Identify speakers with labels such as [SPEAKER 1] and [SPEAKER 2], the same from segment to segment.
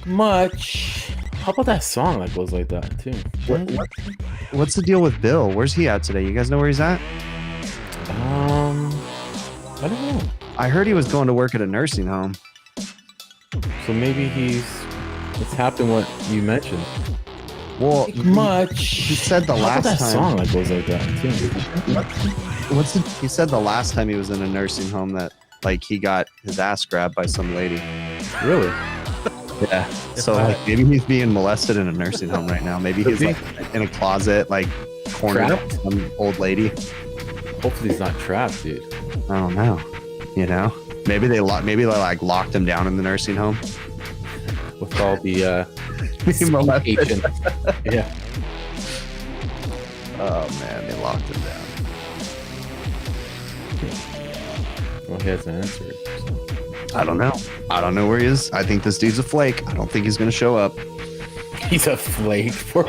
[SPEAKER 1] Much. How about that song that goes like that too?
[SPEAKER 2] What's the deal with Bill? Where's he at today? You guys know where he's at?
[SPEAKER 1] I don't know.
[SPEAKER 2] I heard he was going to work at a nursing home.
[SPEAKER 1] So maybe it's happened what you mentioned.
[SPEAKER 2] Well,
[SPEAKER 1] much.
[SPEAKER 2] He said the
[SPEAKER 1] How
[SPEAKER 2] last
[SPEAKER 1] about that
[SPEAKER 2] time.
[SPEAKER 1] song that goes like that too?
[SPEAKER 2] He said the last time he was in a nursing home that like he got his ass grabbed by some lady.
[SPEAKER 1] Really?
[SPEAKER 2] Yeah. So like maybe he's being molested in a nursing home right now. Maybe he's like in a closet, like cornered by some old lady.
[SPEAKER 1] Hopefully he's not trapped, dude.
[SPEAKER 2] I don't know. You know, maybe they like locked him down in the nursing home
[SPEAKER 1] with all the
[SPEAKER 2] molested.
[SPEAKER 1] Yeah.
[SPEAKER 2] Oh man, they locked him down.
[SPEAKER 1] Well, he hasn't answered. So.
[SPEAKER 2] I don't know. I don't know where he is. I think this dude's a flake. I don't think he's gonna show up.
[SPEAKER 1] He's a flake for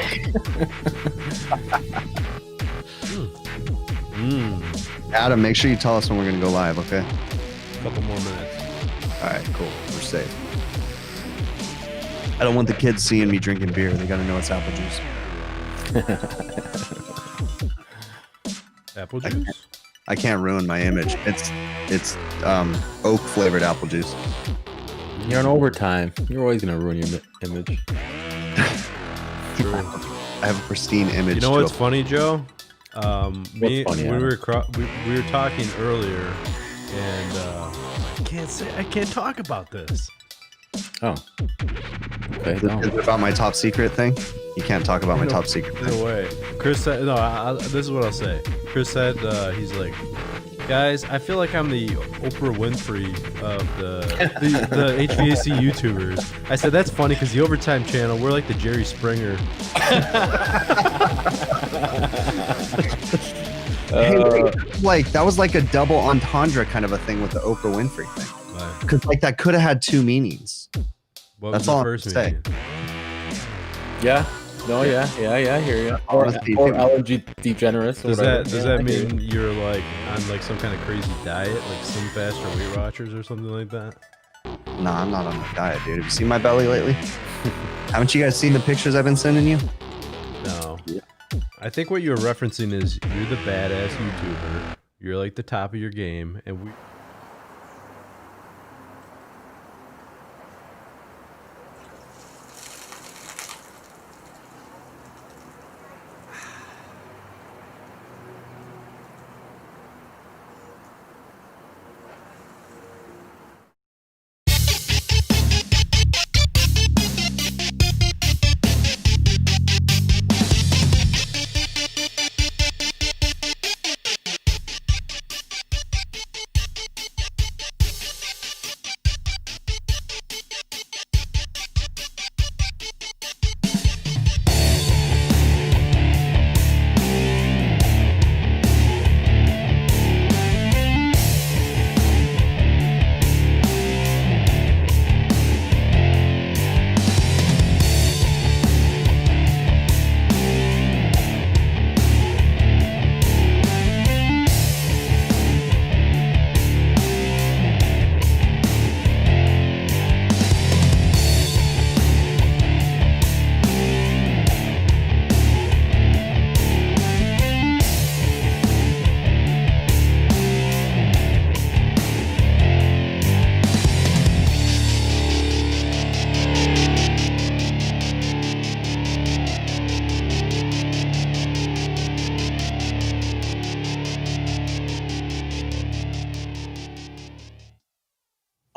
[SPEAKER 2] Adam, make sure you tell us when we're gonna go live, okay?
[SPEAKER 3] A couple more minutes.
[SPEAKER 2] All right, cool. We're safe. I don't want the kids seeing me drinking beer. They gotta know it's apple juice.
[SPEAKER 3] Apple juice?
[SPEAKER 2] I can't ruin my image. It's oak flavored apple juice.
[SPEAKER 1] You're on overtime. You're always gonna ruin your image.
[SPEAKER 3] True.
[SPEAKER 2] I have a pristine image.
[SPEAKER 3] You know what's funny, Joe? When we were talking earlier, and I can't talk about this.
[SPEAKER 1] Oh. Okay.
[SPEAKER 2] Is it about my top secret thing? You can't talk about my top secret thing.
[SPEAKER 3] No way. Chris said, this is what I'll say. Chris said, he's like, guys, I feel like I'm the Oprah Winfrey of the HVAC YouTubers. I said, that's funny because the Overtime channel, we're like the Jerry Springer.
[SPEAKER 2] Like that was like a double entendre kind of a thing with the Oprah Winfrey thing. Because like that could have had two meanings.
[SPEAKER 3] That's all I'm saying.
[SPEAKER 1] Yeah. No. Yeah. I hear you. Or allergy degenerates.
[SPEAKER 3] Does that mean you're like on like some kind of crazy diet, like Slim Fast or Weight Watchers or something like that?
[SPEAKER 2] Nah, I'm not on a diet, dude. Have you seen my belly lately? Haven't you guys seen the pictures I've been sending you?
[SPEAKER 3] No. Yeah. I think what you're referencing is you're the badass YouTuber. You're like the top of your game, and we.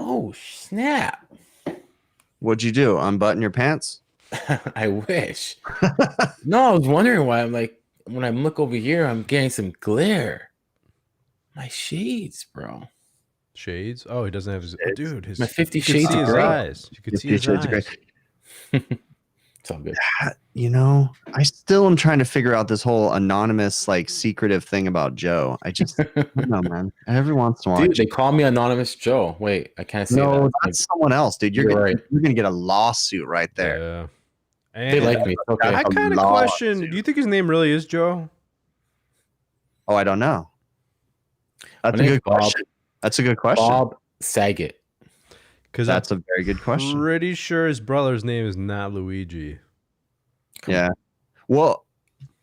[SPEAKER 1] Oh snap!
[SPEAKER 2] What'd you do? Unbutton your pants?
[SPEAKER 1] I wish. No, I was wondering why. I'm like, when I look over here, I'm getting some glare. My shades, bro.
[SPEAKER 3] Shades? Oh, he doesn't have his. Dude,
[SPEAKER 1] my 50 Shades of Grey
[SPEAKER 3] eyes. You could see his eyes.
[SPEAKER 1] It's all good.
[SPEAKER 2] You know, I still am trying to figure out this whole anonymous, like, secretive thing about Joe. I just, no, man. Every once in a while,
[SPEAKER 1] dude, they call me Anonymous Joe. Wait, I can't say that.
[SPEAKER 2] No, that's someone else, dude. You're gonna get a lawsuit right there.
[SPEAKER 3] Yeah.
[SPEAKER 1] And they like me. Okay.
[SPEAKER 3] I kind of question. Do you think his name really is Joe?
[SPEAKER 2] Oh, I don't know. That's a good question. That's a good question.
[SPEAKER 1] Bob Saget.
[SPEAKER 3] Because
[SPEAKER 2] That's a very good question.
[SPEAKER 3] Pretty sure his brother's name is not Luigi.
[SPEAKER 2] Yeah. Well,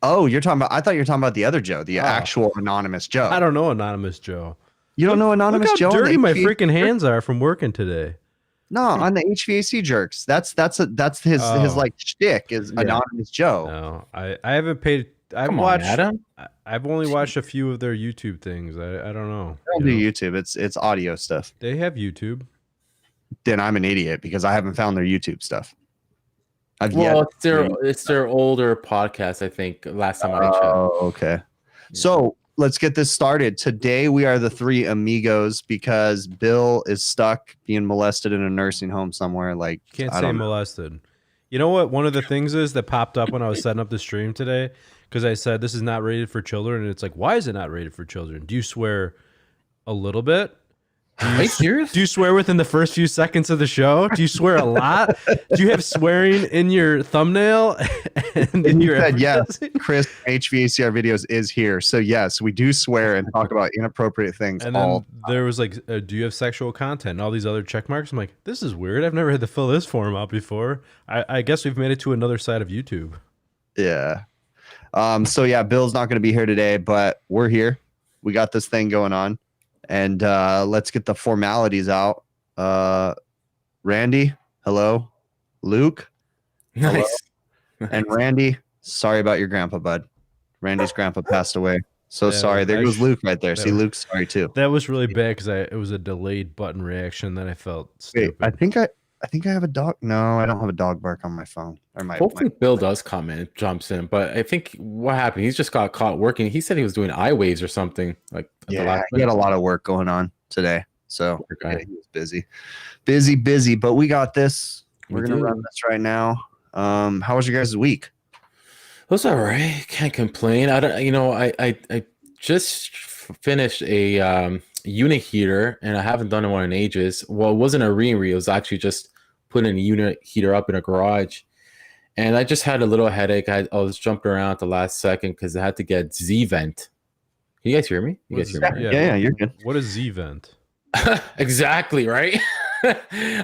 [SPEAKER 2] oh, you're talking about. I thought you were talking about the other Joe, the actual anonymous Joe.
[SPEAKER 3] I don't know Anonymous Joe.
[SPEAKER 2] You don't know Anonymous
[SPEAKER 3] Look how
[SPEAKER 2] Joe?
[SPEAKER 3] dirty my freaking hands are from working today.
[SPEAKER 2] No, on the HVAC jerks. That's his like shtick is Anonymous Joe.
[SPEAKER 3] No, I haven't paid. I've only watched a few of their YouTube things. I don't know.
[SPEAKER 2] I don't do YouTube. It's audio stuff.
[SPEAKER 3] They have YouTube.
[SPEAKER 2] Then I'm an idiot because I haven't found their YouTube stuff.
[SPEAKER 1] It's their older podcast, I think. Last time I checked.
[SPEAKER 2] Oh, okay. Yeah. So let's get this started. Today we are the three amigos because Bill is stuck being molested in a nursing home somewhere. Like
[SPEAKER 3] can't say molested. You know what? One of the things is that popped up when I was setting up the stream today because I said this is not rated for children, and it's like, why is it not rated for children? Do you swear a little bit?
[SPEAKER 1] Are you serious?
[SPEAKER 3] Do you swear within the first few seconds of the show? Do you swear a lot? Do you have swearing in your thumbnail and in your
[SPEAKER 2] yes, Chris HVACR videos is here. So yes, we do swear and talk about inappropriate things.
[SPEAKER 3] And then there was like, do you have sexual content and all these other check marks? I'm like, this is weird. I've never had to fill this form out before. I guess we've made it to another side of YouTube.
[SPEAKER 2] Yeah. So yeah, Bill's not going to be here today, but we're here. We got this thing going on. And let's get the formalities out. Randy, hello. Luke,
[SPEAKER 1] nice.
[SPEAKER 2] Hello. And Randy, sorry about your grandpa, bud. Randy's grandpa passed away. So sorry. There goes Luke right there. See, Luke's sorry too.
[SPEAKER 3] That was really bad because it was a delayed button reaction that I felt stupid.
[SPEAKER 2] Wait, I think I have a dog. No, I don't have a dog bark on my phone.
[SPEAKER 1] Hopefully Bill does come in, jumps in. But I think what happened, he's just got caught working. He said he was doing eye waves or something. Like
[SPEAKER 2] he had a lot of work going on today. So yeah, he was busy. But we got this. We're gonna run this right now. How was your guys' week?
[SPEAKER 1] It was all right. Can't complain. I just finished a unit heater, and I haven't done one in ages. Well, it wasn't a re-re. It was actually just putting a unit heater up in a garage. And I just had a little headache. I was jumping around at the last second because I had to get Z-vent. Can you guys hear me? You guys hear me?
[SPEAKER 2] Yeah, you're good.
[SPEAKER 3] What is Z-vent?
[SPEAKER 1] Exactly, right?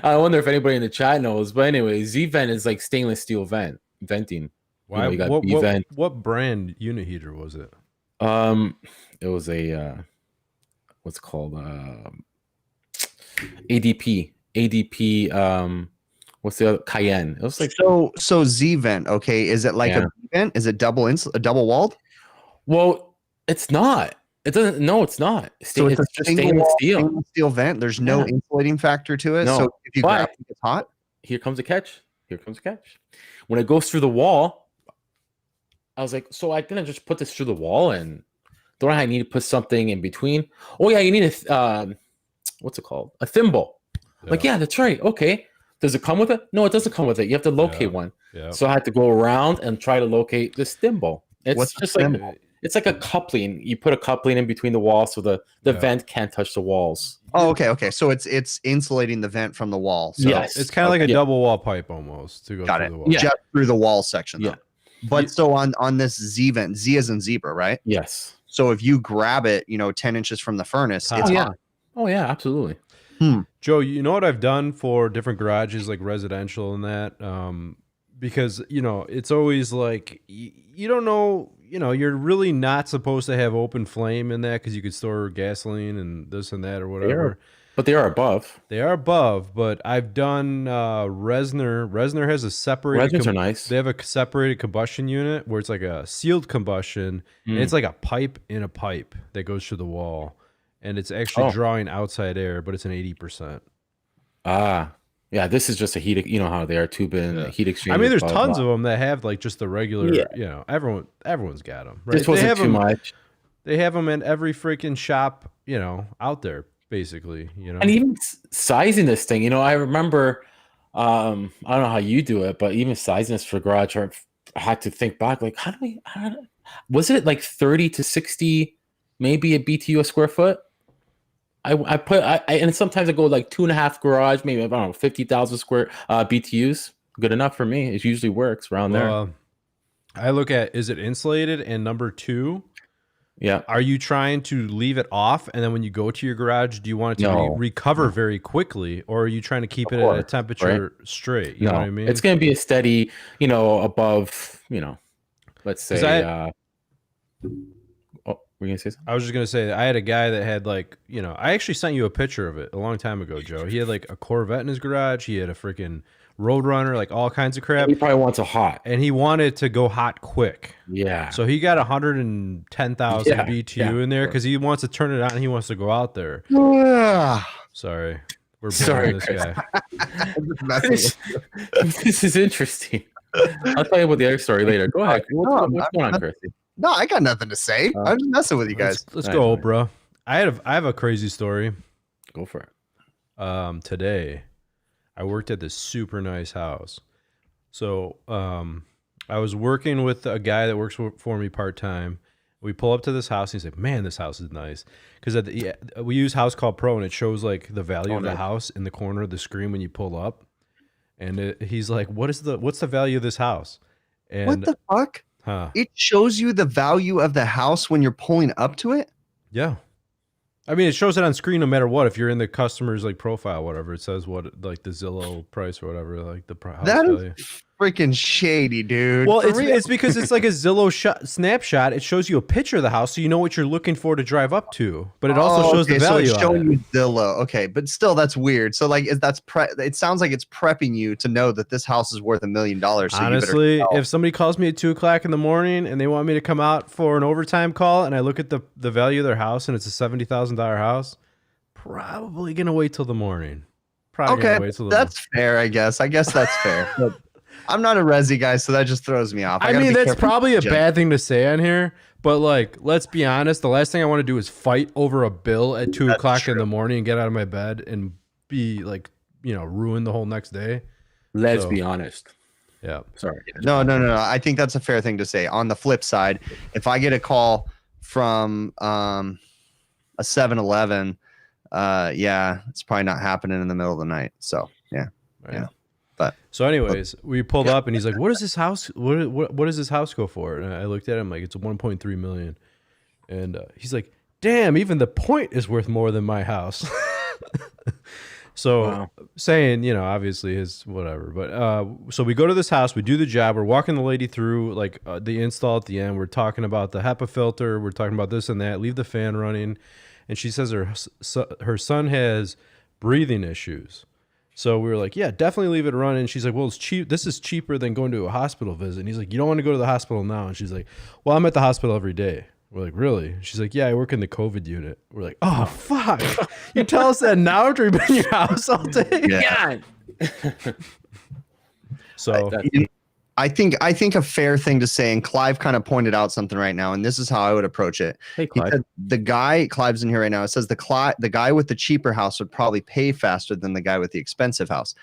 [SPEAKER 1] I wonder if anybody in the chat knows. But anyway, Z-vent is like stainless steel venting.
[SPEAKER 3] Why?
[SPEAKER 1] You got B-vent.
[SPEAKER 3] What brand unit heater was it?
[SPEAKER 1] It was a what's it called ADP. What's the other? Cayenne. It was like
[SPEAKER 2] so Z-vent. Okay, is it like a vent? Is it double walled?
[SPEAKER 1] Well, it's not. It doesn't. No, it's not.
[SPEAKER 2] So it's just stainless steel vent. There's no insulating factor to it.
[SPEAKER 1] No,
[SPEAKER 2] so if you grab it, it's hot.
[SPEAKER 1] Here comes a catch. When it goes through the wall, I was like, so I didn't just put this through the wall, and don't I need to put something in between? Oh yeah, you need a what's it called? A thimble. Yeah. Like, yeah, that's right. Okay. Does it come with it? No, it doesn't come with it. You have to locate one. Yeah. So I had to go around and try to locate this thimble. It's just like it's like a coupling. You put a coupling in between the walls so the vent can't touch the walls.
[SPEAKER 2] Oh, okay. So it's insulating the vent from the wall. So
[SPEAKER 1] yes.
[SPEAKER 3] It's kind of like a double wall pipe almost to go through the wall.
[SPEAKER 2] Yeah. Just through the wall section though. Yeah. But so on this Z vent, Z as in zebra, right?
[SPEAKER 1] Yes.
[SPEAKER 2] So if you grab it, 10 inches from the furnace, it's hot.
[SPEAKER 1] Oh yeah, absolutely.
[SPEAKER 3] Joe, you know what I've done for different garages, like residential and that, because it's always like you don't know, you're really not supposed to have open flame in that because you could store gasoline and this and that or whatever.
[SPEAKER 1] But they are above.
[SPEAKER 3] They are above, but I've done Resner. Resner has a separated.
[SPEAKER 1] Resners are nice.
[SPEAKER 3] They have a separated combustion unit where it's like a sealed combustion, and it's like a pipe in a pipe that goes through the wall. And it's actually drawing outside air, but it's an 80%.
[SPEAKER 1] Yeah, this is just a heat. You know how they are, tube in heat exchanger.
[SPEAKER 3] I mean, there's tons of them that have like just the regular. Everyone's got them. Right?
[SPEAKER 1] This wasn't too much.
[SPEAKER 3] They have them in every freaking shop, out there, basically.
[SPEAKER 1] And even sizing this thing, I remember. I don't know how you do it, but even sizing this for garage, I had to think back. Like, was it like 30 to 60, maybe a BTU a square foot? And sometimes I go like 2.5 garage, maybe I don't know, 50,000 square BTUs. Good enough for me. It usually works around there.
[SPEAKER 3] I look at, is it insulated? And number 2,
[SPEAKER 1] Yeah.
[SPEAKER 3] Are you trying to leave it off, and then when you go to your garage, do you want it to recover very quickly, or are you trying to keep it at a temperature straight? You know what I mean?
[SPEAKER 1] It's going to be a steady, above, let's say. Oh, we're going to say something?
[SPEAKER 3] I was just going to say, I had a guy that had like, I actually sent you a picture of it a long time ago, Joe. He had like a Corvette in his garage. He had a freaking Roadrunner, like all kinds of crap.
[SPEAKER 1] He probably wants a hot.
[SPEAKER 3] And he wanted to go hot quick.
[SPEAKER 1] Yeah.
[SPEAKER 3] So he got 110,000 BTU in there because he wants to turn it on and he wants to go out there. Sorry. We're boring this guy.
[SPEAKER 1] This is interesting. I'll tell you about the other story later. Go ahead. What's going on, Chris?
[SPEAKER 2] No, I got nothing to say. I'm just messing with you guys.
[SPEAKER 3] Let's go, bro. I have a crazy story.
[SPEAKER 1] Go for it.
[SPEAKER 3] Today, I worked at this super nice house. So I was working with a guy that works for me part-time. We pull up to this house. And he's like, man, this house is nice. Because we use House Call Pro, and it shows like the value of the house in the corner of the screen when you pull up. And he's like, what's the value of this house? And,
[SPEAKER 2] what the fuck?
[SPEAKER 3] Huh.
[SPEAKER 2] It shows you the value of the house when you're pulling up to it?
[SPEAKER 3] Yeah. I mean, it shows it on screen no matter what. If you're in the customer's like profile, whatever, it says what like the Zillow price or whatever, like the house value.
[SPEAKER 2] Is freaking shady, dude.
[SPEAKER 3] Well, it's because it's like a Zillow snapshot. It shows you a picture of the house, so you know what you're looking for to drive up to. But it also shows the value.
[SPEAKER 2] So it's showing
[SPEAKER 3] on it.
[SPEAKER 2] you Zillow. Okay, but still, that's weird. So like, it sounds like it's prepping you to know that this house is worth $1 million. So
[SPEAKER 3] honestly, if somebody calls me at 2 o'clock in the morning and they want me to come out for an overtime call, and I look at the value of their house and it's a $70,000 house, probably gonna wait till the morning.
[SPEAKER 2] Okay, that's fair. I guess that's fair. But I'm not a resi guy, so that just throws me off.
[SPEAKER 3] I mean, that's probably a bad thing to say on here, but like, let's be honest. The last thing I want to do is fight over a bill at 2 o'clock in the morning and get out of my bed and be like, ruin the whole next day.
[SPEAKER 1] Let's be honest.
[SPEAKER 3] Yeah.
[SPEAKER 2] Sorry. No. I think that's a fair thing to say. On the flip side, if I get a call from a 7-Eleven, it's probably not happening in the middle of the night. So yeah.
[SPEAKER 3] Right.
[SPEAKER 2] Yeah.
[SPEAKER 3] So anyways, we pulled up and he's like, what does this house, what does this house go for? And I looked at him like, it's 1.3 million. And he's like, damn, even the point is worth more than my house. So saying, obviously his whatever, but so we go to this house, we do the job, we're walking the lady through like the install at the end. We're talking about the HEPA filter. We're talking about this and that, leave the fan running. And she says her son has breathing issues. So we were like, yeah, definitely leave it running. She's like, well, it's cheap. This is cheaper than going to a hospital visit. And he's like, you don't want to go to the hospital now. And she's like, well, I'm at the hospital every day. We're like, really? She's like, yeah, I work in the COVID unit. We're like, oh, fuck. You tell us that now after we've been in your house all day?
[SPEAKER 1] Yeah.
[SPEAKER 3] So
[SPEAKER 2] I think a fair thing to say, and Clive kind of pointed out something right now, and this is how I would approach it.
[SPEAKER 1] Hey, Clive.
[SPEAKER 2] He said Clive's in here right now. It says the guy with the cheaper house would probably pay faster than the guy with the expensive house.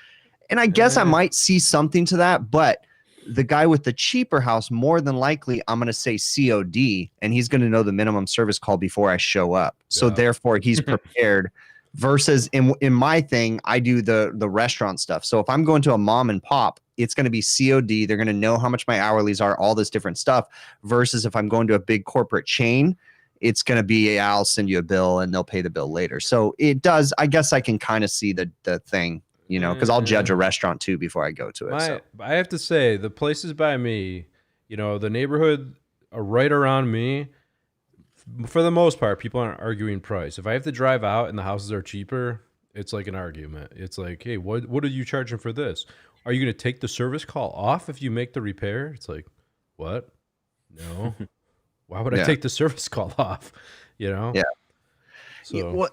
[SPEAKER 2] And I guess I might see something to that, but the guy with the cheaper house, more than likely, I'm going to say COD, and he's going to know the minimum service call before I show up. So therefore, he's prepared. Versus in my thing, I do the restaurant stuff. So if I'm going to a mom and pop, it's going to be COD. They're going to know how much my hourlies are, all this different stuff. Versus if I'm going to a big corporate chain, it's going to be, I'll send you a bill and they'll pay the bill later. So it does. I guess I can kind of see the thing, because I'll judge a restaurant too before I go to it.
[SPEAKER 3] I have to say, the places by me, the neighborhood right around me, for the most part, people aren't arguing price. If I have to drive out and the houses are cheaper, it's like an argument. It's like, hey, what are you charging for this? Are you going to take the service call off if you make the repair? It's like, what? No. Why would I take the service call off? Yeah.
[SPEAKER 2] So well,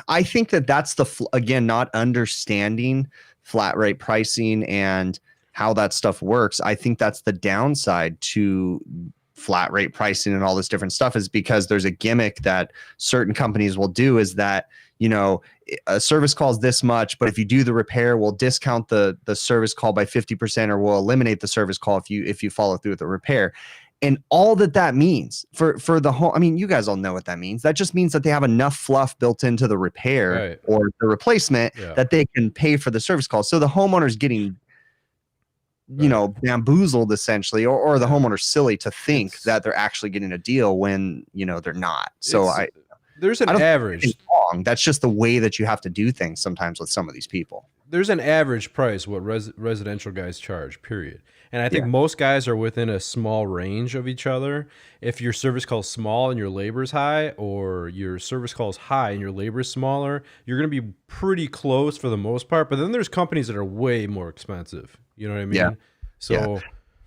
[SPEAKER 2] I think that's again, not understanding flat rate pricing and how that stuff works. I think that's the downside to flat rate pricing and all this different stuff, is because there's a gimmick that certain companies will do, is that, a service call is this much, but if you do the repair, we'll discount the service call by 50%, or we'll eliminate the service call if you follow through with the repair. And all that means for the home, I mean, you guys all know what that means. That just means that they have enough fluff built into the repair or the replacement that they can pay for the service call. So the homeowner's getting you know, bamboozled essentially, or the homeowner's silly to think
[SPEAKER 3] It's-
[SPEAKER 2] that they're actually getting a deal when, you know, they're not. So
[SPEAKER 3] there's an
[SPEAKER 2] I don't think
[SPEAKER 3] average.
[SPEAKER 2] it's wrong. That's just the way that you have to do things sometimes with some of these people.
[SPEAKER 3] There's an average price what residential guys charge, period. And I think most guys are within a small range of each other. If your service call is small and your labor is high, or your service call is high and your labor is smaller, you're going to be pretty close for the most part. But then there's companies that are way more expensive. You know what I mean?
[SPEAKER 2] Yeah.
[SPEAKER 3] So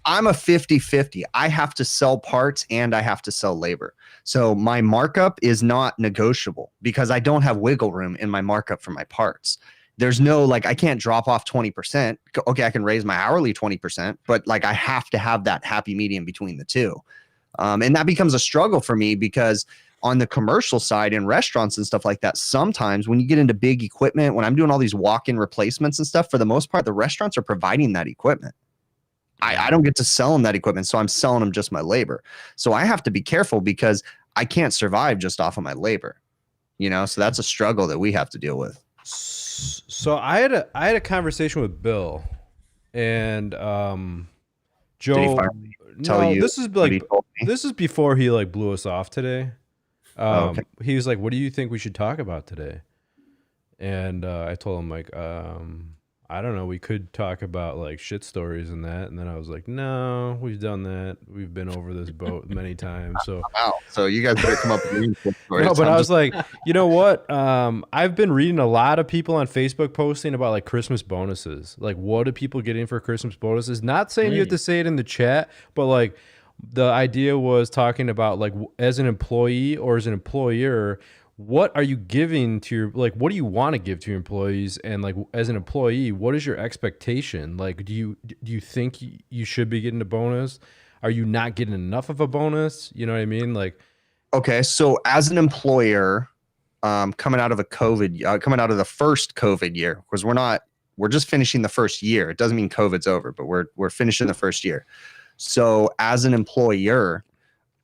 [SPEAKER 2] I'm a 50-50. I have to sell parts and I have to sell labor. So my markup is not negotiable because I don't have wiggle room in my markup for my parts. There's no, like, I can't drop off 20%. Okay, I can raise my hourly 20%, but like I have to have that happy medium between the two. And that becomes a struggle for me because on the commercial side in restaurants and stuff like that, sometimes when you get into big equipment, when I'm doing all these walk-in replacements and stuff, for the most part, the restaurants are providing that equipment. I don't get to sell them that equipment, so I'm selling them just my labor. So I have to be careful because I can't survive just off of my labor, you know? So that's a struggle that we have to deal with.
[SPEAKER 3] So I had a conversation with Bill and Joe.
[SPEAKER 2] Did he finally tell you
[SPEAKER 3] this is
[SPEAKER 2] what he
[SPEAKER 3] like
[SPEAKER 2] told me?
[SPEAKER 3] this is before he like blew us off today.
[SPEAKER 2] Okay.
[SPEAKER 3] He was like, "What do you think we should talk about today?" And I told him like, I don't know. We could talk about like shit stories and that. And then I was like, no, we've done that. We've been over this boat many times. So
[SPEAKER 2] Wow. So you guys better come up with your stories.
[SPEAKER 3] no, but I was like, you know what? I've been reading a lot of people on Facebook posting about like Christmas bonuses. Like, what are people getting for Christmas bonuses? Not saying you have to say it in the chat, but like the idea was talking about like as an employee or as an employer, what are you giving to your, like, what do you want to give to your employees? And like, as an employee, what is your expectation? Like, do you think you should be getting a bonus? Are you not getting enough of a bonus? You know what I mean? Like,
[SPEAKER 2] okay. So as an employer, coming out of coming out of the first COVID year, because we're just finishing the first year. It doesn't mean COVID's over, but we're finishing the first year. So as an employer,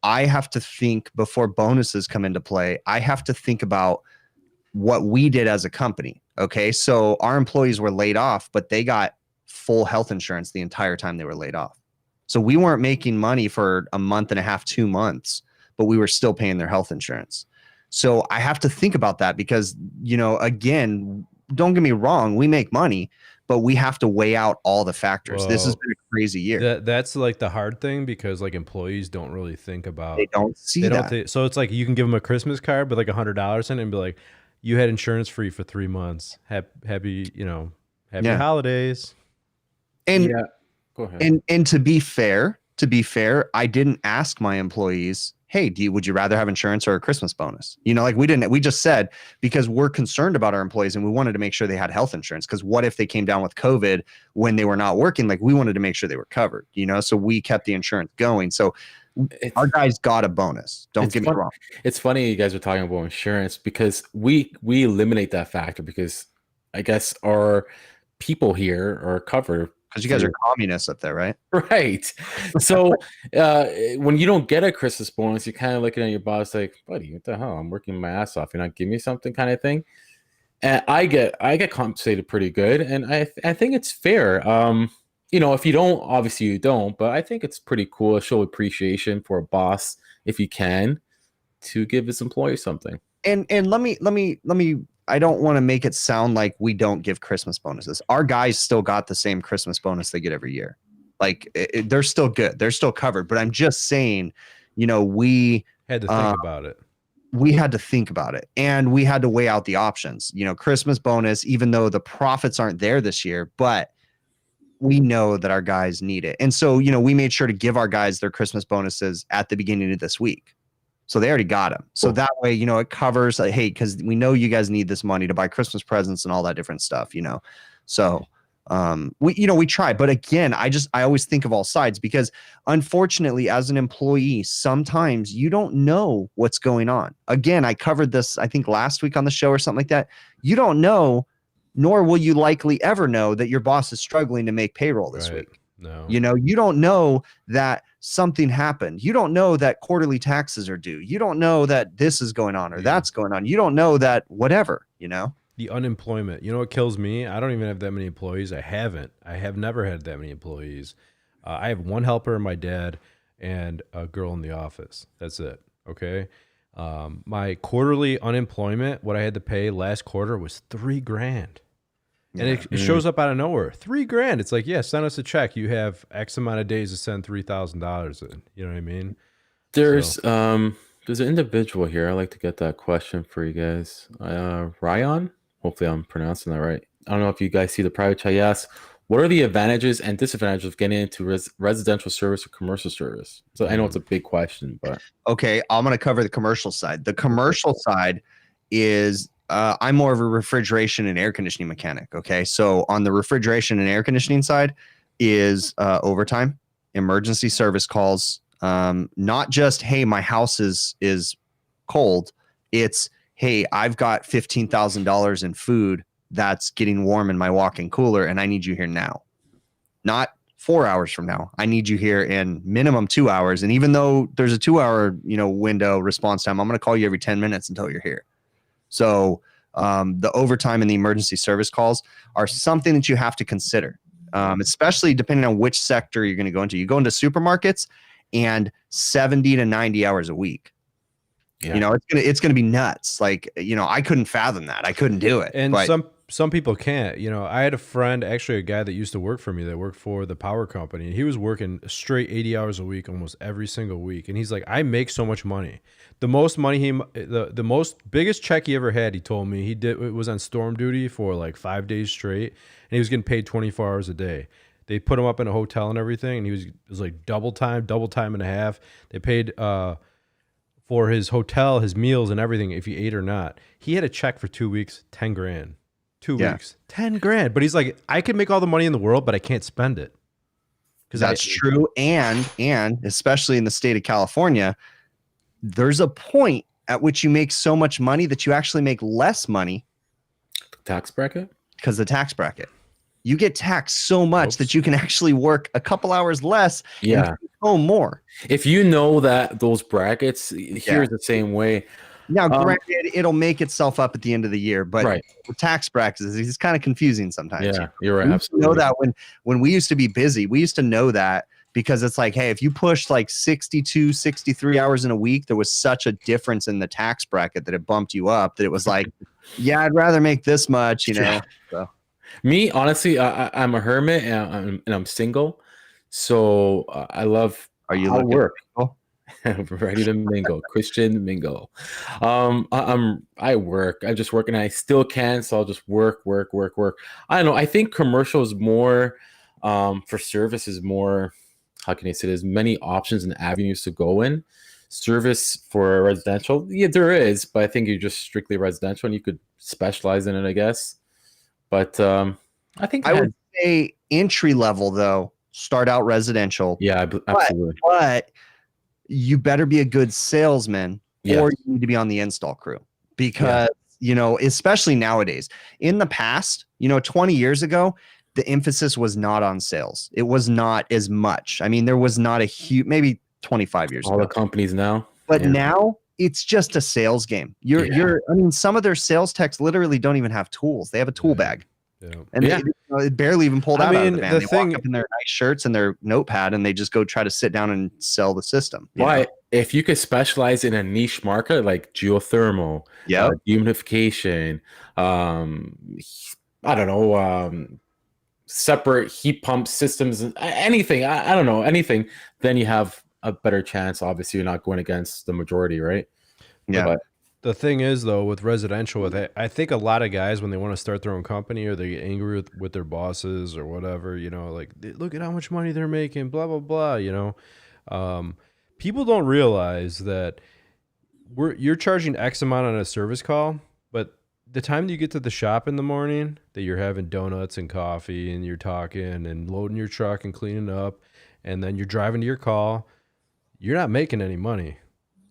[SPEAKER 2] I have to think before bonuses come into play. I have to think about what we did as a company. Okay. So our employees were laid off, but they got full health insurance the entire time they were laid off. So we weren't making money for a month and a half, 2 months, but we were still paying their health insurance. So I have to think about that because, you know, again, don't get me wrong, we make money, but we have to weigh out all the factors.
[SPEAKER 3] Well,
[SPEAKER 2] this has been a crazy year.
[SPEAKER 3] That's like the hard thing because like employees don't really think about.
[SPEAKER 2] They don't see that.
[SPEAKER 3] So it's like you can give them a Christmas card with like $100 in it and be like, you had insurance free for 3 months. Happy holidays.
[SPEAKER 2] And
[SPEAKER 1] Yeah. Go ahead.
[SPEAKER 2] and to be fair, I didn't ask my employees, hey, would you rather have insurance or a Christmas bonus? You know, like we just said, because we're concerned about our employees and we wanted to make sure they had health insurance. Because what if they came down with COVID when they were not working? Like we wanted to make sure they were covered, you know, so we kept the insurance going. So our guys got a bonus. Don't get me wrong.
[SPEAKER 1] It's funny you guys are talking about insurance because we eliminate that factor because I guess our people here are covered.
[SPEAKER 2] Because you guys are communists up there, right?
[SPEAKER 1] Right. So when you don't get a Christmas bonus, you're kind of looking at your boss like, buddy, what the hell? I'm working my ass off. You're not giving me something kind of thing. And I get compensated pretty good. And I think it's fair. You know, if you don't, obviously you don't, but I think it's pretty cool to show appreciation for a boss if you can to give his employee something. And
[SPEAKER 2] let me I don't want to make it sound like we don't give Christmas bonuses. Our guys still got the same Christmas bonus they get every year. Like they're still good. They're still covered. But I'm just saying, you know, we
[SPEAKER 3] had to think about it.
[SPEAKER 2] We had to think about it and we had to weigh out the options. You know, Christmas bonus, even though the profits aren't there this year, but we know that our guys need it. And so, you know, we made sure to give our guys their Christmas bonuses at the beginning of this week. So they already got them. So that way, you know, it covers like, hey, because we know you guys need this money to buy Christmas presents and all that different stuff, you know. So we try. But again, I always think of all sides because unfortunately, as an employee, sometimes you don't know what's going on. Again, I covered this, I think last week on the show or something like that. You don't know, nor will you likely ever know that your boss is struggling to make payroll this week.
[SPEAKER 3] No.
[SPEAKER 2] You know, you don't know that something happened. You don't know that quarterly taxes are due. You don't know that this is going on or that's going on. You don't know that whatever, you know?
[SPEAKER 3] the unemployment. You know what kills me? I don't even have that many employees. I have never had that many employees. I have one helper, my dad, and a girl in the office. That's it. Okay. My quarterly unemployment, what I had to pay last quarter was $3,000. And it shows up out of nowhere. $3,000. It's like, yeah, send us a check. You have X amount of days to send $3,000 in. You know what I mean?
[SPEAKER 1] There's an individual here. I'd like to get that question for you guys. Ryan, hopefully I'm pronouncing that right. I don't know if you guys see the private chat. Yes. What are the advantages and disadvantages of getting into residential service or commercial service? So I know it's a big question, but
[SPEAKER 2] okay, I'm going to cover the commercial side. The commercial side is I'm more of a refrigeration and air conditioning mechanic. Okay, so on the refrigeration and air conditioning side is overtime, emergency service calls. Not just, hey, my house is cold. It's, hey, I've got $15,000 in food that's getting warm in my walk-in cooler, and I need you here now. Not 4 hours from now. I need you here in minimum 2 hours. And even though there's a 2 hour, window response time, I'm going to call you every 10 minutes until you're here. So the overtime and the emergency service calls are something that you have to consider, especially depending on which sector you're going to go into. You go into supermarkets and 70 to 90 hours a week. Yeah. It's gonna be nuts. Like, I couldn't fathom that. I couldn't do it.
[SPEAKER 3] And some people can't. I had a friend, actually a guy that used to work for me that worked for the power company, and he was working straight 80 hours a week almost every single week. And he's like, I make so much money. The most money the most biggest check he ever had, he told me, it was on storm duty for like 5 days straight, and he was getting paid 24 hours a day. They put him up in a hotel and everything, and it was like double time and a half. They paid for his hotel, his meals, and everything if he ate or not. He had a check for 2 weeks, $10,000. 2 weeks, $10,000. But he's like, I could make all the money in the world, but I can't spend it.
[SPEAKER 2] That's true. And especially in the state of California, there's a point at which you make so much money that you actually make less money.
[SPEAKER 1] Tax bracket?
[SPEAKER 2] Because the tax bracket. You get taxed so much that you can actually work a couple hours less and take home more.
[SPEAKER 1] If you know that those brackets, here's the same way.
[SPEAKER 2] Now, granted, it'll make itself up at the end of the year, but the tax brackets is kind of confusing sometimes.
[SPEAKER 1] Yeah, you're right. Absolutely.
[SPEAKER 2] We know that when we used to be busy, we used to know that because it's like, hey, if you pushed like 62, 63 hours in a week, there was such a difference in the tax bracket that it bumped you up that it was like, yeah, I'd rather make this much, So.
[SPEAKER 1] Me, honestly, I'm a hermit and I'm single, so I love.
[SPEAKER 2] Are you looking
[SPEAKER 1] work? Ready to mingle, Christian mingle. I work. I just work, and I still can. So I'll just work. I don't know. I think commercial is more for service is more. How can I say? There's many options and avenues to go in. Service for residential, yeah, there is, but I think you're just strictly residential, and you could specialize in it, I guess. But I think
[SPEAKER 2] I would say entry level, though, start out residential.
[SPEAKER 1] Yeah, absolutely.
[SPEAKER 2] But you better be a good salesman or you need to be on the install crew because, especially nowadays. In the past, 20 years ago, the emphasis was not on sales. It was not as much. I mean, there was not a huge, maybe 25 years ago.
[SPEAKER 1] All the companies now.
[SPEAKER 2] But now it's just a sales game. Some of their sales techs literally don't even have tools. They have a tool bag. Yeah. And they barely even pulled out of the van. They walk up in their nice shirts and their notepad and they just go try to sit down and sell the system.
[SPEAKER 1] Why? If you could specialize in a niche market like geothermal, humidification, I don't know, separate heat pump systems, anything, I don't know, anything, then you have a better chance. Obviously, you're not going against the majority, right?
[SPEAKER 2] Yeah.
[SPEAKER 1] But
[SPEAKER 3] the thing is, though, with residential, I think a lot of guys, when they want to start their own company or they get angry with their bosses or whatever, like, look at how much money they're making, blah, blah, blah, people don't realize that you're charging X amount on a service call, but the time that you get to the shop in the morning, that you're having donuts and coffee and you're talking and loading your truck and cleaning up, and then you're driving to your call, you're not making any money.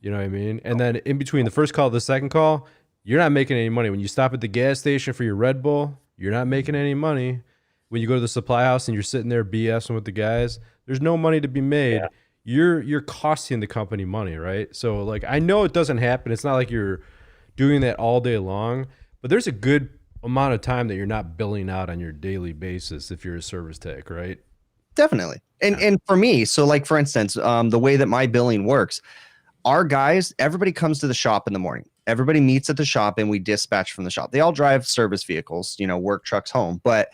[SPEAKER 3] You know what I mean? And then in between the first call and the second call, you're not making any money. When you stop at the gas station for your Red Bull, you're not making any money. When you go to the supply house and you're sitting there BSing with the guys, there's no money to be made. Yeah. You're costing the company money, right? So, like, I know it doesn't happen. It's not like you're doing that all day long, but there's a good amount of time that you're not billing out on your daily basis if you're a service tech, right?
[SPEAKER 2] Definitely. And for me, so like for instance, the way that my billing works, our guys, everybody comes to the shop in the morning. Everybody meets at the shop and we dispatch from the shop. They all drive service vehicles, work trucks home, but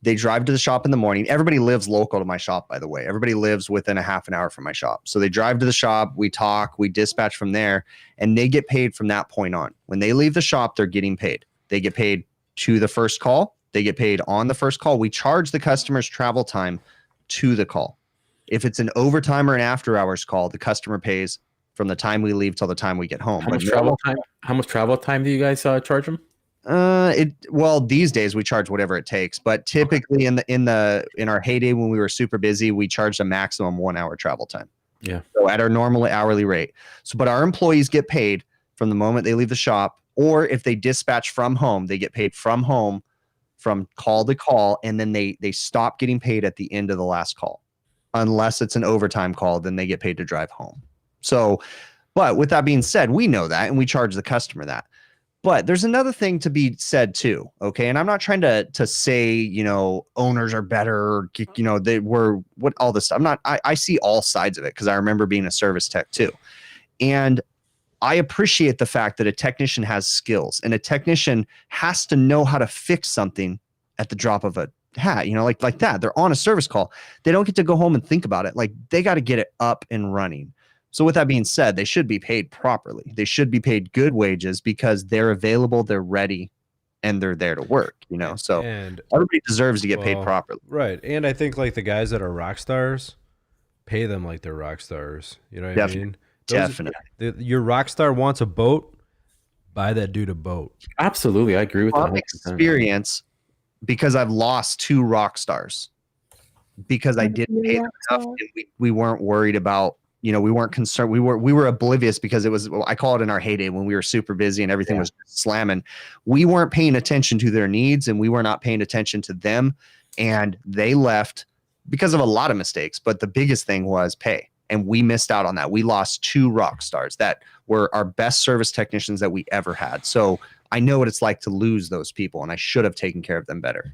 [SPEAKER 2] they drive to the shop in the morning. Everybody lives local to my shop, by the way. Everybody lives within a half an hour from my shop. So they drive to the shop, we talk, we dispatch from there, and they get paid from that point on. When they leave the shop, they're getting paid. They get paid to the first call. They get paid on the first call. We charge the customer's travel time to the call. If it's an overtime or an after hours call, the customer pays from the time we leave till the time we get home.
[SPEAKER 1] How much travel time? How much travel time do you guys charge them?
[SPEAKER 2] Well, these days we charge whatever it takes, but typically in our heyday when we were super busy, we charged a maximum 1 hour travel time.
[SPEAKER 1] Yeah.
[SPEAKER 2] So at our normal hourly rate. So, but our employees get paid from the moment they leave the shop, or if they dispatch from home, they get paid from home from call to call, and then they stop getting paid at the end of the last call. Unless it's an overtime call, then they get paid to drive home. So, but with that being said, we know that and we charge the customer that. But there's another thing to be said too, okay? And I'm not trying to say, owners are better, they were what all this stuff. I see all sides of it because I remember being a service tech too. And I appreciate the fact that a technician has skills and a technician has to know how to fix something at the drop of a hat, like that. They're on a service call. They don't get to go home and think about it. Like they got to get it up and running. So with that being said, they should be paid properly. They should be paid good wages because they're available, they're ready, and they're there to work, So
[SPEAKER 3] and
[SPEAKER 2] everybody deserves to get paid properly.
[SPEAKER 3] Right. And I think like the guys that are rock stars, pay them like they're rock stars. You know what I mean?
[SPEAKER 2] Definitely.
[SPEAKER 3] Your rock star wants a boat, buy that dude a boat.
[SPEAKER 1] Absolutely. I agree with that.
[SPEAKER 2] Experience, because I've lost 2 rock stars because I didn't pay them enough and we weren't worried about, we weren't concerned. We were oblivious because it was, I call it in our heyday when we were super busy and everything was slamming. We weren't paying attention to their needs and we were not paying attention to them. And they left because of a lot of mistakes. But the biggest thing was pay. And we missed out on that. We lost 2 rock stars that were our best service technicians that we ever had. So I know what it's like to lose those people, and I should have taken care of them better.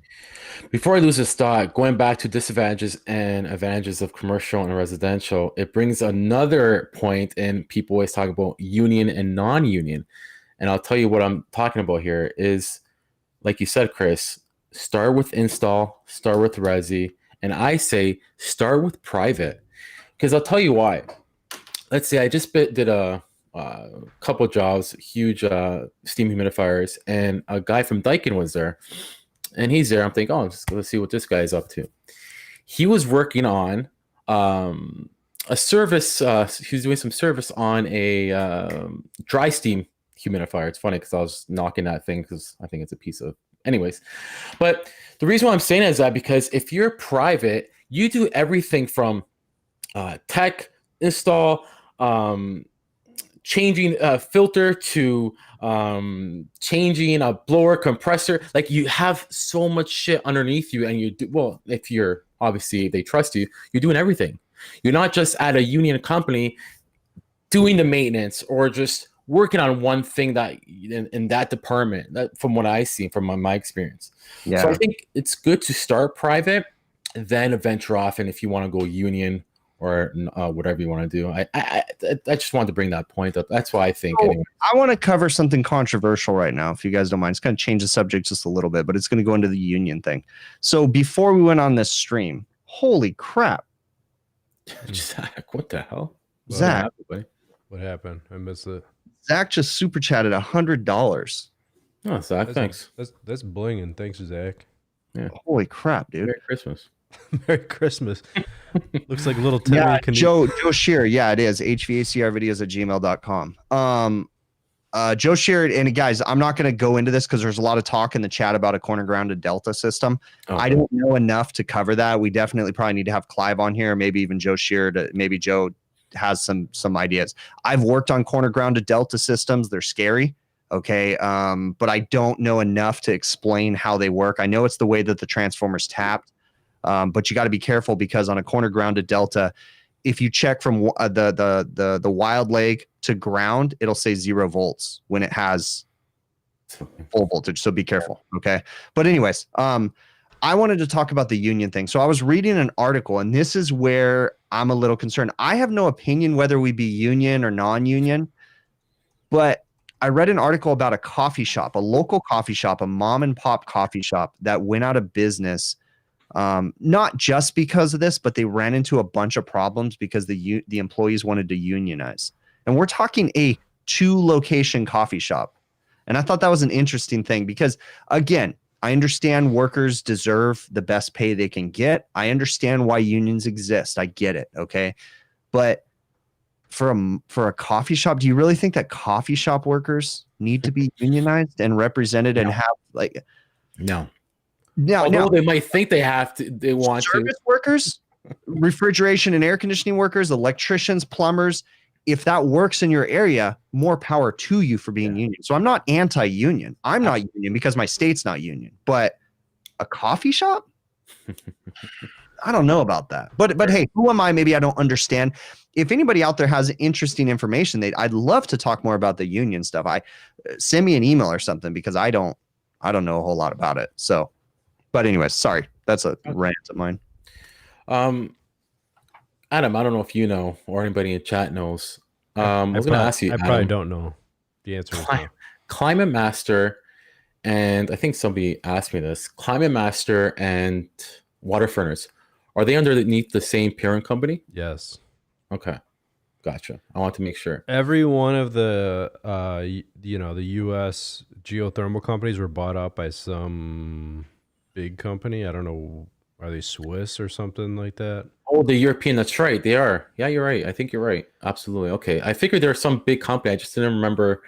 [SPEAKER 1] Before I lose this thought, going back to disadvantages and advantages of commercial and residential, it brings another point, and people always talk about union and non-union. And I'll tell you what I'm talking about here is, like you said, Chris, start with install, start with resi, and I say start with private. Because I'll tell you why. Let's say I just did a couple jobs, huge steam humidifiers, and a guy from Daikin was there. And he's there. I'm thinking, let's see what this guy's up to. He was working on a service. He was doing some service on a dry steam humidifier. It's funny because I was knocking that thing because I think it's a piece of... Anyways. But the reason why I'm saying is that because if you're private, you do everything from tech install, changing a filter to changing a blower compressor. Like you have so much shit underneath you, and you do well. If you're obviously they trust you, you're doing everything. You're not just at a union company doing the maintenance or just working on one thing that in that department. That from what I see from my experience. Yeah. So I think it's good to start private, then venture off, and if you want to go union or whatever you want to do. I just wanted to bring that point up. That's why I think.
[SPEAKER 2] So anyway. I want to cover something controversial right now, if you guys don't mind. It's going to change the subject just a little bit, but it's going to go into the union thing. So before we went on this stream, holy crap.
[SPEAKER 1] Zach, what the hell?
[SPEAKER 2] Zach.
[SPEAKER 3] What happened? I missed it.
[SPEAKER 2] Zach just super chatted $100.
[SPEAKER 1] Oh, Zach, thanks.
[SPEAKER 3] That's blinging. Thanks, Zach.
[SPEAKER 2] Yeah. Holy crap, dude.
[SPEAKER 1] Merry Christmas.
[SPEAKER 3] Merry Christmas. Looks like a little Timmy.
[SPEAKER 2] Yeah, Joe Shear. Yeah, it is. HVACRvideos@gmail.com. Joe Shear, and guys, I'm not going to go into this because there's a lot of talk in the chat about a corner grounded Delta system. Okay. I don't know enough to cover that. We definitely probably need to have Clive on here, maybe even Joe Shear. Maybe Joe has some ideas. I've worked on corner grounded Delta systems. They're scary. Okay. But I don't know enough to explain how they work. I know it's the way that the transformer's tapped. But you got to be careful because on a corner grounded Delta, if you check from the wild leg to ground, it'll say 0 volts when it has full voltage. So be careful. Okay. But anyways, I wanted to talk about the union thing. So I was reading an article, and this is where I'm a little concerned. I have no opinion whether we be union or non-union, but I read an article about a coffee shop, a local coffee shop, a mom and pop coffee shop that went out of business. Not just because of this, but they ran into a bunch of problems because the employees wanted to unionize. And we're talking a 2-location coffee shop. And I thought that was an interesting thing because, again, I understand workers deserve the best pay they can get. I understand why unions exist. I get it. Okay. But for a coffee shop, do you really think that coffee shop workers need to be unionized and represented and have like,
[SPEAKER 1] No.
[SPEAKER 2] Now,
[SPEAKER 1] they might think they have to, they want
[SPEAKER 2] service
[SPEAKER 1] to.
[SPEAKER 2] workers, refrigeration and air conditioning workers, electricians, plumbers, if that works in your area, more power to you for being union. So I'm not anti-union. I'm not union because my state's not union. But a coffee shop? I don't know about that. But hey, who am I? Maybe I don't understand. If anybody out there has interesting information, I'd love to talk more about the union stuff. Send me an email or something because I don't know a whole lot about it. So, but anyways, sorry. That's a rant of mine.
[SPEAKER 1] Adam, I don't know if you know or anybody in chat knows. I was going to ask you.
[SPEAKER 3] I probably don't know the answer.
[SPEAKER 1] Climate Master, and I think somebody asked me this. Climate Master and Water Furnace, are they underneath the same parent company?
[SPEAKER 3] Yes.
[SPEAKER 1] Okay, gotcha. I want to make sure.
[SPEAKER 3] Every one of the the U.S. geothermal companies were bought up by some big company. I don't know. Are they Swiss or something like that?
[SPEAKER 1] Oh, the European. That's right. They are. Yeah, you're right. I think you're right. Absolutely. Okay. I figured there's some big company. I just didn't remember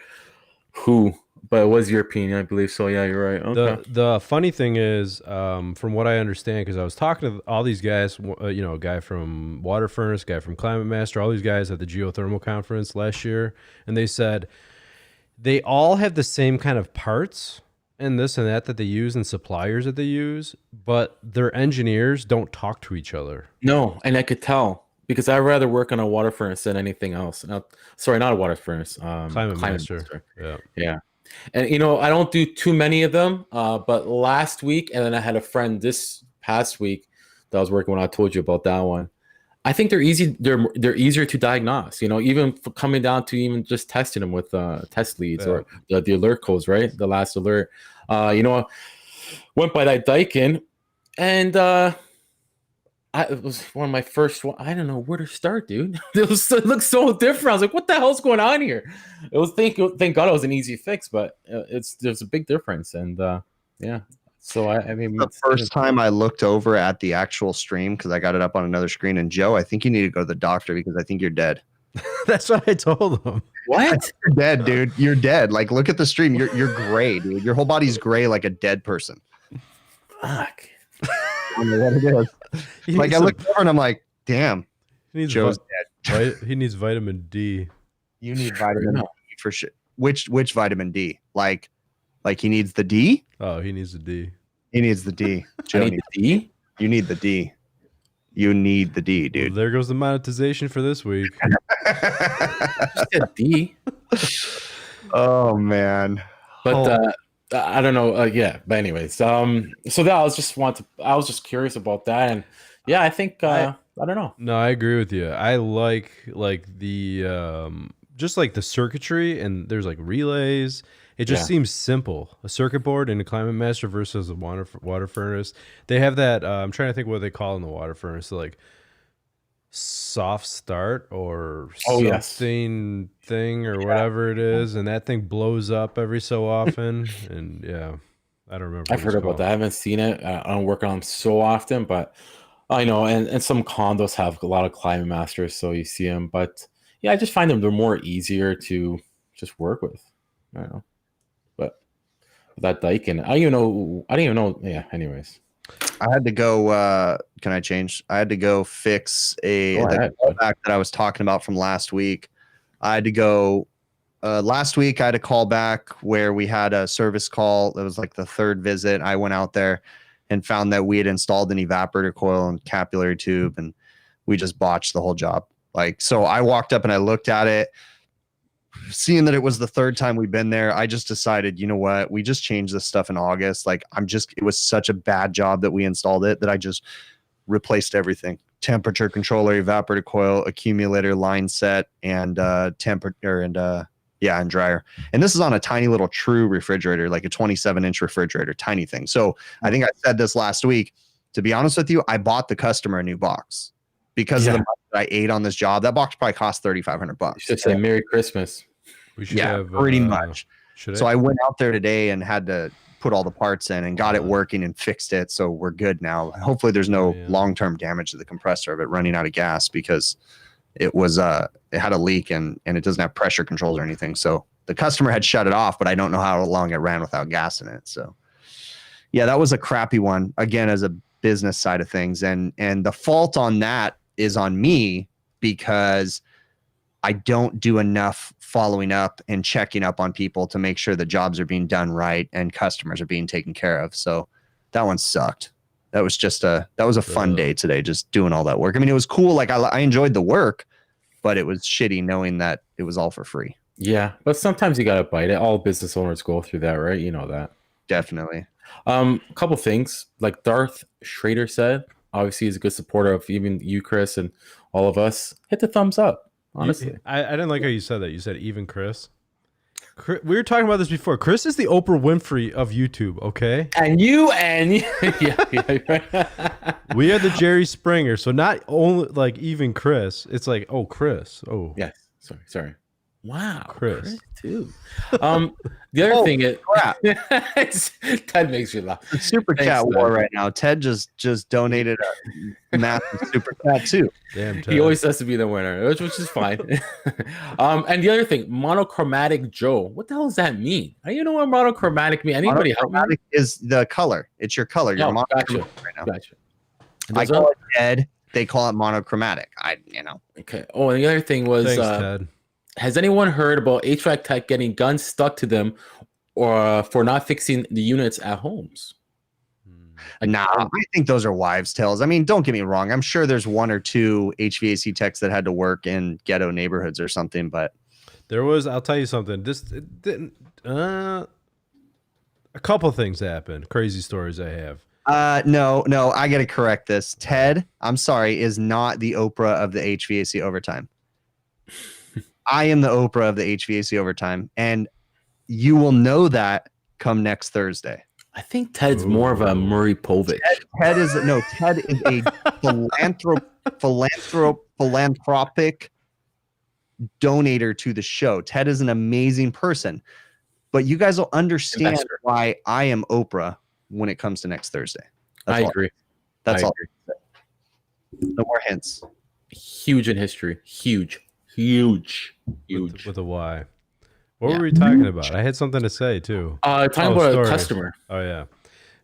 [SPEAKER 1] who, but it was European. I believe so. Yeah, you're right. Okay.
[SPEAKER 3] The funny thing is, from what I understand, because I was talking to all these guys, a guy from Water Furnace, guy from Climate Master, all these guys at the geothermal conference last year, and they said they all have the same kind of parts and this and that they use and suppliers that they use, but their engineers don't talk to each other.
[SPEAKER 1] No, and I could tell because I'd rather work on a water furnace than anything else. Sorry, not a water furnace.
[SPEAKER 3] Climate Master.
[SPEAKER 1] Yeah. And I don't do too many of them. But last week, and then I had a friend this past week that I was working when I told you about that one. I think they're easy. They're easier to diagnose. Even for coming down to even just testing them with test leads or the alert codes, right? The last alert. Went by that Daikin, and it was one of my first. I don't know where to start, dude. It looked so different. I was like, "What the hell's going on here?" It was thank God it was an easy fix, but there's a big difference, and yeah. So I mean,
[SPEAKER 2] the first time I looked over at the actual stream because I got it up on another screen, and Joe, I think you need to go to the doctor because I think you're dead.
[SPEAKER 3] That's what I told him.
[SPEAKER 1] What?
[SPEAKER 2] You're dead, dude. You're dead. Like, look at the stream. You're gray, dude. Your whole body's gray like a dead person.
[SPEAKER 1] Fuck.
[SPEAKER 2] I don't know what it is. Like, I looked over and I'm like, damn. Joe's dead.
[SPEAKER 3] He needs vitamin D.
[SPEAKER 2] You need vitamin D for sure. Which vitamin D? Like he needs the D?
[SPEAKER 3] Oh, he needs the D.
[SPEAKER 2] He needs the D.
[SPEAKER 1] Joe needs the D?
[SPEAKER 2] You need the D. You need the D, dude.
[SPEAKER 3] Well, there goes the monetization for this week.
[SPEAKER 1] Just said D.
[SPEAKER 2] Oh man.
[SPEAKER 1] But I don't know. Yeah. But anyways, so that I was just curious about that, and yeah, I think I don't know.
[SPEAKER 3] No, I agree with you. I like the just like the circuitry, and there's like relays. It just seems simple. A circuit board in a Climate Master versus a water furnace. They have that. I'm trying to think what they call in the water furnace. So like soft start or something thing or whatever it is, and that thing blows up every so often. And yeah, I don't remember.
[SPEAKER 1] I've heard about that. I haven't seen it. I don't work on them so often, but I know. And some condos have a lot of Climate Masters, so you see them. But yeah, I just find they're more easier to just work with. I don't know. But that Daikin, I didn't even know. Yeah. Anyways,
[SPEAKER 2] I had to go. Can I change? I had to go fix the callback that I was talking about from last week. I had to go. Last week, I had a call back where we had a service call. It was like the third visit. I went out there and found that we had installed an evaporator coil and capillary tube, and we just botched the whole job. So I walked up and I looked at it. seeing that it was the third time we've been there, I just decided, you know what? We just changed this stuff in August. Like it was such a bad job that we installed it that I just replaced everything. Temperature controller, evaporator coil, accumulator, line set, and temperature and dryer. And this is on a tiny little True refrigerator, like a 27-inch refrigerator, tiny thing. So I think I said this last week. To be honest with you, I bought the customer a new box because of the money that I ate on this job. That box probably cost $3,500.
[SPEAKER 1] You should say Merry Christmas.
[SPEAKER 3] We should have
[SPEAKER 2] pretty much. So I went out there today and had to put all the parts in and got it working and fixed it. So we're good now. Hopefully there's no long-term damage to the compressor of it running out of gas, because it was it had a leak and it doesn't have pressure controls or anything. So the customer had shut it off, but I don't know how long it ran without gas in it. So yeah, that was a crappy one, again, as a business side of things. And the fault on that is on me, because I don't do enough following up and checking up on people to make sure the jobs are being done right and customers are being taken care of. So that one sucked. That was a fun day today, just doing all that work. I mean, it was cool. Like I enjoyed the work, but it was shitty knowing that it was all for free.
[SPEAKER 1] Yeah, but sometimes you gotta bite it. All business owners go through that, right? You know that.
[SPEAKER 2] Definitely.
[SPEAKER 1] A couple things, like Darth Schrader said, obviously he's a good supporter of even you, Chris, and all of us. Hit the thumbs up. Honestly,
[SPEAKER 3] I didn't like how you said that. You said even Chris. We were talking about this before. Chris is the Oprah Winfrey of YouTube, okay?
[SPEAKER 1] And you, yeah.
[SPEAKER 3] We are the Jerry Springer. So not only like even Chris, it's like, oh, Chris. Oh,
[SPEAKER 1] yes. Sorry. Wow,
[SPEAKER 3] Chris
[SPEAKER 1] too. The other thing is, Ted makes you laugh.
[SPEAKER 2] The super chat war right now. Ted just donated a massive super chat too.
[SPEAKER 3] Damn, Ted.
[SPEAKER 1] He always has to be the winner, which is fine. And the other thing, monochromatic Joe. What the hell does that mean? Do you know what monochromatic means? Anybody help me?
[SPEAKER 2] Monochromatic is the color. It's your color. You're
[SPEAKER 1] Gotcha.
[SPEAKER 2] Right now.
[SPEAKER 1] Gotcha.
[SPEAKER 2] I call it red. They call it monochromatic.
[SPEAKER 1] Okay. Oh, and the other thing was,
[SPEAKER 3] thanks, Ted.
[SPEAKER 1] Has anyone heard about HVAC tech getting guns stuck to them, or for not fixing the units at homes?
[SPEAKER 2] Nah, I think those are wives' tales. I mean, don't get me wrong. I'm sure there's one or two HVAC techs that had to work in ghetto neighborhoods or something, but
[SPEAKER 3] there was. I'll tell you something. A couple things happened. Crazy stories I have.
[SPEAKER 2] No, I got to correct this. Ted, I'm sorry, is not the Oprah of the HVAC Overtime. I am the Oprah of the HVAC Overtime, and you will know that come next Thursday.
[SPEAKER 1] I think Ted's more of a Murray Povich.
[SPEAKER 2] Ted is a philanthropic donator to the show. Ted is an amazing person, but you guys will understand why I am Oprah when it comes to next Thursday.
[SPEAKER 1] I agree.
[SPEAKER 2] That's all. No more hints.
[SPEAKER 1] Huge in history. Huge.
[SPEAKER 3] With a Y. What were we talking about? I had something to say too.
[SPEAKER 1] Talking about a customer.
[SPEAKER 3] Oh yeah.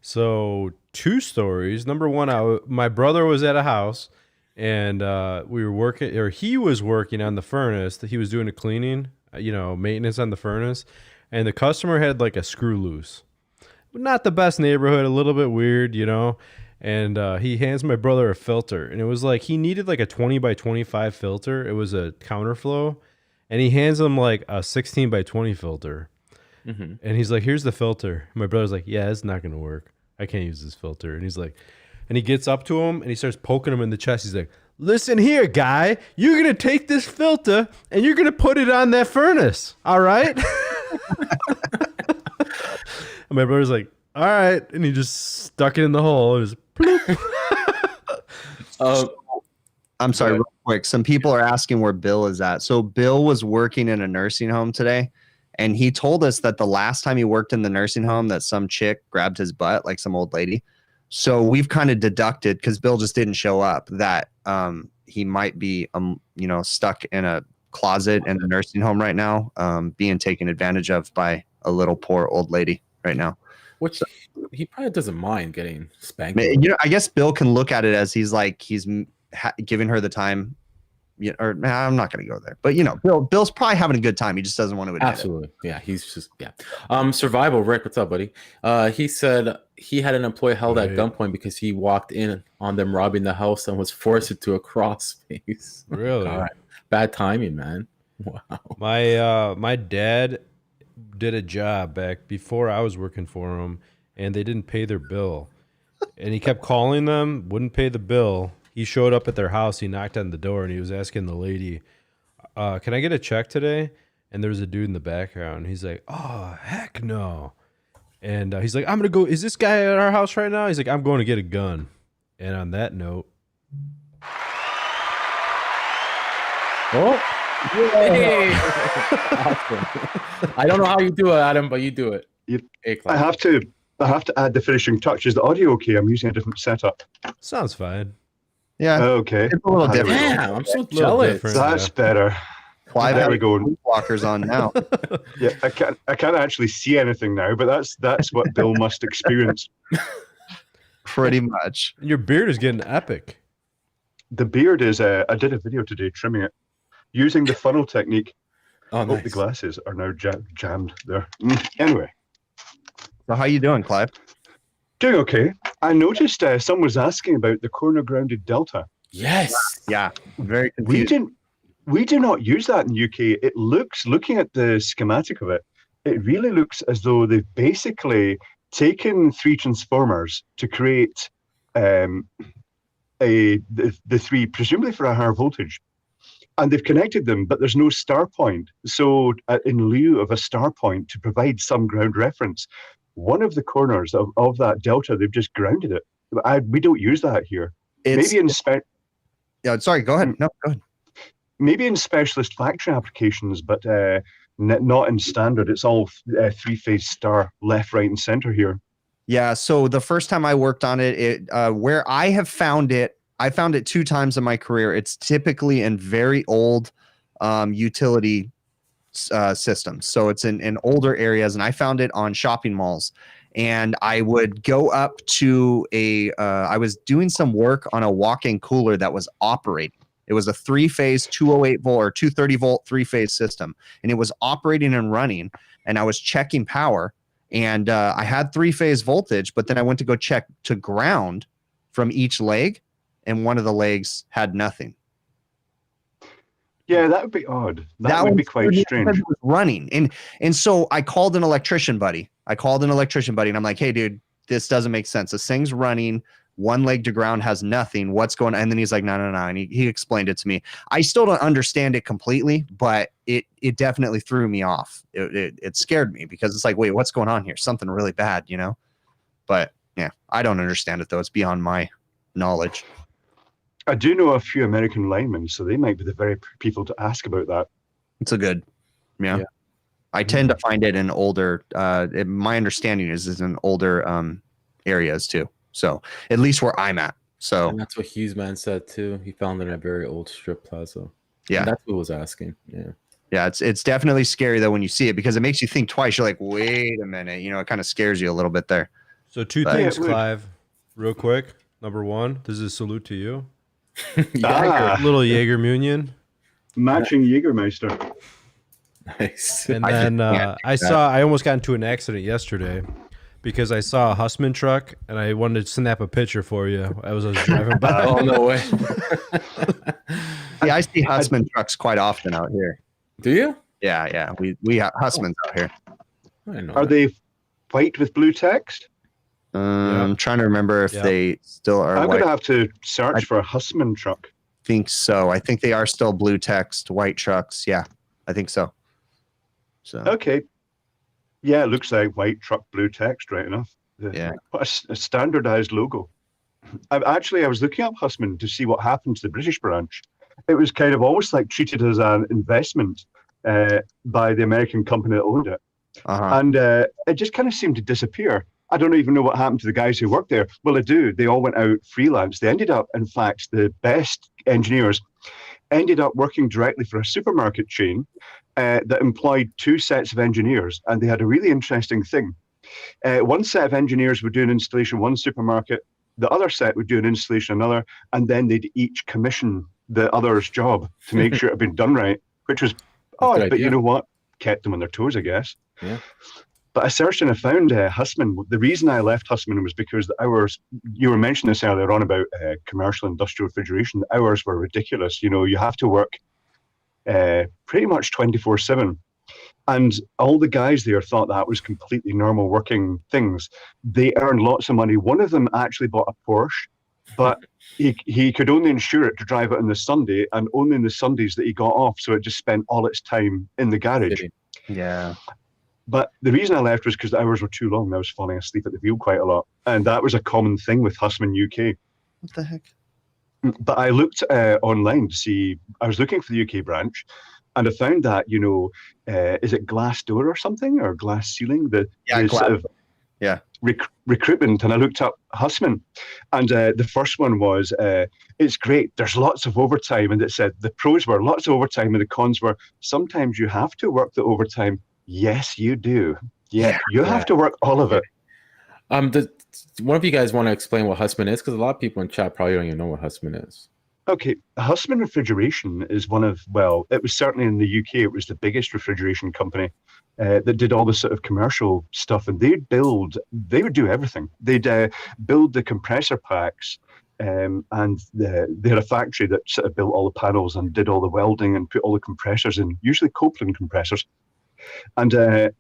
[SPEAKER 3] So 2 stories. Number one, my brother was at a house, and we were working, or he was working on the furnace. He was doing a cleaning, maintenance on the furnace, and the customer had like a screw loose. Not the best neighborhood, a little bit weird, And he hands my brother a filter, and it was like he needed like a 20 by 25 filter. It was a counterflow, and he hands him like a 16 by 20 filter. Mm-hmm. And he's like, "Here's the filter." My brother's like, "Yeah, it's not gonna work. I can't use this filter." And he's like, and he gets up to him and he starts poking him in the chest. He's like, "Listen here, guy. You're gonna take this filter and you're gonna put it on that furnace. All right?" And my brother's like, "All right," and he just stuck it in the hole. It was
[SPEAKER 2] I'm sorry, real quick. Some people are asking where Bill is at. So Bill was working in a nursing home today, and he told us that the last time he worked in the nursing home that some chick grabbed his butt, like some old lady. So we've kind of deducted, because Bill just didn't show up, that he might be stuck in a closet in a nursing home right now, being taken advantage of by a little poor old lady right now.
[SPEAKER 1] Which he probably doesn't mind getting spanked.
[SPEAKER 2] I guess Bill can look at it as he's giving her the time. I'm not going to go there, but Bill's probably having a good time. He just doesn't want to admit
[SPEAKER 1] Absolutely. It. Yeah, he's just Survival Rick, what's up, buddy? He said he had an employee held at gunpoint because he walked in on them robbing the house and was forced into a cross space.
[SPEAKER 3] Really?
[SPEAKER 1] God. Bad timing, man. Wow.
[SPEAKER 3] My dad did a job back before I was working for him, and they didn't pay their bill. And he kept calling them, wouldn't pay the bill. He showed up at their house. He knocked on the door, and he was asking the lady, "Can I get a check today?" And there was a dude in the background. He's like, "Oh, heck no!" And he's like, "I'm gonna go. Is this guy at our house right now?" He's like, "I'm going to get a gun." And on that note,
[SPEAKER 1] Oh, yay! Awesome. I don't know how you do it, Adam, but you do it. Hey,
[SPEAKER 4] I
[SPEAKER 1] Clive.
[SPEAKER 4] have to add the finishing touch. Is the audio okay? I'm using a different setup.
[SPEAKER 3] sounds fine.
[SPEAKER 2] Yeah,
[SPEAKER 4] Okay.
[SPEAKER 2] it's a little
[SPEAKER 4] There we
[SPEAKER 2] different.
[SPEAKER 4] go.
[SPEAKER 1] Damn, I'm so
[SPEAKER 3] Little
[SPEAKER 1] jealous.
[SPEAKER 3] different.
[SPEAKER 4] That's better.
[SPEAKER 2] Clive
[SPEAKER 4] There
[SPEAKER 2] has
[SPEAKER 4] we go.
[SPEAKER 2] blockers on now.
[SPEAKER 4] Yeah, I can't actually see anything now, but that's what Bill must experience.
[SPEAKER 2] Pretty much.
[SPEAKER 3] Your beard is getting epic.
[SPEAKER 4] The beard is. I did a video today trimming it using the funnel technique.
[SPEAKER 1] Oh,
[SPEAKER 4] Oh,
[SPEAKER 1] nice.
[SPEAKER 4] the glasses are now jammed there. Anyway,
[SPEAKER 2] So how you doing, Clive?
[SPEAKER 4] doing okay. I noticed someone was asking about the corner grounded delta.
[SPEAKER 1] Yes.
[SPEAKER 2] Yeah, very
[SPEAKER 4] We
[SPEAKER 2] confused.
[SPEAKER 4] do not use that in the UK. It looks, looking at the schematic of it, it really looks as though they've basically taken 3 transformers to create the three, presumably for a higher voltage, and they've connected them, but there's no star point. So in lieu of a star point to provide some ground reference, one of the corners of that delta, they've just grounded it. We don't use that here.
[SPEAKER 2] It's,
[SPEAKER 4] Maybe in
[SPEAKER 2] yeah, sorry, go ahead. No, go ahead.
[SPEAKER 4] maybe in specialist factory applications, but not in standard. It's all 3-phase star, left, right, and center here.
[SPEAKER 2] Yeah, so the first time I worked on it, where I have found it, I found it 2 times in my career. It's typically in very old utility systems. So it's in older areas, and I found it on shopping malls. And I would go up to I was doing some work on a walk-in cooler that was operating. It was a 3-phase 208 volt or 230 volt 3-phase system, and it was operating and running. And I was checking power, and I had 3-phase voltage, but then I went to go check to ground from each leg, and one of the legs had nothing.
[SPEAKER 4] Yeah, that would be odd. That would be quite strange.
[SPEAKER 2] It was running, and so I called an electrician buddy. And I'm like, "Hey, dude, this doesn't make sense. This thing's running. One leg to ground has nothing. What's going on?" And then he's like, no. And he explained it to me. I still don't understand it completely, but it definitely threw me off. It scared me because it's like, wait, what's going on here? Something really bad, you know? But yeah, I don't understand it though. It's beyond my knowledge.
[SPEAKER 4] I do know a few American linemen, so they might be the very people to ask about that.
[SPEAKER 2] It's a good, yeah. I tend to find it in older, my understanding is in older areas too. So at least where I'm at. So
[SPEAKER 1] And that's what Hughesman said too. He found it in a very old strip plaza.
[SPEAKER 2] yeah,
[SPEAKER 1] And that's what was asking. Yeah.
[SPEAKER 2] yeah, it's definitely scary though when you see it because it makes you think twice. You're like, wait a minute, you know, it kind of scares you a little bit there.
[SPEAKER 3] So 2
[SPEAKER 2] But-
[SPEAKER 3] things,
[SPEAKER 4] Yeah, it would.
[SPEAKER 3] Clive, real quick. Number 1, this is a salute to you.
[SPEAKER 4] Ah,
[SPEAKER 3] Little Jaeger Munion.
[SPEAKER 4] matching Jägermeister.
[SPEAKER 1] Nice.
[SPEAKER 3] And
[SPEAKER 2] I
[SPEAKER 3] then
[SPEAKER 2] just can't
[SPEAKER 3] I almost got into an accident yesterday because I saw a Hussman truck and I wanted to snap a picture for you as I was driving by.
[SPEAKER 1] Oh, no way.
[SPEAKER 2] Yeah, I see Hussman trucks quite often out here.
[SPEAKER 1] Do you?
[SPEAKER 2] Yeah, we have Hussmans out here.
[SPEAKER 1] I didn't know
[SPEAKER 4] Are
[SPEAKER 1] that.
[SPEAKER 4] they white with blue text?
[SPEAKER 2] I'm trying to remember if
[SPEAKER 3] Yeah.
[SPEAKER 2] they still are
[SPEAKER 4] I'm
[SPEAKER 2] white.
[SPEAKER 4] going to have to search
[SPEAKER 2] I-
[SPEAKER 4] for a Hussman truck.
[SPEAKER 2] Think so. I think they are still blue text, white trucks. Yeah, I think so. So
[SPEAKER 4] Okay. Yeah, it looks like white truck, blue text, right enough.
[SPEAKER 2] Yeah.
[SPEAKER 4] What a standardized logo. I was looking up Hussman to see what happened to the British branch. It was kind of almost like treated as an investment by the American company that owned it. And it just kind of seemed to disappear. I don't even know what happened to the guys who worked there. Well, I do. They all went out freelance. They ended up, in fact, the best engineers ended up working directly for a supermarket chain that employed 2 sets of engineers. And they had a really interesting thing. One set of engineers would do an installation, one supermarket. The other set would do an installation, another. And then they'd each commission the other's job to make sure it had been done right, which was odd.
[SPEAKER 1] good
[SPEAKER 4] But you
[SPEAKER 1] idea.
[SPEAKER 4] know what? Kept them on their toes, I guess.
[SPEAKER 1] Yeah.
[SPEAKER 4] But I searched and I found Hussman. The reason I left Hussman was because the hours, you were mentioning this earlier on about commercial industrial refrigeration, the hours were ridiculous. You know, you have to work pretty much 24/7. And all the guys there thought that was completely normal working things. They earned lots of money. One of them actually bought a Porsche, but he could only insure it to drive it on the Sunday, and only on the Sundays that he got off. So it just spent all its time in the garage.
[SPEAKER 2] Yeah.
[SPEAKER 4] But the reason I left was because the hours were too long. I was falling asleep at the wheel quite a lot. And that was a common thing with Hussman UK.
[SPEAKER 2] What the heck?
[SPEAKER 4] But I looked online to see, I was looking for the UK branch, and I found that, is it Glassdoor or something, or Glass Ceiling? The sort of recruitment. And I looked up Hussman, and the first one was, it's great, there's lots of overtime. And it said the pros were lots of overtime, and the cons were sometimes you have to work the overtime. Yes, you do. Yeah, you have to work all of it.
[SPEAKER 1] One of you guys want to explain what Hussman is? Because a lot of people in chat probably don't even know what Hussman is.
[SPEAKER 4] Okay, Hussman Refrigeration is one of, well, it was certainly in the UK, it was the biggest refrigeration company that did all the sort of commercial stuff. And they would do everything. They'd build the compressor packs, and they had a factory that sort of built all the panels and did all the welding and put all the compressors in, usually Copeland compressors. And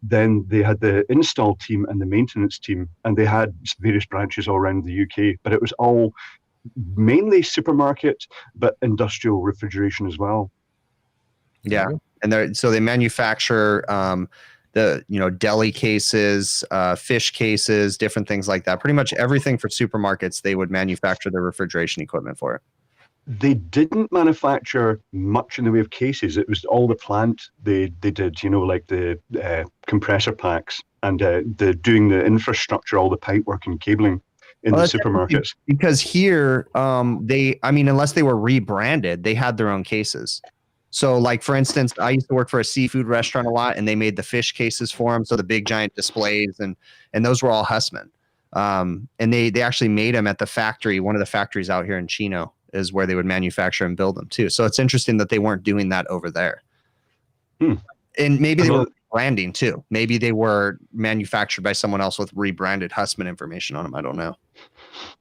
[SPEAKER 4] then they had the install team and the maintenance team, and they had various branches all around the UK, but it was all mainly supermarket, but industrial refrigeration as well.
[SPEAKER 2] Yeah. And so they manufacture deli cases, fish cases, different things like that. Pretty much everything for supermarkets, they would manufacture the refrigeration equipment for it.
[SPEAKER 4] They didn't manufacture much in the way of cases. It was all the plant they did, like the compressor packs and doing the infrastructure, all the pipe work and cabling in the supermarkets.
[SPEAKER 2] Because here, unless they were rebranded, they had their own cases. So, like, for instance, I used to work for a seafood restaurant a lot, and they made the fish cases for them. So the big giant displays, and those were all Hussman. And they actually made them at the factory. One of the factories out here in Chino is where they would manufacture and build them too. So it's interesting that they weren't doing that over there. And maybe they were branding too. Maybe they were manufactured by someone else with rebranded Hussman information on them. I don't know.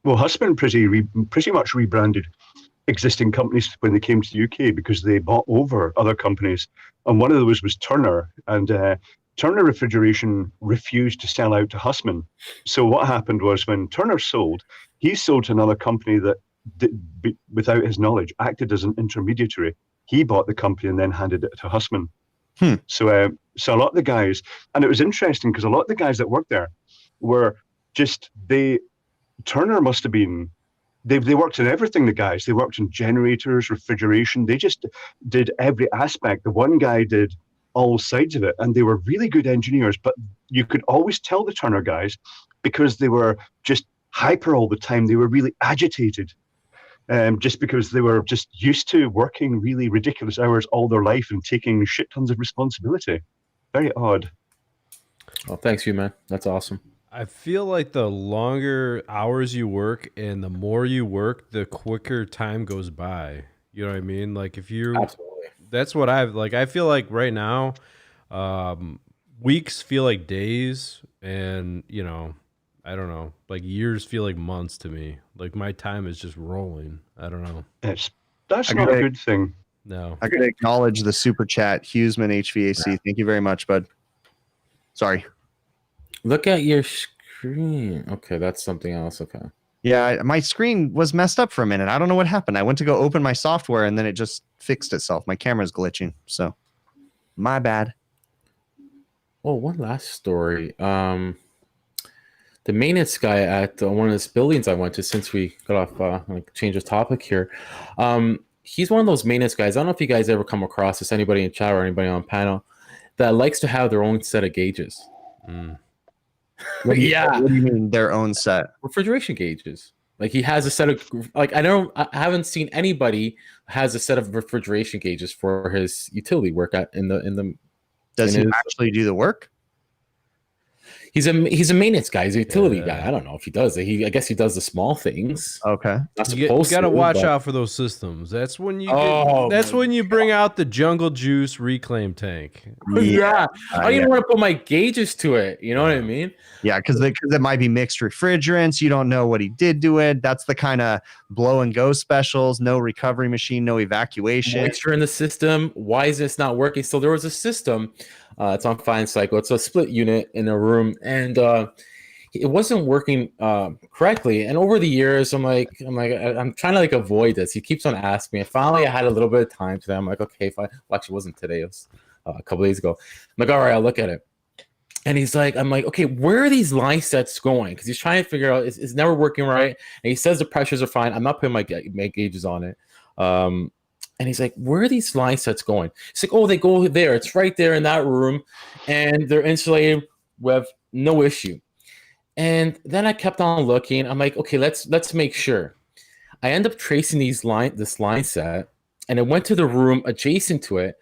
[SPEAKER 4] Well, Hussman pretty much rebranded existing companies when they came to the UK because they bought over other companies. And one of those was Turner. And Turner Refrigeration refused to sell out to Hussman. So what happened was when Turner sold, he sold to another company that, without his knowledge, acted as an intermediary. He bought the company and then handed it to Hussman. So a lot of the guys, and it was interesting because a lot of the guys that worked there were just, Turner must have been, they worked in everything, the guys. They worked in generators, refrigeration. They just did every aspect. The one guy did all sides of it, and they were really good engineers, but you could always tell the Turner guys because they were just hyper all the time. They were really agitated. Just because they were just used to working really ridiculous hours all their life and taking shit tons of responsibility. Very odd.
[SPEAKER 1] Well, thanks you, man. That's awesome.
[SPEAKER 3] I feel like the longer hours you work and the more you work, the quicker time goes by. You know what I mean? Like if you, that's what I feel like right now, weeks feel like days, and I don't know, like years feel like months to me. Like my time is just rolling. I don't know.
[SPEAKER 4] That's not a good thing.
[SPEAKER 3] No.
[SPEAKER 2] I gotta acknowledge the super chat, Hughesman HVAC. Thank you very much, bud. Sorry.
[SPEAKER 1] Look at your screen. Okay, that's something else. Okay.
[SPEAKER 2] Yeah, my screen was messed up for a minute. I don't know what happened. I went to go open my software and then it just fixed itself. My camera's glitching. So my bad.
[SPEAKER 1] Oh, one last story. The maintenance guy at one of those buildings I went to, since we got off, change of topic here. He's one of those maintenance guys. I don't know if you guys ever come across this, anybody in chat or anybody on panel, that likes to have their own set of gauges.
[SPEAKER 2] What do you mean their own set?
[SPEAKER 1] Refrigeration gauges. Like he has a set of, like, I haven't seen anybody has a set of refrigeration gauges for his utility work in the.
[SPEAKER 2] Does he actually do the work?
[SPEAKER 1] He's a maintenance guy. He's a utility
[SPEAKER 3] Yeah.
[SPEAKER 1] guy. I don't know if he does it. I guess he does the small things.
[SPEAKER 2] Okay.
[SPEAKER 1] Not
[SPEAKER 3] You
[SPEAKER 1] supposed
[SPEAKER 3] got to
[SPEAKER 1] to,
[SPEAKER 3] watch
[SPEAKER 1] but-
[SPEAKER 3] out for those systems. That's when you
[SPEAKER 1] Oh,
[SPEAKER 3] that's
[SPEAKER 1] my
[SPEAKER 3] when you bring out the jungle juice reclaim tank.
[SPEAKER 1] Yeah, I don't
[SPEAKER 2] yeah.
[SPEAKER 1] even want to put my gauges to it. You know what I mean?
[SPEAKER 2] Yeah, because it might be mixed refrigerants. You don't know what he did to it. That's the kind of blow and go specials. No recovery machine, no evacuation.
[SPEAKER 1] Moisture in the system. Why is this not working? So there was a system. It's on Fine Cycle. It's a split unit in a room, and it wasn't working correctly. And over the years, I'm trying to like avoid this. He keeps on asking me. And finally, I had a little bit of time today. I'm like, okay, fine. Well, actually, it wasn't today. It was a couple days ago. I'm like, all right, I'll look at it. And I'm like, okay, where are these line sets going? Because he's trying to figure out, it's never working right. And he says the pressures are fine. I'm not putting my gauges on it. And he's like, where are these line sets going? He's like, oh, they go there. It's right there in that room. And they're insulated with no issue. And then I kept on looking. I'm like, okay, let's make sure. I end up tracing this line set, and I went to the room adjacent to it,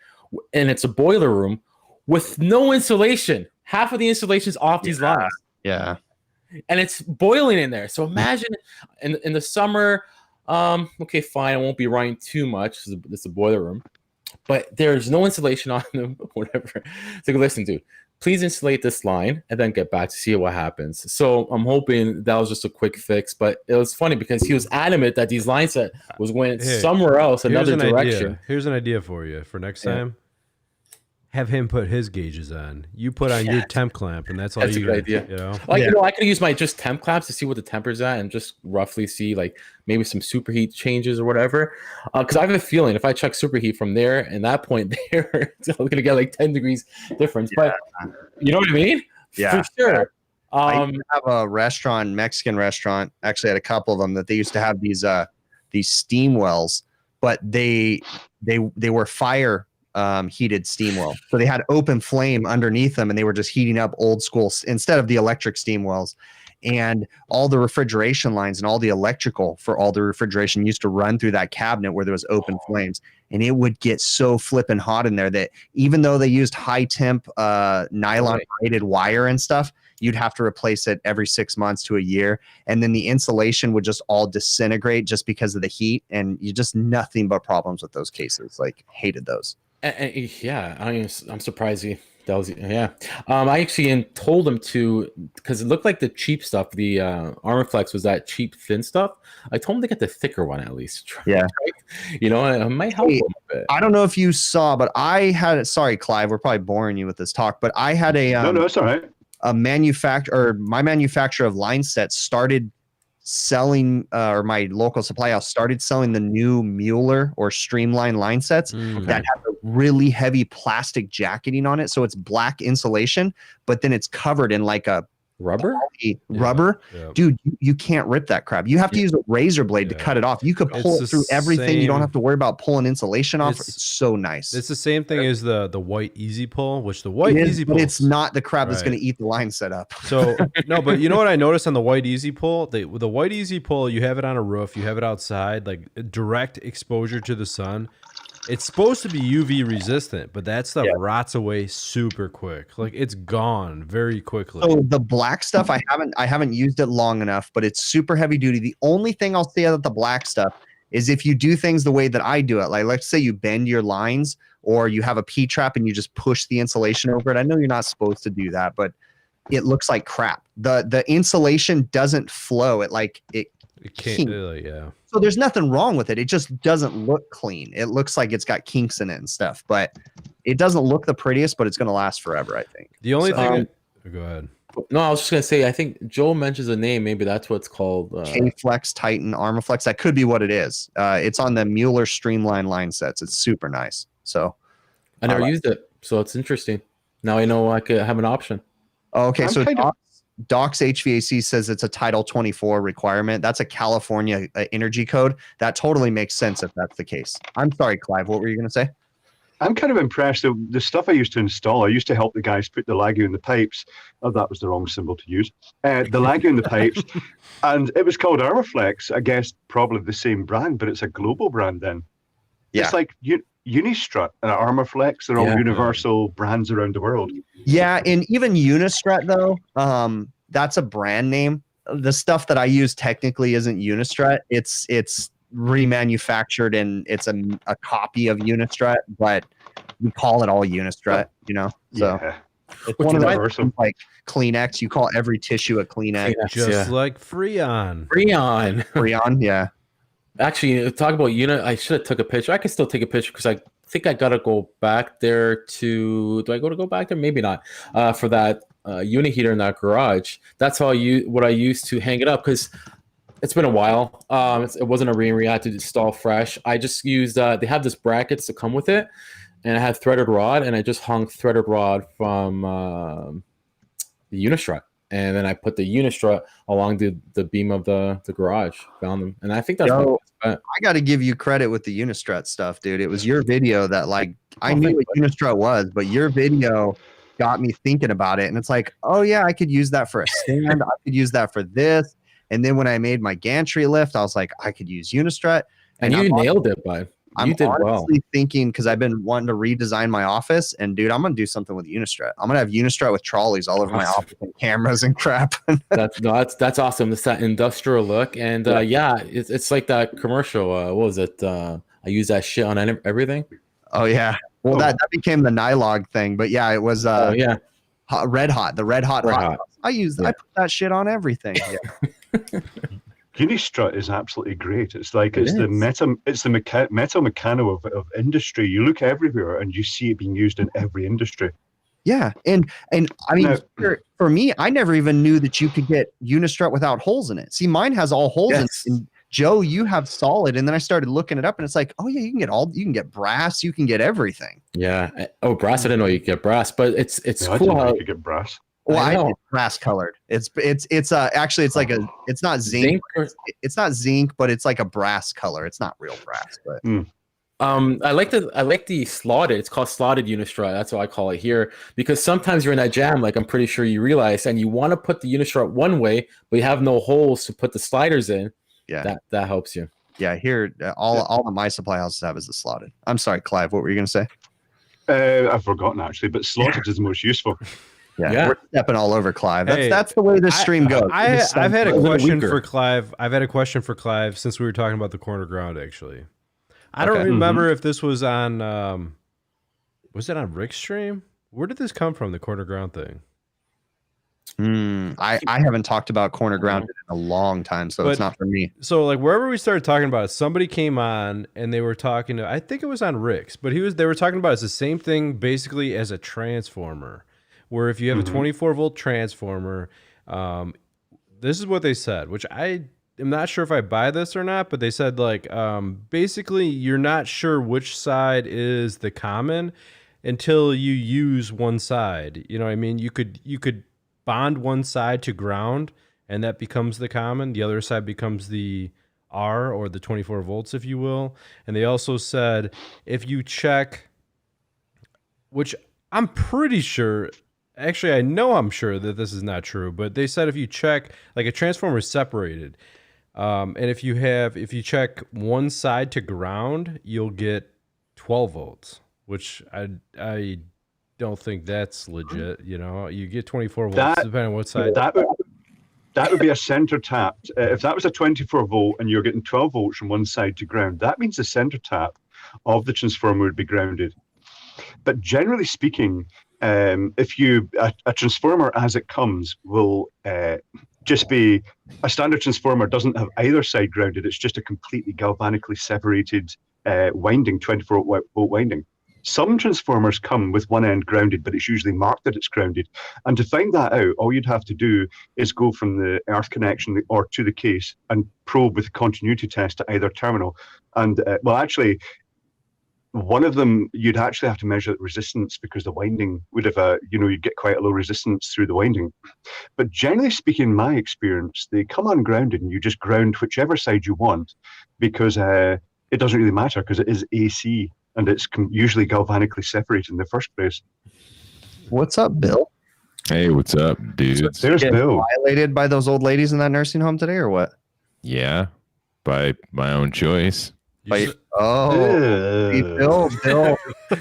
[SPEAKER 1] and it's a boiler room with no insulation. Half of the insulation's off these lines.
[SPEAKER 2] Yeah.
[SPEAKER 1] And it's boiling in there. So imagine in the summer, okay, fine, I won't be running too much. It's a boiler room, but there's no insulation on them, whatever. So listen, dude, please insulate this line and then get back to see what happens. So I'm hoping that was just a quick fix, but it was funny because he was adamant that these line set was going somewhere else, another direction.
[SPEAKER 3] Here's an idea for you for next time. Have him put his gauges on. You put on your temp clamp, and that's all
[SPEAKER 1] That's a
[SPEAKER 3] you
[SPEAKER 1] good idea.
[SPEAKER 3] You know?
[SPEAKER 1] Like, you know, I could use my just temp clamps to see what the temper's at and just roughly see like maybe some superheat changes or whatever. Because I have a feeling if I check superheat from there and that point there, it's gonna get like 10 degrees difference. But you know what I mean?
[SPEAKER 2] Yeah.
[SPEAKER 1] For sure.
[SPEAKER 2] I used to have a restaurant, Mexican restaurant. Actually, had a couple of them that they used to have these steam wells, but they were fire heated steam well. So they had open flame underneath them, and they were just heating up old school instead of the electric steam wells. And all the refrigeration lines and all the electrical for all the refrigeration used to run through that cabinet where there was open flames. And it would get so flipping hot in there that even though they used high temp nylon braided wire and stuff, you'd have to replace it every 6 months to a year. And then the insulation would just all disintegrate just because of the heat. And you just nothing but problems with those cases. Like, hated those.
[SPEAKER 1] Yeah, I'm surprised that was I actually told him to, because it looked like the cheap stuff, the Armorflex was that cheap thin stuff. I told him to get the thicker one at least.
[SPEAKER 2] Yeah,
[SPEAKER 1] you know, it might help him a bit.
[SPEAKER 2] I don't know if you saw, but I had it. Sorry, Clive, we're probably boring you with this talk, but I had a
[SPEAKER 4] no, it's all right.
[SPEAKER 2] My manufacturer of line sets started selling, or my local supply house started selling the new Mueller or Streamline line sets that have a really heavy plastic jacketing on it. So it's black insulation, but then it's covered in like a
[SPEAKER 1] rubber.
[SPEAKER 3] Yeah.
[SPEAKER 2] Dude, you can't rip that crap. You have to use a razor blade to cut it off. You could pull it through everything. You don't have to worry about pulling insulation off. It's so nice.
[SPEAKER 3] It's the same thing as the white Easy Pull, which the white Easy Pull,
[SPEAKER 2] but it's not the crap that's going to eat the line setup.
[SPEAKER 3] So no, but you know what I noticed on the white Easy Pull? The white Easy Pull, you have it on a roof, you have it outside, like direct exposure to the sun. It's supposed to be UV resistant, but that stuff rots away super quick. Like, it's gone very quickly.
[SPEAKER 2] So the black stuff, I haven't used it long enough, but it's super heavy duty. The only thing I'll say about the black stuff is if you do things the way that I do it, like let's say you bend your lines or you have a P-trap and you just push the insulation over it. I know you're not supposed to do that, but it looks like crap. The insulation doesn't flow. It
[SPEAKER 3] can't.
[SPEAKER 2] So there's nothing wrong with it. It just doesn't look clean. It looks like it's got kinks in it and stuff, but it doesn't look the prettiest, but it's going to last forever, I think.
[SPEAKER 3] The only thing go ahead.
[SPEAKER 1] No, I was just going to say, I think Joel mentions a name. Maybe that's what it's called.
[SPEAKER 2] K-Flex, Titan, Armorflex. That could be what it is. It's on the Mueller Streamline line sets. It's super nice. So
[SPEAKER 1] I never used it, so it's interesting. Now I know I could have an option.
[SPEAKER 2] Okay, so Docs HVAC says it's a Title 24 requirement. That's a California energy code. That totally makes sense if that's the case. I'm sorry, Clive. What were you going to say?
[SPEAKER 4] I'm kind of impressed. The stuff I used to install, I used to help the guys put the Lagu in the pipes. Oh, that was the wrong symbol to use. The Lagu in the pipes. And it was called Armorflex. I guess probably the same brand, but it's a global brand then.
[SPEAKER 2] Yeah.
[SPEAKER 4] It's like, Unistrut and Armorflex. They're all
[SPEAKER 1] Yeah.
[SPEAKER 4] universal brands around the world.
[SPEAKER 2] Yeah, and even Unistrut though, that's a brand name. The stuff that I use technically isn't Unistrut. It's remanufactured and it's a copy of Unistrut, but we call it all Unistrut, you know. So
[SPEAKER 4] Yeah.
[SPEAKER 2] it's
[SPEAKER 1] Which
[SPEAKER 2] one of those
[SPEAKER 4] universal.
[SPEAKER 2] things like Kleenex. You call every tissue a Kleenex.
[SPEAKER 3] Just like Freon.
[SPEAKER 1] Freon.
[SPEAKER 2] Freon, yeah.
[SPEAKER 1] Actually, talk about unit. I should have took a picture. I can still take a picture because I think I gotta go back there to. Do I go back there? Maybe not. For that unit heater in that garage. That's how what I used to hang it up because it's been a while. It wasn't a re. I had to install fresh. I just used. They have this brackets to come with it, and I had threaded rod, and I just hung threaded rod from the Unistrut. And then I put the Unistrut along the beam of the garage. Found them, and I think that's.
[SPEAKER 2] I got to give you credit with the Unistrut stuff, dude. It was your video that I knew what Unistrut was, but your video got me thinking about it. And it's like, oh yeah, I could use that for a stand. I could use that for this. And then when I made my gantry lift, I was like, I could use Unistrut.
[SPEAKER 1] And you nailed it, bud. You did well.
[SPEAKER 2] Thinking because I've been wanting to redesign my office, and dude, I'm gonna do something with Unistrut. I'm gonna have Unistrut with trolleys all over my office and cameras and crap.
[SPEAKER 1] That's awesome. It's that industrial look, and it's like that commercial. What was it? I use that shit on everything.
[SPEAKER 2] Oh yeah. Well, that became the Nylog thing, but yeah, it was Red Hot, the Red Hot. I put that shit on everything. Yeah.
[SPEAKER 4] Unistrut is absolutely great. It's like the metal meccano of industry. You look everywhere and you see it being used in every industry.
[SPEAKER 2] Yeah, and I mean, for me, I never even knew that you could get Unistrut without holes in it. See, mine has all holes in it. And Joe, you have solid, and then I started looking it up, and it's like, oh yeah, you can get brass, you can get everything.
[SPEAKER 1] Yeah. Oh, brass! I didn't know you could get brass, but it's cool how
[SPEAKER 4] you could get brass.
[SPEAKER 2] Well, I did brass colored. It's actually it's like it's not zinc. It's not zinc, but it's like a brass color. It's not real brass, but
[SPEAKER 1] I like the slotted. It's called slotted Unistrut. That's what I call it here because sometimes you're in that jam, like I'm pretty sure you realize, and you want to put the Unistrut one way, but you have no holes to put the sliders in. Yeah, that helps you.
[SPEAKER 2] Yeah, here all of my supply houses have is the slotted. I'm sorry, Clive. What were you gonna say?
[SPEAKER 4] I've forgotten actually, but slotted is the most useful.
[SPEAKER 2] Yeah, we're stepping all over Clive. That's the way this stream goes.
[SPEAKER 3] I've had a question for Clive. I've had a question for Clive since we were talking about the corner ground. Actually, I don't remember if this was on. Was it on Rick's stream? Where did this come from? The corner ground thing.
[SPEAKER 2] I haven't talked about corner ground in a long time, so it's not for me.
[SPEAKER 3] So like wherever we started talking about it, somebody came on and they were talking to. I think it was on Rick's, but they were talking about it's the same thing basically as a transformer. Where if you have a 24-volt transformer, this is what they said, which I am not sure if I buy this or not, but they said like basically you're not sure which side is the common until you use one side. You know what I mean? You could bond one side to ground and that becomes the common. The other side becomes the R or the 24 volts, if you will. And they also said if you check, which I'm pretty sure. Actually, I know I'm sure that this is not true, but they said if you check, like a transformer is separated, and if you check one side to ground, you'll get 12 volts, which I don't think that's legit. You know, you get 24 volts depending on what side.
[SPEAKER 4] That would be a center tap. If that was a 24 volt and you're getting 12 volts from one side to ground, that means the center tap of the transformer would be grounded. But generally speaking, if a transformer as it comes will just be a standard transformer doesn't have either side grounded. It's just a completely galvanically separated winding, 24 volt winding. Some transformers come with one end grounded, but it's usually marked that it's grounded. And to find that out, all you'd have to do is go from the earth connection or to the case and probe with a continuity test at either terminal. And actually, one of them, you'd actually have to measure the resistance because the winding would have you'd get quite a low resistance through the winding. But generally speaking, in my experience, they come ungrounded and you just ground whichever side you want because it doesn't really matter because it is AC and it's usually galvanically separated in the first place.
[SPEAKER 2] What's up, Bill?
[SPEAKER 5] Hey, what's up, dudes?
[SPEAKER 4] There's Bill.
[SPEAKER 2] Violated by those old ladies in that nursing home today or what?
[SPEAKER 5] Yeah, by my own choice.
[SPEAKER 2] Like, oh, hey,
[SPEAKER 4] Ugh.
[SPEAKER 2] Bill.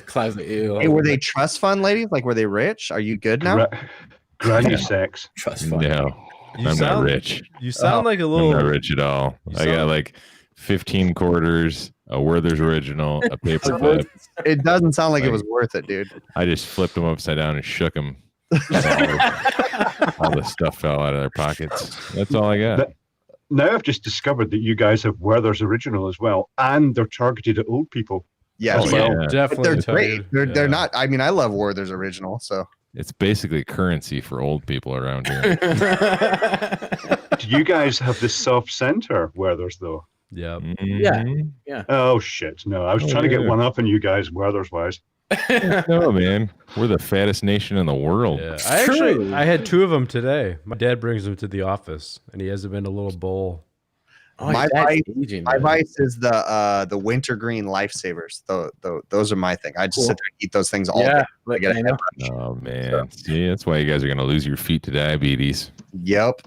[SPEAKER 1] Clive's like, ew.
[SPEAKER 2] Hey, were they trust fund ladies? Like, were they rich? Are you good now?
[SPEAKER 4] Granny sex.
[SPEAKER 1] Trust fund?
[SPEAKER 5] No,
[SPEAKER 3] You
[SPEAKER 5] I'm
[SPEAKER 3] sound
[SPEAKER 5] not rich.
[SPEAKER 3] You sound like a
[SPEAKER 5] I'm
[SPEAKER 3] little.
[SPEAKER 5] not rich at all.
[SPEAKER 3] You
[SPEAKER 5] I got
[SPEAKER 3] sound-
[SPEAKER 5] like 15 quarters, a Werther's original, a paper clip.
[SPEAKER 2] It doesn't sound like it was worth it, dude.
[SPEAKER 5] I just flipped them upside down and shook them. All the stuff fell out of their pockets. That's all I got.
[SPEAKER 4] Now I've just discovered that you guys have Werther's original as well, and they're targeted at old people.
[SPEAKER 2] Yeah,
[SPEAKER 5] Oh,
[SPEAKER 2] well,
[SPEAKER 5] yeah.
[SPEAKER 2] but
[SPEAKER 3] Definitely
[SPEAKER 2] they're
[SPEAKER 3] targeted.
[SPEAKER 2] great. They're
[SPEAKER 3] Yeah.
[SPEAKER 2] not. I mean, I love Werther's original. So
[SPEAKER 5] It's basically currency for old people around here.
[SPEAKER 4] Do you guys have the soft center Werther's though?
[SPEAKER 3] Yeah.
[SPEAKER 5] Mhm.
[SPEAKER 4] Oh shit! No, I was
[SPEAKER 5] Oh,
[SPEAKER 4] trying to get
[SPEAKER 5] yeah.
[SPEAKER 4] one up on you guys Werther's wise.
[SPEAKER 5] No, man. We're the fattest nation in the world.
[SPEAKER 3] Yeah.
[SPEAKER 1] True.
[SPEAKER 3] I had 2 of them today. My dad brings them to the office, and he has them in a little bowl.
[SPEAKER 1] Oh,
[SPEAKER 2] My
[SPEAKER 1] that's
[SPEAKER 2] vice-
[SPEAKER 1] aging,
[SPEAKER 2] my
[SPEAKER 1] man.
[SPEAKER 2] vice is the wintergreen lifesavers. Those are my thing. I just
[SPEAKER 1] Cool.
[SPEAKER 2] sit there and eat those things all
[SPEAKER 1] Yeah,
[SPEAKER 2] day.
[SPEAKER 1] but
[SPEAKER 2] get
[SPEAKER 1] I
[SPEAKER 2] a
[SPEAKER 1] know.
[SPEAKER 5] Oh, man. See, that's why you guys are going to lose your feet to diabetes.
[SPEAKER 2] Yep.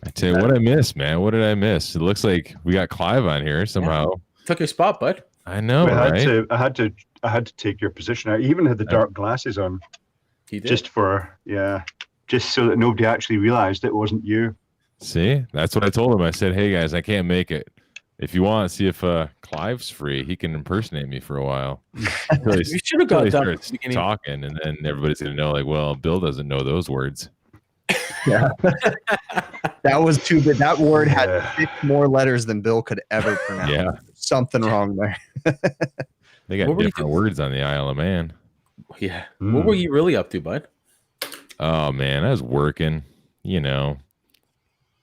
[SPEAKER 5] I tell you what I missed, man. What did I miss? It looks like we got Clive on here somehow.
[SPEAKER 1] Took your spot, bud.
[SPEAKER 5] I know,
[SPEAKER 4] I
[SPEAKER 5] right?
[SPEAKER 4] had to take your position. I even had the dark glasses on
[SPEAKER 1] He did.
[SPEAKER 4] just so that nobody actually realized it wasn't you.
[SPEAKER 5] See, that's what I told him. I said, "Hey guys, I can't make it. If you want, see if Clive's free. He can impersonate me for a while." Until he,
[SPEAKER 1] you should have
[SPEAKER 5] until
[SPEAKER 1] got
[SPEAKER 5] he
[SPEAKER 1] done.
[SPEAKER 5] starts talking, and then everybody's gonna know, like, well, Bill doesn't know those words.
[SPEAKER 2] That was too good. That word had
[SPEAKER 4] Yeah.
[SPEAKER 2] 6 more letters than Bill could ever pronounce.
[SPEAKER 5] Yeah,
[SPEAKER 2] Something wrong there.
[SPEAKER 5] they got
[SPEAKER 1] What were you
[SPEAKER 5] different
[SPEAKER 1] doing?
[SPEAKER 5] words on the Isle of Man.
[SPEAKER 1] Yeah.
[SPEAKER 4] Mm.
[SPEAKER 1] What were you really up to, bud?
[SPEAKER 5] Oh man, I was working,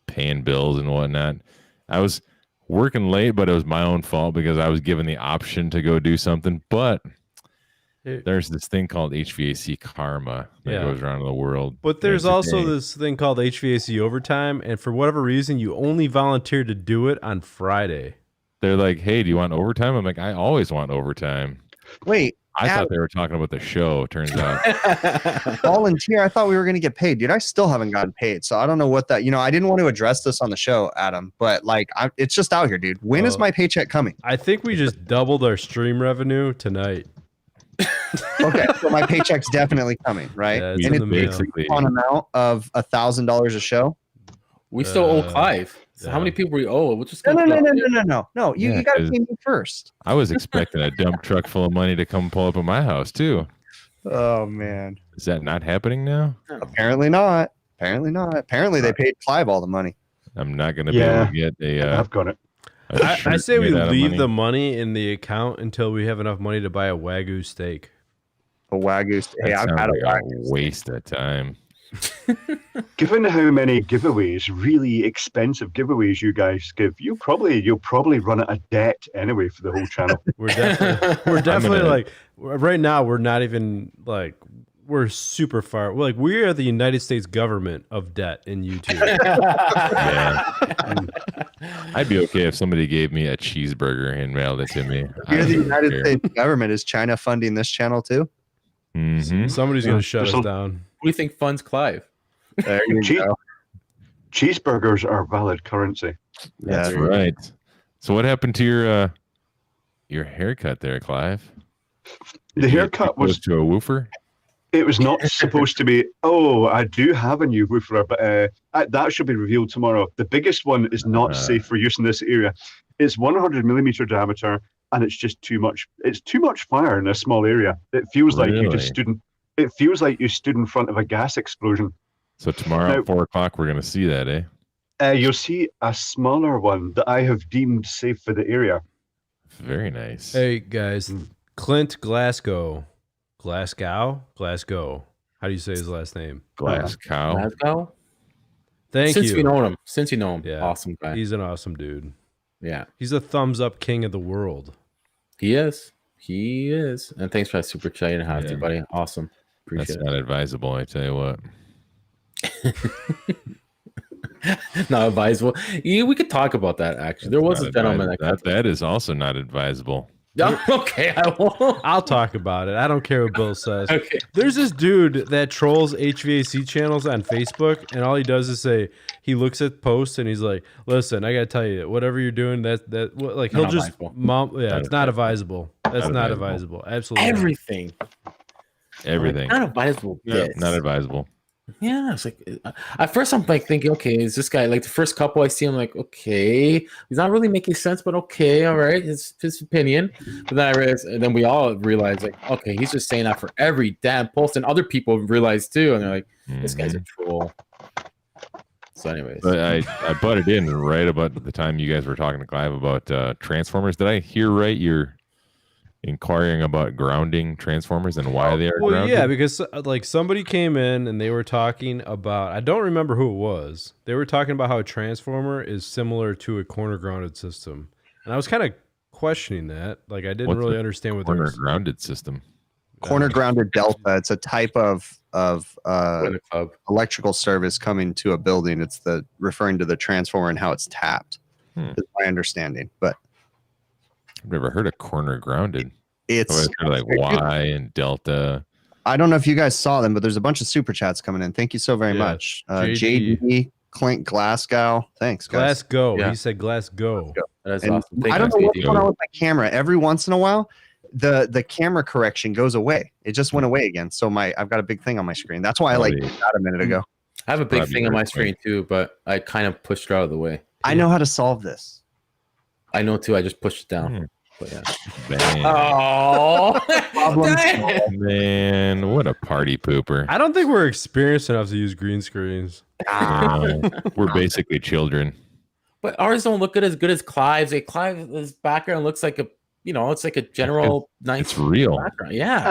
[SPEAKER 5] paying bills and whatnot. I was working late, but it was my own fault because I was given the option to go do something. But there's this thing called HVAC karma that
[SPEAKER 3] Yeah.
[SPEAKER 5] goes around the world.
[SPEAKER 3] But there's
[SPEAKER 5] It's a
[SPEAKER 3] also
[SPEAKER 5] day.
[SPEAKER 3] this thing called HVAC Overtime, and for whatever reason, you only volunteered to do it on Friday.
[SPEAKER 5] They're like, "Hey, do you want overtime?" I'm like, "I always want overtime."
[SPEAKER 2] Wait,
[SPEAKER 5] I
[SPEAKER 2] Adam.
[SPEAKER 5] thought they were talking about the show. Turns out,
[SPEAKER 2] volunteer. I thought we were going to get paid, dude. I still haven't gotten paid, so I don't know what that. I didn't want to address this on the show, Adam, but like, it's just out here, dude. When is
[SPEAKER 3] Oh.
[SPEAKER 2] my paycheck coming?
[SPEAKER 3] I think we just doubled our stream revenue tonight.
[SPEAKER 2] Okay, so my paycheck's definitely coming, right?
[SPEAKER 3] Yeah,
[SPEAKER 2] And
[SPEAKER 3] it's in
[SPEAKER 2] it's
[SPEAKER 3] the mail.
[SPEAKER 5] basically,
[SPEAKER 2] on amount of $1,000 a show.
[SPEAKER 1] We still owe
[SPEAKER 3] Uh,
[SPEAKER 1] Clive. So how
[SPEAKER 3] yeah.
[SPEAKER 1] many people we owe? We'll just
[SPEAKER 2] No,
[SPEAKER 1] go
[SPEAKER 2] no, no,
[SPEAKER 1] through
[SPEAKER 2] no,
[SPEAKER 1] it.
[SPEAKER 2] no, no, no, no. You
[SPEAKER 5] Yeah,
[SPEAKER 2] got to
[SPEAKER 5] 'cause-
[SPEAKER 2] pay me first.
[SPEAKER 5] I was expecting a dump truck full of money to come pull up at my house too.
[SPEAKER 2] Oh man.
[SPEAKER 5] Is that not happening now?
[SPEAKER 2] Apparently not. Apparently not. Apparently they paid Clive all the money.
[SPEAKER 5] I'm not going to be
[SPEAKER 4] Yeah.
[SPEAKER 5] able to get a.
[SPEAKER 4] I've got it.
[SPEAKER 5] a
[SPEAKER 3] I
[SPEAKER 5] shirt
[SPEAKER 3] say we
[SPEAKER 5] made out of
[SPEAKER 3] leave
[SPEAKER 5] money.
[SPEAKER 3] the money in the account until we have enough money to buy a Wagyu steak.
[SPEAKER 2] A Wagyu. Hey,
[SPEAKER 5] That
[SPEAKER 2] I've
[SPEAKER 5] sounds
[SPEAKER 2] had a
[SPEAKER 5] like
[SPEAKER 2] Wagyu.
[SPEAKER 5] waste of time.
[SPEAKER 4] Given how many giveaways, really expensive giveaways you guys give, you'll probably run out of debt anyway for the whole channel.
[SPEAKER 3] We're definitely
[SPEAKER 5] gonna-
[SPEAKER 3] like right now. We're not even like we're super far. We are the United States government of debt in YouTube.
[SPEAKER 5] Yeah. I'd be okay if somebody gave me a cheeseburger and mailed it to me.
[SPEAKER 2] You're the United States government. Is China funding this channel too?
[SPEAKER 5] Mm-hmm.
[SPEAKER 3] Somebody's gonna shut us
[SPEAKER 4] There's a-
[SPEAKER 3] down.
[SPEAKER 1] Who do you think funds Clive?
[SPEAKER 2] There you
[SPEAKER 4] Cheese-
[SPEAKER 2] go.
[SPEAKER 4] Cheeseburgers are valid currency.
[SPEAKER 5] That's
[SPEAKER 2] Yeah.
[SPEAKER 5] right. So what happened to your haircut there, Clive?
[SPEAKER 4] The
[SPEAKER 5] Did you
[SPEAKER 4] haircut
[SPEAKER 5] get close
[SPEAKER 4] was
[SPEAKER 5] to a woofer.
[SPEAKER 4] it was not supposed to be. Oh, I do have a new woofer, but that should be revealed tomorrow. The biggest one is not safe for use in this area. It's 100 millimeter diameter, and it's just too much. It's too much fire in a small area. It feels like you just
[SPEAKER 5] Really?
[SPEAKER 4] stood. It feels like you stood in front of a gas explosion.
[SPEAKER 5] So tomorrow
[SPEAKER 4] Now-
[SPEAKER 5] at 4:00, we're gonna see that, eh?
[SPEAKER 4] You'll see a smaller one that I have deemed safe for the area.
[SPEAKER 5] Very nice.
[SPEAKER 3] Hey guys, Clint Glasgow. How do you say his last name?
[SPEAKER 5] Glass cow.
[SPEAKER 1] Glasgow?
[SPEAKER 3] Thank
[SPEAKER 1] Since
[SPEAKER 3] you.
[SPEAKER 1] we know him. Since you know him.
[SPEAKER 3] Yeah.
[SPEAKER 1] Awesome guy.
[SPEAKER 3] He's an awesome dude.
[SPEAKER 1] Yeah.
[SPEAKER 3] He's a thumbs up king of the world.
[SPEAKER 1] He is. He is. And thanks for that super chat and how
[SPEAKER 5] Yeah.
[SPEAKER 1] buddy. Awesome.
[SPEAKER 5] That's
[SPEAKER 1] Appreciate
[SPEAKER 5] not advisable, I tell you what.
[SPEAKER 1] it. Not advisable. Yeah, we could talk about that actually. There was
[SPEAKER 5] Not
[SPEAKER 1] a gentleman
[SPEAKER 5] advisable.
[SPEAKER 1] that
[SPEAKER 5] that is also not advisable.
[SPEAKER 1] No, okay, I won't.
[SPEAKER 3] I'll talk about it. I don't care what Bill says.
[SPEAKER 1] Okay.
[SPEAKER 3] There's this dude that trolls HVAC channels on Facebook, and all he does is say he looks at posts and he's like, "Listen, I gotta tell you, whatever you're doing, like he'll
[SPEAKER 1] Not
[SPEAKER 3] just
[SPEAKER 1] advisable.
[SPEAKER 3] it's not advisable. That's not advisable. Absolutely,
[SPEAKER 1] Everything. Not advisable.
[SPEAKER 5] No, not advisable.
[SPEAKER 1] Yeah, it's like at first I'm like thinking, okay, is this guy like the first couple I see? I'm like, okay, he's not really making sense, but okay, all right, his opinion. But then I realized, and then we all realized, like, okay, he's just saying that for every damn post, and other people realize too, and they're like, this guy's a troll. So, anyways,
[SPEAKER 5] But I butted in right about the time you guys were talking to Clive about transformers. Did I hear right? You're inquiring about grounding transformers and why they are grounded?
[SPEAKER 3] yeah, because like somebody came in and they were talking about, I don't remember who it was. They were talking about how a transformer is similar to a corner grounded system, and I was kind of questioning that. Like I didn't
[SPEAKER 5] What's
[SPEAKER 3] really
[SPEAKER 5] a
[SPEAKER 3] understand what
[SPEAKER 5] corner grounded system.
[SPEAKER 2] Corner grounded delta. It's a type of electrical service coming to a building. It's referring to the transformer and how it's tapped. Is my understanding, but
[SPEAKER 5] I've never heard of corner grounded.
[SPEAKER 2] it's
[SPEAKER 5] Like Y and Delta.
[SPEAKER 2] I don't know if you guys saw them, but there's a bunch of super chats coming in. Thank you so very
[SPEAKER 3] Yeah.
[SPEAKER 2] much.
[SPEAKER 3] JD.
[SPEAKER 2] JD, Clint Glasgow. Thanks, guys.
[SPEAKER 3] Glasgow.
[SPEAKER 1] Yeah.
[SPEAKER 3] He said Glasgow.
[SPEAKER 1] that's
[SPEAKER 2] And
[SPEAKER 1] awesome. Thank
[SPEAKER 2] I don't
[SPEAKER 1] you,
[SPEAKER 2] know what's
[SPEAKER 1] JD.
[SPEAKER 2] going on with my camera. Every once in a while, the camera correction goes away. It just went away again. So I've got a big thing on my screen. That's why I
[SPEAKER 5] Probably-
[SPEAKER 2] did that a minute ago.
[SPEAKER 1] I have a big
[SPEAKER 5] Probably
[SPEAKER 1] thing on my
[SPEAKER 5] very
[SPEAKER 1] screen too, but I kind of pushed it out of the way.
[SPEAKER 2] I know how to solve this.
[SPEAKER 1] I know too. I just pushed it down. But yeah.
[SPEAKER 5] Man,
[SPEAKER 1] Oh,
[SPEAKER 5] man, what a party pooper.
[SPEAKER 3] I don't think we're experienced enough to use green screens.
[SPEAKER 5] We're basically children.
[SPEAKER 1] but ours don't look as good as Clive's. Like Clive's background looks like it's like a general nice
[SPEAKER 5] It's real.
[SPEAKER 1] background. Yeah.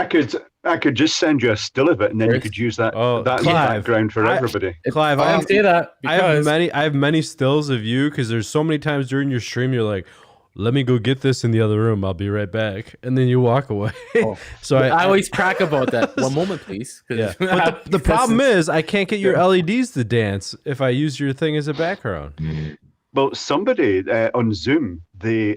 [SPEAKER 4] I could just send you a still of it, and then you
[SPEAKER 1] There's-
[SPEAKER 4] could use that
[SPEAKER 3] Oh,
[SPEAKER 4] that
[SPEAKER 3] Clive,
[SPEAKER 4] background for
[SPEAKER 3] I-
[SPEAKER 4] everybody.
[SPEAKER 3] Clive,
[SPEAKER 1] I say that
[SPEAKER 3] I have
[SPEAKER 1] because
[SPEAKER 3] I have many stills of you because there's so many times during your stream you're like, let me go get this in the other room. I'll be right back, and then you walk away.
[SPEAKER 1] Oh.
[SPEAKER 3] So
[SPEAKER 1] I always crack about that. One moment, please. 'Cause-
[SPEAKER 3] yeah. But the problem is I can't get your LEDs to dance if I use your thing as a background.
[SPEAKER 4] Well, somebody on Zoom, they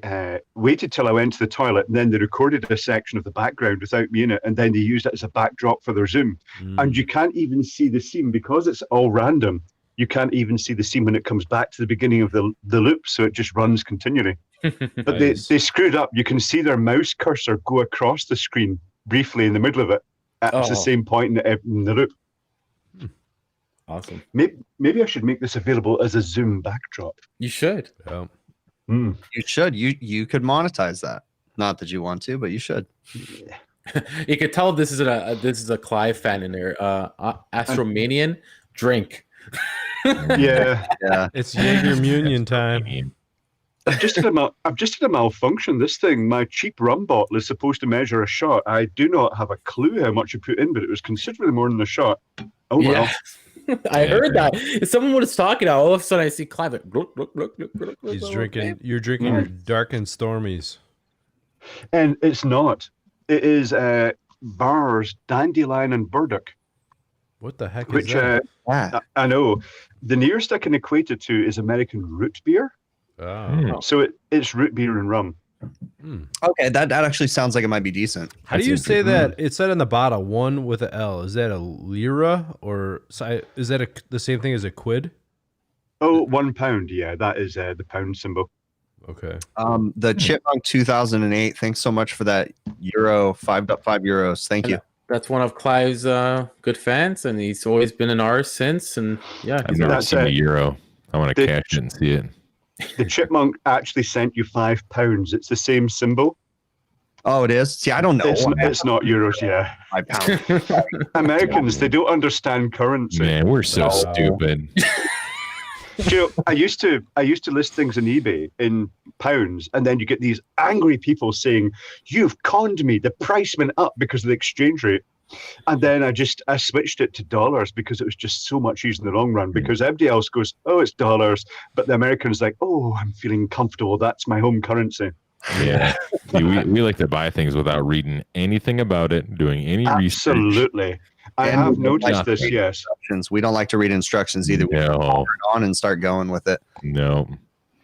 [SPEAKER 4] waited till I went to the toilet, and then they recorded a section of the background without me in it, and then they used it as a backdrop for their Zoom. And you can't even see the seam because it's all random. You can't even see the seam when it comes back to the beginning of the loop, so it just runs continually. But
[SPEAKER 3] Nice.
[SPEAKER 4] they screwed up. You can see their mouse cursor go across the screen briefly in the middle of it. At the
[SPEAKER 1] Oh.
[SPEAKER 4] same point in the loop.
[SPEAKER 1] Awesome.
[SPEAKER 4] Maybe I should make this available as a Zoom backdrop.
[SPEAKER 1] You should.
[SPEAKER 3] Yeah.
[SPEAKER 4] Hmm.
[SPEAKER 2] You should. You could monetize that. Not that you want to, but you should.
[SPEAKER 1] You could tell this is a Clive fan in there. Astromanian drink.
[SPEAKER 4] Yeah.
[SPEAKER 2] Yeah.
[SPEAKER 3] It's Jaeger Munion time.
[SPEAKER 4] I've just had a malfunction. This thing, my cheap rum bottle, is supposed to measure a shot. I do not have a clue how much I put in, but it was considerably more than a shot. Oh well.
[SPEAKER 1] Yeah. I heard that. If someone was talking, all of a sudden I see Clive. Like,
[SPEAKER 3] He's drinking. You're drinking your dark and stormies.
[SPEAKER 4] And it's not. It is bars, dandelion, and burdock.
[SPEAKER 3] What the heck is
[SPEAKER 4] Which
[SPEAKER 3] that?
[SPEAKER 2] Yeah.
[SPEAKER 4] I know. The nearest I can equate it to is American root beer.
[SPEAKER 3] Oh.
[SPEAKER 4] So it's root beer and rum.
[SPEAKER 2] Okay, that actually sounds like it might be decent.
[SPEAKER 3] How do you say that? It said on the bottle one with an L. Is that a lira or is that the same thing as a quid?
[SPEAKER 4] Oh, £1. Yeah, that is the pound symbol.
[SPEAKER 3] Okay.
[SPEAKER 2] The Chipmunk 2008. Thanks so much for that euro, 5.5 euros. Thank you.
[SPEAKER 1] That's one of Clive's good fans, and he's always been in ours since. And yeah,
[SPEAKER 5] I've never
[SPEAKER 4] That's
[SPEAKER 5] seen a
[SPEAKER 4] it.
[SPEAKER 5] euro. I want to
[SPEAKER 4] The-
[SPEAKER 5] cash it and see it.
[SPEAKER 4] The chipmunk actually sent you £5. It's the same symbol.
[SPEAKER 2] Oh, it is. See, I don't know.
[SPEAKER 4] It's not euros. Yeah,
[SPEAKER 2] £5.
[SPEAKER 4] Americans, they don't understand currency.
[SPEAKER 5] Man, we're so
[SPEAKER 2] No.
[SPEAKER 5] stupid.
[SPEAKER 4] Do you know, I used to list things on eBay in pounds, and then you get these angry people saying, "You've conned me. The price went up because of the exchange rate." And then I switched it to dollars because it was just so much easier in the long run. Because everybody else goes, "Oh, it's dollars," but the Americans like, "Oh, I'm feeling comfortable. That's my home currency."
[SPEAKER 5] Yeah. See, we like to buy things without reading anything about it, doing any research.
[SPEAKER 4] Absolutely, I
[SPEAKER 2] And
[SPEAKER 4] have
[SPEAKER 2] we don't
[SPEAKER 4] noticed
[SPEAKER 2] like
[SPEAKER 4] this.
[SPEAKER 2] to read
[SPEAKER 4] Yes.
[SPEAKER 2] instructions. We don't like to read instructions either. We
[SPEAKER 5] No.
[SPEAKER 2] turn it on and start going with it.
[SPEAKER 5] No.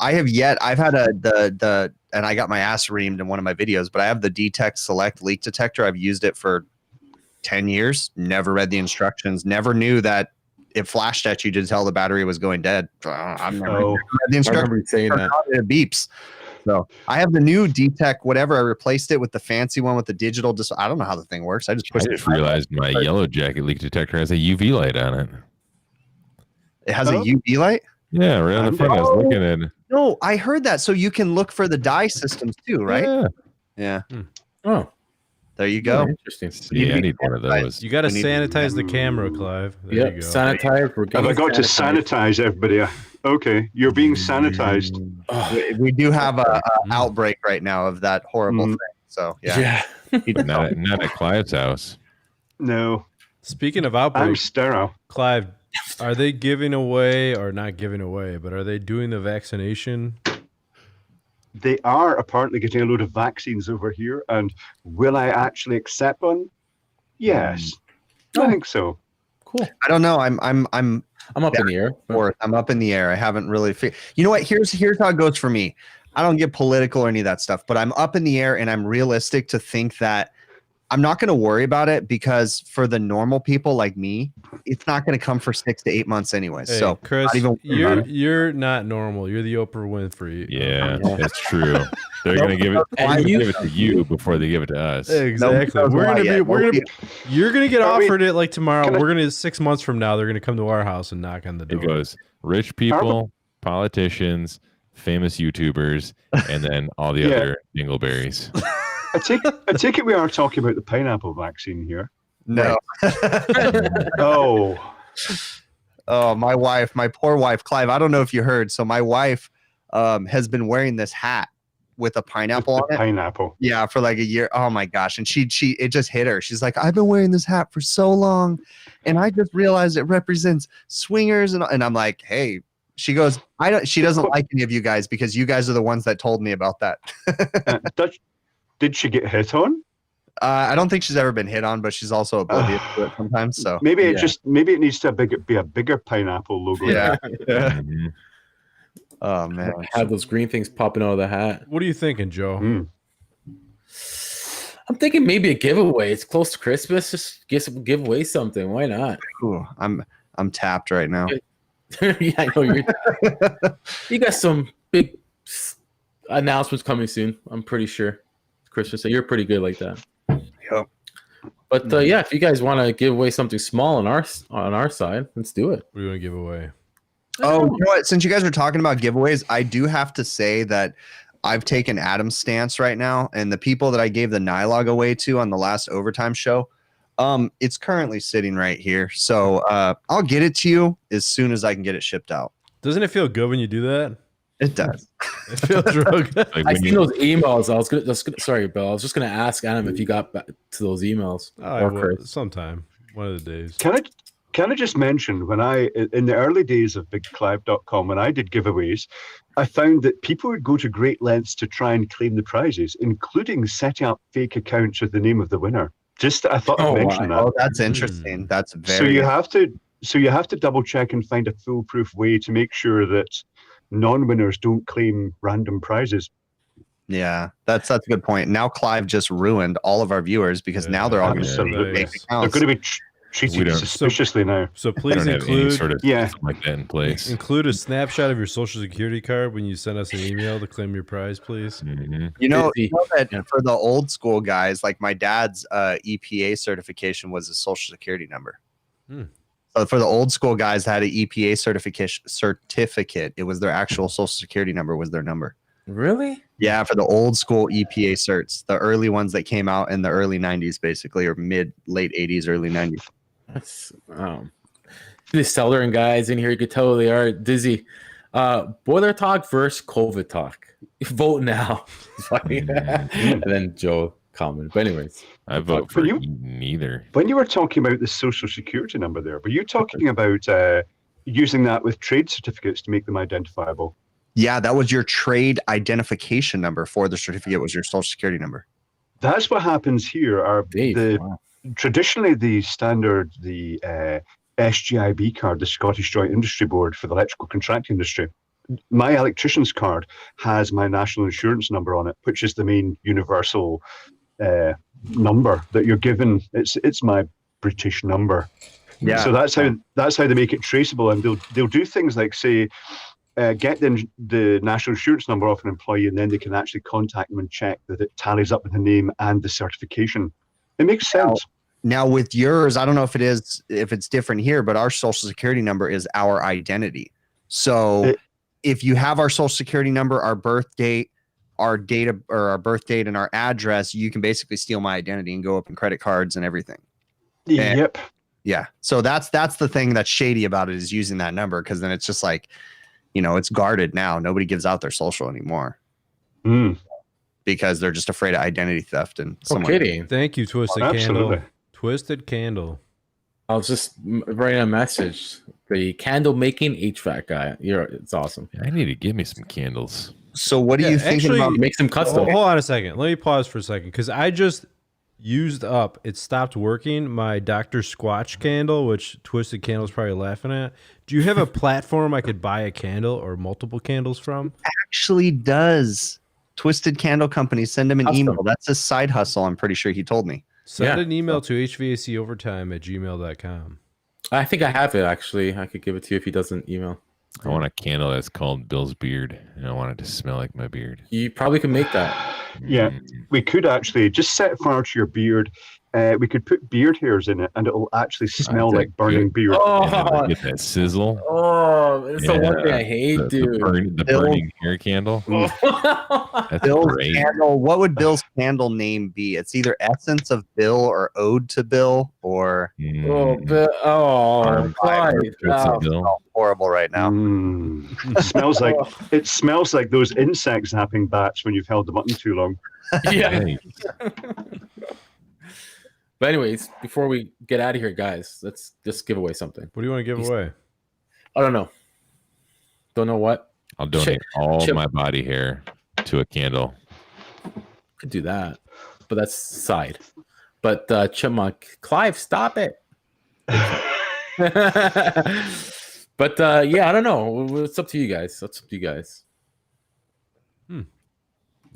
[SPEAKER 2] I have yet. I've had the and I got my ass reamed in one of my videos, but I have the DTEC Select leak detector. I've used it for 10 years. Never read the instructions. Never knew that it flashed at you to tell the battery was going dead. I've never read the
[SPEAKER 1] I
[SPEAKER 2] instructions.
[SPEAKER 1] remember you saying that.
[SPEAKER 2] It beeps. So I have the new DTEC whatever. I replaced it with the fancy one with the digital. I don't know how the thing works. I just
[SPEAKER 5] realized my yellow jacket leak detector has a UV light on it.
[SPEAKER 2] It has a UV light?
[SPEAKER 5] Yeah, right on the front. I was looking at it.
[SPEAKER 2] No, I heard that. So you can look for the dye systems too, right?
[SPEAKER 5] Yeah.
[SPEAKER 1] Oh,
[SPEAKER 2] there you go.
[SPEAKER 1] Interesting.
[SPEAKER 5] Yeah, I need one of those.
[SPEAKER 3] You got to sanitize the camera, Clive. There
[SPEAKER 1] Yep,
[SPEAKER 3] you go.
[SPEAKER 1] sanitize.
[SPEAKER 4] Have I got to sanitize everybody? Okay, you're being sanitized.
[SPEAKER 2] We do have a outbreak right now of that horrible thing. So
[SPEAKER 1] Yeah.
[SPEAKER 5] Not at Clive's house.
[SPEAKER 4] No,
[SPEAKER 3] Speaking of
[SPEAKER 4] I'm
[SPEAKER 3] outbreaks,
[SPEAKER 4] sterile.
[SPEAKER 3] Clive, are they giving away or not giving away, but are they doing the vaccination?
[SPEAKER 4] They are apparently getting a load of vaccines over here, and will I actually accept one? Yes, I think so.
[SPEAKER 1] Cool.
[SPEAKER 2] I don't know. I'm
[SPEAKER 1] up in the air.
[SPEAKER 2] forth. I'm up in the air. I haven't really you know what? Here's how it goes for me. I don't get political or any of that stuff, but I'm up in the air and I'm realistic to think that I'm not going to worry about it because for the normal people like me, it's not going to come for 6 to 8 months anyway.
[SPEAKER 3] Hey,
[SPEAKER 2] so
[SPEAKER 3] Chris,
[SPEAKER 2] not even
[SPEAKER 3] you're not normal. You're the Oprah Winfrey.
[SPEAKER 5] Yeah, that's true. They're gonna give it to you before they give it to us.
[SPEAKER 3] Exactly. You're gonna get offered it like tomorrow. We're gonna 6 months from now. They're gonna come to our house and knock on the door.
[SPEAKER 5] It goes rich people, politicians, famous YouTubers, and then all the other dingleberries.
[SPEAKER 4] I take it we are talking about the pineapple vaccine here.
[SPEAKER 2] no.
[SPEAKER 4] Oh,
[SPEAKER 2] My poor wife, Clive. I don't know if you heard. So my wife has been wearing this hat with a pineapple on it.
[SPEAKER 4] Pineapple.
[SPEAKER 2] Yeah, for like a year. Oh my gosh. And she it just hit her. She's like, I've been wearing this hat for so long. And I just realized it represents swingers. And I'm like, hey, she goes, she doesn't like any of you guys because you guys are the ones that told me about that.
[SPEAKER 4] Did she get hit on?
[SPEAKER 2] I don't think she's ever been hit on, but she's also oblivious to it sometimes. So
[SPEAKER 4] maybe it needs to be a bigger pineapple logo.
[SPEAKER 2] Yeah.
[SPEAKER 5] Mhm.
[SPEAKER 2] Oh man.
[SPEAKER 1] Have those green things popping out of the hat.
[SPEAKER 3] What are you thinking, Joe?
[SPEAKER 1] I'm thinking maybe a giveaway. It's close to Christmas. Just give away something. Why not?
[SPEAKER 2] Ooh, I'm tapped right now.
[SPEAKER 1] Yeah, I know you're. You got some big announcements coming soon. I'm pretty sure. Christmas, you're pretty good like that.
[SPEAKER 2] Yep.
[SPEAKER 1] But yeah, if you guys want to give away something small on our side, let's do it.
[SPEAKER 3] What do you want to give away?
[SPEAKER 2] Oh, you know what? Since you guys are talking about giveaways, I do have to say that I've taken Adam's stance right now, and the people that I gave the Nylog away to on the last overtime show, it's currently sitting right here. So I'll get it to you as soon as I can get it shipped out.
[SPEAKER 3] Doesn't it feel good when you do that?
[SPEAKER 2] It does.
[SPEAKER 3] It feels real good.
[SPEAKER 5] Like
[SPEAKER 1] I
[SPEAKER 5] when
[SPEAKER 1] seen those emails. I was gonna sorry, Bill. I was just gonna ask Adam if you got back to those emails.
[SPEAKER 3] I will, sometime, one of the days.
[SPEAKER 4] Can I just mention when in the early days of BigClive.com, when I did giveaways, I found that people would go to great lengths to try and claim the prizes, including setting up fake accounts with the name of the winner. I thought I'd mention that.
[SPEAKER 2] Oh, that's interesting. That's very.
[SPEAKER 4] So you have to double check and find a foolproof way to make sure that non-winners don't claim random prizes.
[SPEAKER 2] Yeah, that's a good point. Now Clive just ruined all of our viewers because now they're all going to fake accounts.
[SPEAKER 4] They're going to be treated suspiciously now.
[SPEAKER 3] So please
[SPEAKER 5] include sort of
[SPEAKER 4] something
[SPEAKER 5] like that in place.
[SPEAKER 3] Include a snapshot of your social security card when you send us an email to claim your prize, please.
[SPEAKER 5] Mm-hmm.
[SPEAKER 2] You know that for the old school guys, like my dad's EPA certification was a social security number. So for the old school guys that had an EPA certificate, it was their actual social security number was their number.
[SPEAKER 1] Really?
[SPEAKER 2] Yeah, for the old school EPA certs, the early ones that came out in the early 90s, basically, or late 80s, early 90s.
[SPEAKER 1] That's these Southern guys in here, you could tell they are dizzy. Boiler talk versus COVID talk. Vote now. And then Joe comment. But anyways,
[SPEAKER 5] I vote for neither.
[SPEAKER 4] When you were talking about the social security number there, were you talking about using that with trade certificates to make them identifiable?
[SPEAKER 2] Yeah, that was your trade identification number for the certificate was your social security number.
[SPEAKER 4] That's what happens here. Traditionally, the standard, the SGIB card, the Scottish Joint Industry Board for the electrical contracting industry, my electrician's card has my national insurance number on it, which is the main universal number that you're given. It's my British number.
[SPEAKER 2] Yeah.
[SPEAKER 4] So that's how they make it traceable, and they'll do things like say, get the national insurance number off an employee, and then they can actually contact them and check that it tallies up with the name and the certification. It makes sense.
[SPEAKER 2] Now with yours, I don't know if it's different here, but our social security number is our identity. So if you have our social security number, our birth date, our birth date and our address, you can basically steal my identity and go open credit cards and everything.
[SPEAKER 4] Yep.
[SPEAKER 2] Yeah. So that's the thing that's shady about it, is using that number, because then it's just like, it's guarded now. Nobody gives out their social anymore. Because they're just afraid of identity theft. And
[SPEAKER 1] kidding.
[SPEAKER 3] Thank you, Twisted Candle. Twisted Candle.
[SPEAKER 1] I was just writing a message. The candle making HVAC guy. It's awesome.
[SPEAKER 5] I need to give me some candles.
[SPEAKER 2] So what are you thinking about?
[SPEAKER 1] Make some custom.
[SPEAKER 3] Hold on a second. Let me pause for a second, because I just used up. It stopped working. My Dr. Squatch candle, which Twisted Candle's probably laughing at. Do you have a platform I could buy a candle or multiple candles from?
[SPEAKER 2] Actually does. Twisted Candle Company, send him an
[SPEAKER 1] Awesome.
[SPEAKER 2] email. That's a side hustle. I'm pretty sure he told me.
[SPEAKER 3] Send an email to HVACOvertime@gmail.com.
[SPEAKER 1] I think I have it, actually. I could give it to you if he doesn't email.
[SPEAKER 5] I want a candle that's called Bill's Beard, and I want it to smell like my beard.
[SPEAKER 1] You probably could make that.
[SPEAKER 4] Yeah, we could actually just set fire to your beard. We could put beard hairs in it, and it'll actually smell
[SPEAKER 5] That's
[SPEAKER 4] like burning
[SPEAKER 5] good.
[SPEAKER 4] beard.
[SPEAKER 1] Oh,
[SPEAKER 5] Get that sizzle.
[SPEAKER 1] oh, it's the one thing I hate, dude.
[SPEAKER 5] The burning hair candle. That's
[SPEAKER 2] Bill's
[SPEAKER 5] great.
[SPEAKER 2] candle. What would Bill's candle name be? It's either Essence of Bill or Ode to Bill or
[SPEAKER 1] Clyde.
[SPEAKER 5] Twisted Bill.
[SPEAKER 2] horrible right now.
[SPEAKER 4] It smells like those insect zapping bats when you've held the button too long.
[SPEAKER 1] Yeah.
[SPEAKER 5] Hey,
[SPEAKER 1] But anyways, before we get out of here, guys, let's just give away something.
[SPEAKER 3] What do you want to give away?
[SPEAKER 1] I don't know. Don't know what.
[SPEAKER 5] I'll donate all my body hair to a candle.
[SPEAKER 1] Could do that, but that's side. But Chipmunk, Clive, stop it. But yeah, I don't know. It's up to you guys. It's up to you guys.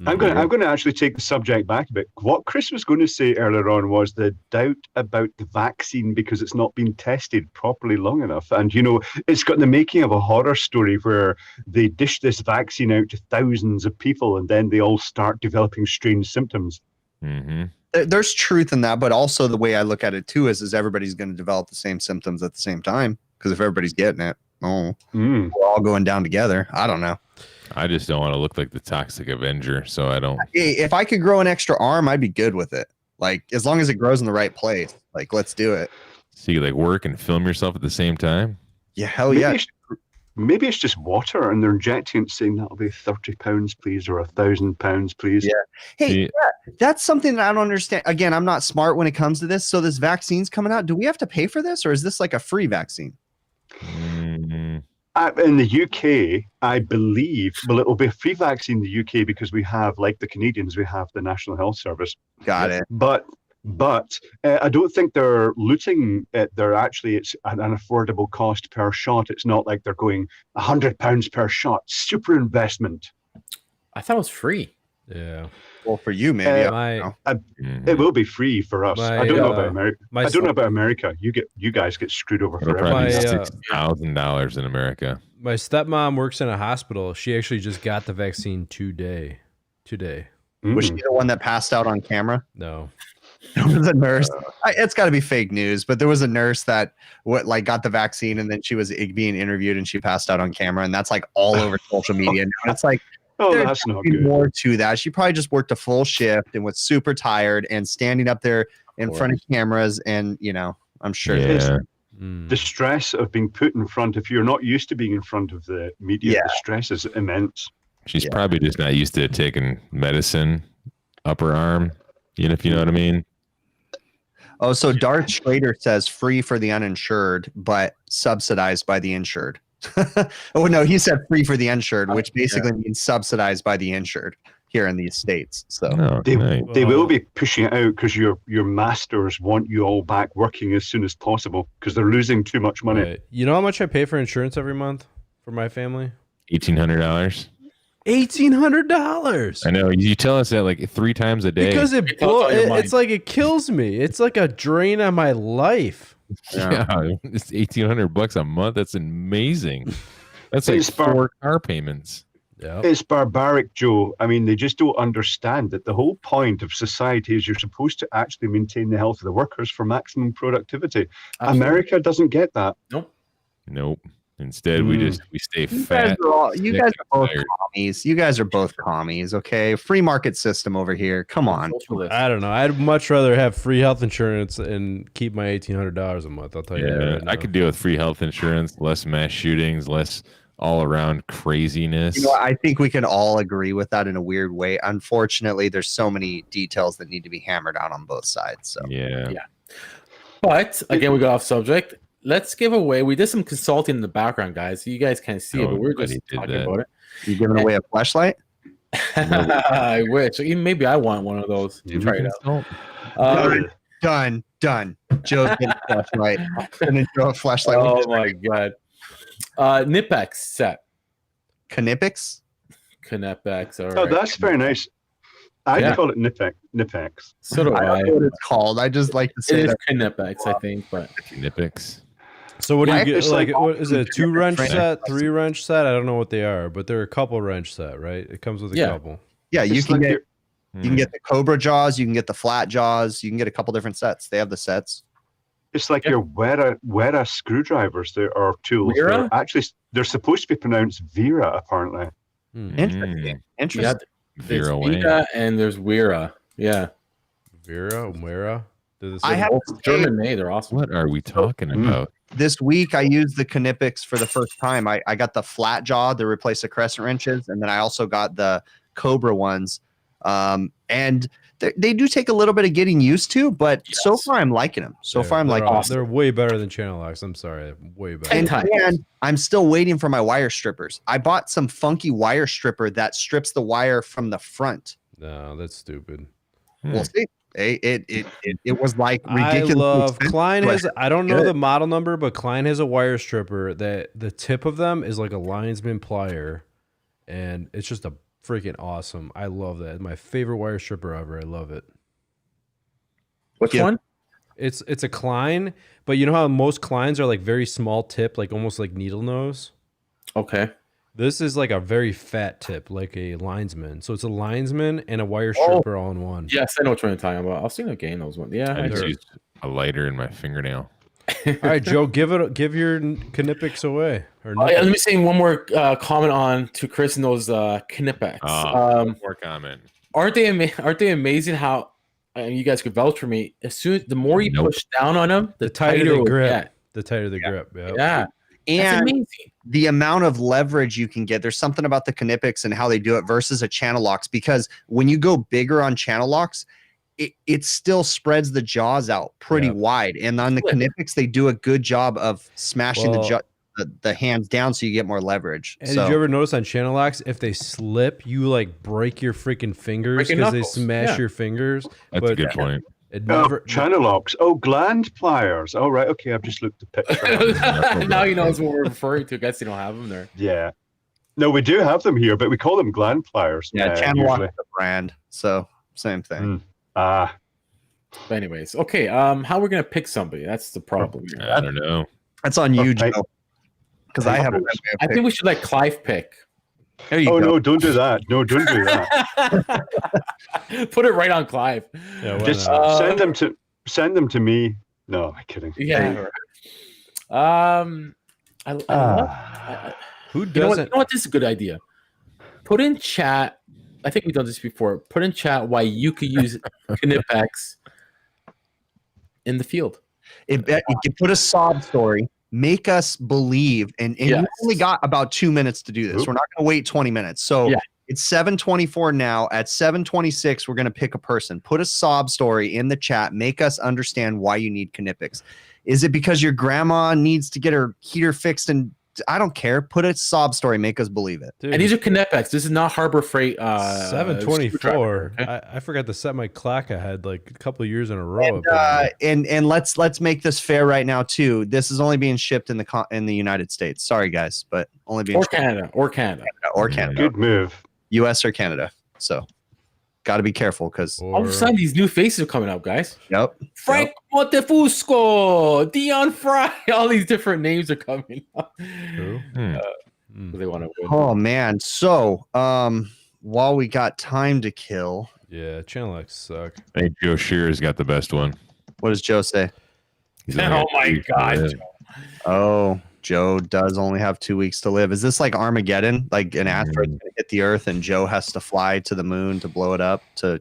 [SPEAKER 4] I'm going to actually take the subject back a bit. What Chris was going to say earlier on was the doubt about the vaccine because it's not been tested properly long enough. And, it's got the making of a horror story where they dish this vaccine out to thousands of people and then they all start developing strange symptoms.
[SPEAKER 5] Mm-hmm.
[SPEAKER 2] There's truth in that, but also the way I look at it too is everybody's going to develop the same symptoms at the same time, because if everybody's getting it, we're all going down together. I don't know.
[SPEAKER 5] I just don't want to look like the Toxic Avenger, so I don't.
[SPEAKER 2] If I could grow an extra arm, I'd be good with it. Like, as long as it grows in the right place, like, let's do it.
[SPEAKER 5] So you work and film yourself at the same time?
[SPEAKER 2] Yeah, hell yeah.
[SPEAKER 4] Maybe it's just water and they're injecting it saying that'll be £30, please, or £1,000, please.
[SPEAKER 2] Yeah. Hey, that's something that I don't understand. Again, I'm not smart when it comes to this. So this vaccine's coming out. Do we have to pay for this, or is this like a free vaccine?
[SPEAKER 5] Mm-hmm.
[SPEAKER 4] In the UK, I believe, it'll be a free vaccine in the UK because we have, like the Canadians, we have the National Health Service.
[SPEAKER 2] Got it.
[SPEAKER 4] But I don't think they're looting it. It's an affordable cost per shot. It's not like they're going £100 per shot. Super investment.
[SPEAKER 1] I thought it was free.
[SPEAKER 3] Yeah.
[SPEAKER 2] Well, for you, maybe.
[SPEAKER 4] It will be free for us. I don't know about America. I don't know about America. You guys get screwed over
[SPEAKER 5] It'll
[SPEAKER 4] forever.
[SPEAKER 5] probably be $6,000 in America.
[SPEAKER 3] My stepmom works in a hospital. She actually just got the vaccine today.
[SPEAKER 2] Was she the one that passed out on camera?
[SPEAKER 3] No.
[SPEAKER 2] There was a nurse. It's got to be fake news, but there was a nurse that got the vaccine, and then she was being interviewed, and she passed out on camera, and that's like all over social media. And it's like,
[SPEAKER 4] that's not good.
[SPEAKER 2] More to that. She probably just worked a full shift and was super tired and standing up there in front of cameras, and I'm sure.
[SPEAKER 5] Yeah.
[SPEAKER 4] The stress of being put in front, if you're not used to being in front of the media, the stress is immense.
[SPEAKER 5] She's probably just not used to taking medicine up her arm, if you know what I mean.
[SPEAKER 2] Oh, so Darth Schrader says free for the uninsured, but subsidized by the insured. Oh, no, he said free for the insured, which basically means subsidized by the insured here in these states. So
[SPEAKER 4] they will be pushing it out because your masters want you all back working as soon as possible because they're losing too much money.
[SPEAKER 3] Right. You know how much I pay for insurance every month for my family?
[SPEAKER 5] $1,800.
[SPEAKER 3] $1,800.
[SPEAKER 5] I know. You tell us that like 3 times a day.
[SPEAKER 3] Because it's like it kills me. It's like a drain on my life.
[SPEAKER 5] Yeah, it's $1,800 a month. That's amazing. That's like
[SPEAKER 4] It's
[SPEAKER 5] 4 car payments.
[SPEAKER 3] Yeah.
[SPEAKER 4] It's barbaric, Joe. I mean, they just don't understand that the whole point of society is you're supposed to actually maintain the health of the workers for maximum productivity.
[SPEAKER 1] Absolutely.
[SPEAKER 4] America doesn't get that.
[SPEAKER 5] Nope. Instead, we stay
[SPEAKER 2] You
[SPEAKER 5] fat.
[SPEAKER 2] you guys are both
[SPEAKER 5] tired.
[SPEAKER 2] commies. You guys are both commies, okay? Free market system over here. Come on.
[SPEAKER 1] Socialist.
[SPEAKER 3] I don't know. I'd much rather have free health insurance and keep my $1,800 a month. I'll tell you that
[SPEAKER 5] Yeah,
[SPEAKER 3] right now.
[SPEAKER 5] I could deal with free health insurance, less mass shootings, less all around craziness.
[SPEAKER 2] You know, I think we can all agree with that in a weird way. Unfortunately, there's so many details that need to be hammered out on both sides. So
[SPEAKER 5] Yeah.
[SPEAKER 1] But again, we got off subject. Let's give away. We did some consulting in the background, guys. So you guys can't see it, but we're just
[SPEAKER 5] everybody did
[SPEAKER 1] talking
[SPEAKER 5] that.
[SPEAKER 1] about it.
[SPEAKER 2] you giving away a flashlight?
[SPEAKER 1] I wish. Even maybe I want one of those to try it out.
[SPEAKER 2] Done. Joe's getting a flashlight. I'm gonna throw a flashlight.
[SPEAKER 1] Oh my god. Nipex set.
[SPEAKER 2] Knipex?
[SPEAKER 1] Knipex. All right.
[SPEAKER 4] Oh, that's very nice. I
[SPEAKER 1] Yeah.
[SPEAKER 4] call it Nipex.
[SPEAKER 1] So do
[SPEAKER 2] I
[SPEAKER 1] I.
[SPEAKER 2] don't know what it's called. I just like to
[SPEAKER 1] It
[SPEAKER 2] say
[SPEAKER 1] is
[SPEAKER 2] that.
[SPEAKER 1] Knipex, I think, but
[SPEAKER 5] Knipex.
[SPEAKER 3] So what do you get?
[SPEAKER 4] It's
[SPEAKER 3] Like,
[SPEAKER 4] like-
[SPEAKER 3] what is it? A 2 wrench
[SPEAKER 2] Right.
[SPEAKER 3] set, 3 wrench set? I don't know what they are, but they're a couple wrench set, right? It comes with a
[SPEAKER 1] Yeah.
[SPEAKER 3] couple.
[SPEAKER 2] Yeah, you
[SPEAKER 4] It's
[SPEAKER 2] can
[SPEAKER 4] like
[SPEAKER 2] get
[SPEAKER 4] your-
[SPEAKER 2] you can get the Cobra jaws, you can get the flat jaws, you can get a couple different sets. They have the sets.
[SPEAKER 4] It's like
[SPEAKER 1] Yeah.
[SPEAKER 4] your Wera screwdrivers. There are tools.
[SPEAKER 1] Wera?
[SPEAKER 4] They're supposed to be pronounced Vera, apparently.
[SPEAKER 3] Hmm.
[SPEAKER 2] Interesting. Interesting.
[SPEAKER 1] yeah, there's
[SPEAKER 5] Vera Wang.
[SPEAKER 1] Vika and there's Wera. Yeah.
[SPEAKER 3] Wera?
[SPEAKER 2] I have
[SPEAKER 1] Both
[SPEAKER 2] to say,
[SPEAKER 1] German made. They're awesome.
[SPEAKER 5] What are we talking
[SPEAKER 4] Mm.
[SPEAKER 5] about?
[SPEAKER 2] this week I used the Knipex for the first time. I got the flat jaw to replace the crescent wrenches, and then I also got the Cobra ones. And they do take a little bit of getting used to, but so
[SPEAKER 1] Yes.
[SPEAKER 2] far I'm liking them. So far I'm
[SPEAKER 3] they're
[SPEAKER 2] liking them.
[SPEAKER 3] They're way better than channel locks. I'm sorry, way better.
[SPEAKER 2] And,
[SPEAKER 1] times.
[SPEAKER 2] and I'm still waiting for my wire strippers. I bought some funky wire stripper that strips the wire from the front.
[SPEAKER 3] No, that's stupid.
[SPEAKER 2] We'll see. It was like
[SPEAKER 3] I
[SPEAKER 2] ridiculous.
[SPEAKER 3] love Klein
[SPEAKER 2] but
[SPEAKER 3] has. I don't know
[SPEAKER 2] good.
[SPEAKER 3] the model number, but Klein has a wire stripper that the tip of them is like a linesman plier, and it's just a freaking awesome. I love that. My favorite wire stripper ever. I love it.
[SPEAKER 1] Which
[SPEAKER 2] Yeah.
[SPEAKER 1] one?
[SPEAKER 3] It's a Klein, but you know how most Kleins are like very small tip, like almost like needle nose.
[SPEAKER 1] Okay.
[SPEAKER 3] This is like a very fat tip, like a linesman. So it's a linesman and a wire stripper all in one.
[SPEAKER 1] Yes, I know what you're talking about. I've seen a game those ones. Yeah.
[SPEAKER 5] I just
[SPEAKER 3] They're-
[SPEAKER 5] used a lighter in my fingernail.
[SPEAKER 3] All right, Joe, give your Knipex away. Or
[SPEAKER 1] Let me say one more comment on to Chris and those Knipex.
[SPEAKER 5] One more comment.
[SPEAKER 1] Aren't they amazing how you guys could vouch for me? The more you
[SPEAKER 5] Nope.
[SPEAKER 1] push down on them,
[SPEAKER 3] the tighter
[SPEAKER 1] tighter
[SPEAKER 3] the
[SPEAKER 1] it will
[SPEAKER 3] grip.
[SPEAKER 1] get.
[SPEAKER 3] The tighter the grip. Yep.
[SPEAKER 1] Yeah. That's
[SPEAKER 2] And
[SPEAKER 1] amazing.
[SPEAKER 2] the amount of leverage you can get. There's something about the Knipex and how they do it versus a channel locks, because when you go bigger on channel locks, it still spreads the jaws out pretty
[SPEAKER 3] Yeah.
[SPEAKER 2] wide. And on the
[SPEAKER 1] Flip.
[SPEAKER 2] Knipex, they do a good job of smashing
[SPEAKER 3] Well-
[SPEAKER 2] the hands down so you get more leverage.
[SPEAKER 3] And
[SPEAKER 2] So
[SPEAKER 3] did you ever notice on channel locks, if they slip, you like break your freaking fingers
[SPEAKER 1] Break your
[SPEAKER 3] because they
[SPEAKER 1] knuckles,
[SPEAKER 3] smash
[SPEAKER 1] yeah.
[SPEAKER 3] your fingers.
[SPEAKER 5] That's
[SPEAKER 3] but
[SPEAKER 5] a good point.
[SPEAKER 3] It
[SPEAKER 4] Oh,
[SPEAKER 3] never.
[SPEAKER 4] channel locks. Oh, gland pliers. Oh, right. Okay, I've just looked at the picture.
[SPEAKER 1] Now you know what we're referring to. I guess you don't have them there.
[SPEAKER 4] Yeah. No, we do have them here, but we call them gland pliers.
[SPEAKER 2] yeah, channel lock
[SPEAKER 4] usually.
[SPEAKER 2] is a brand. So same thing.
[SPEAKER 4] Mm. Ah,
[SPEAKER 1] But anyways, okay. How we're gonna pick somebody? That's the problem here.
[SPEAKER 5] I don't know.
[SPEAKER 2] That's on you,
[SPEAKER 4] Okay.
[SPEAKER 2] Joe. Because I have a
[SPEAKER 1] I think we should let Clive pick.
[SPEAKER 2] There you
[SPEAKER 4] oh
[SPEAKER 2] go.
[SPEAKER 4] no, don't do that. No, don't do that.
[SPEAKER 1] Put it right on Clive.
[SPEAKER 3] Yeah, why
[SPEAKER 4] Just
[SPEAKER 3] not?
[SPEAKER 4] send them to me. No, I'm kidding.
[SPEAKER 1] Yeah.
[SPEAKER 3] Who
[SPEAKER 1] You know
[SPEAKER 3] doesn't?
[SPEAKER 1] what? This is a good idea. Put in chat. I think we've done this before. Put in chat why you could use Knipex in the field.
[SPEAKER 2] You can put a sob story, make us believe, and
[SPEAKER 1] Yes.
[SPEAKER 2] we only got about 2 minutes to do this.
[SPEAKER 4] Oop.
[SPEAKER 2] We're not going to wait 20 minutes. So
[SPEAKER 1] Yeah.
[SPEAKER 2] it's 7:24 now. At 7:26, we're going to pick a person. Put a sob story in the chat. Make us understand why you need Knipex. Is it because your grandma needs to get her heater fixed in I don't care. Put a sob story. Make us believe it.
[SPEAKER 3] Dude,
[SPEAKER 1] And these are Knepex. This is not Harbor Freight.
[SPEAKER 3] 724.
[SPEAKER 1] Okay?
[SPEAKER 3] I forgot to set my clock ahead like a couple of years in a row. But,
[SPEAKER 2] And let's make this fair right now too. This is only being shipped in the United States. Sorry guys, but only being shipped
[SPEAKER 1] Or Canada.
[SPEAKER 2] or Canada,
[SPEAKER 4] Good move.
[SPEAKER 2] U.S. or Canada. So got to be careful because
[SPEAKER 1] All of a sudden, these new faces are coming up, guys.
[SPEAKER 2] yep.
[SPEAKER 1] Frank Montefusco, Dion Fry, all these different names are coming up.
[SPEAKER 3] Who?
[SPEAKER 1] They want to win.
[SPEAKER 2] Oh man. So while we got time to kill,
[SPEAKER 3] Yeah, Channel X suck.
[SPEAKER 5] I think Joe Shearer's got the best one.
[SPEAKER 2] what does Joe say?
[SPEAKER 5] He's only
[SPEAKER 1] Oh
[SPEAKER 5] got
[SPEAKER 1] my
[SPEAKER 5] 2 weeks to
[SPEAKER 1] God,
[SPEAKER 5] live.
[SPEAKER 2] Oh, Joe does only have 2 weeks to live. Is this like Armageddon? Like an asteroid's going to hit the Earth and Joe has to fly to the moon to blow it up to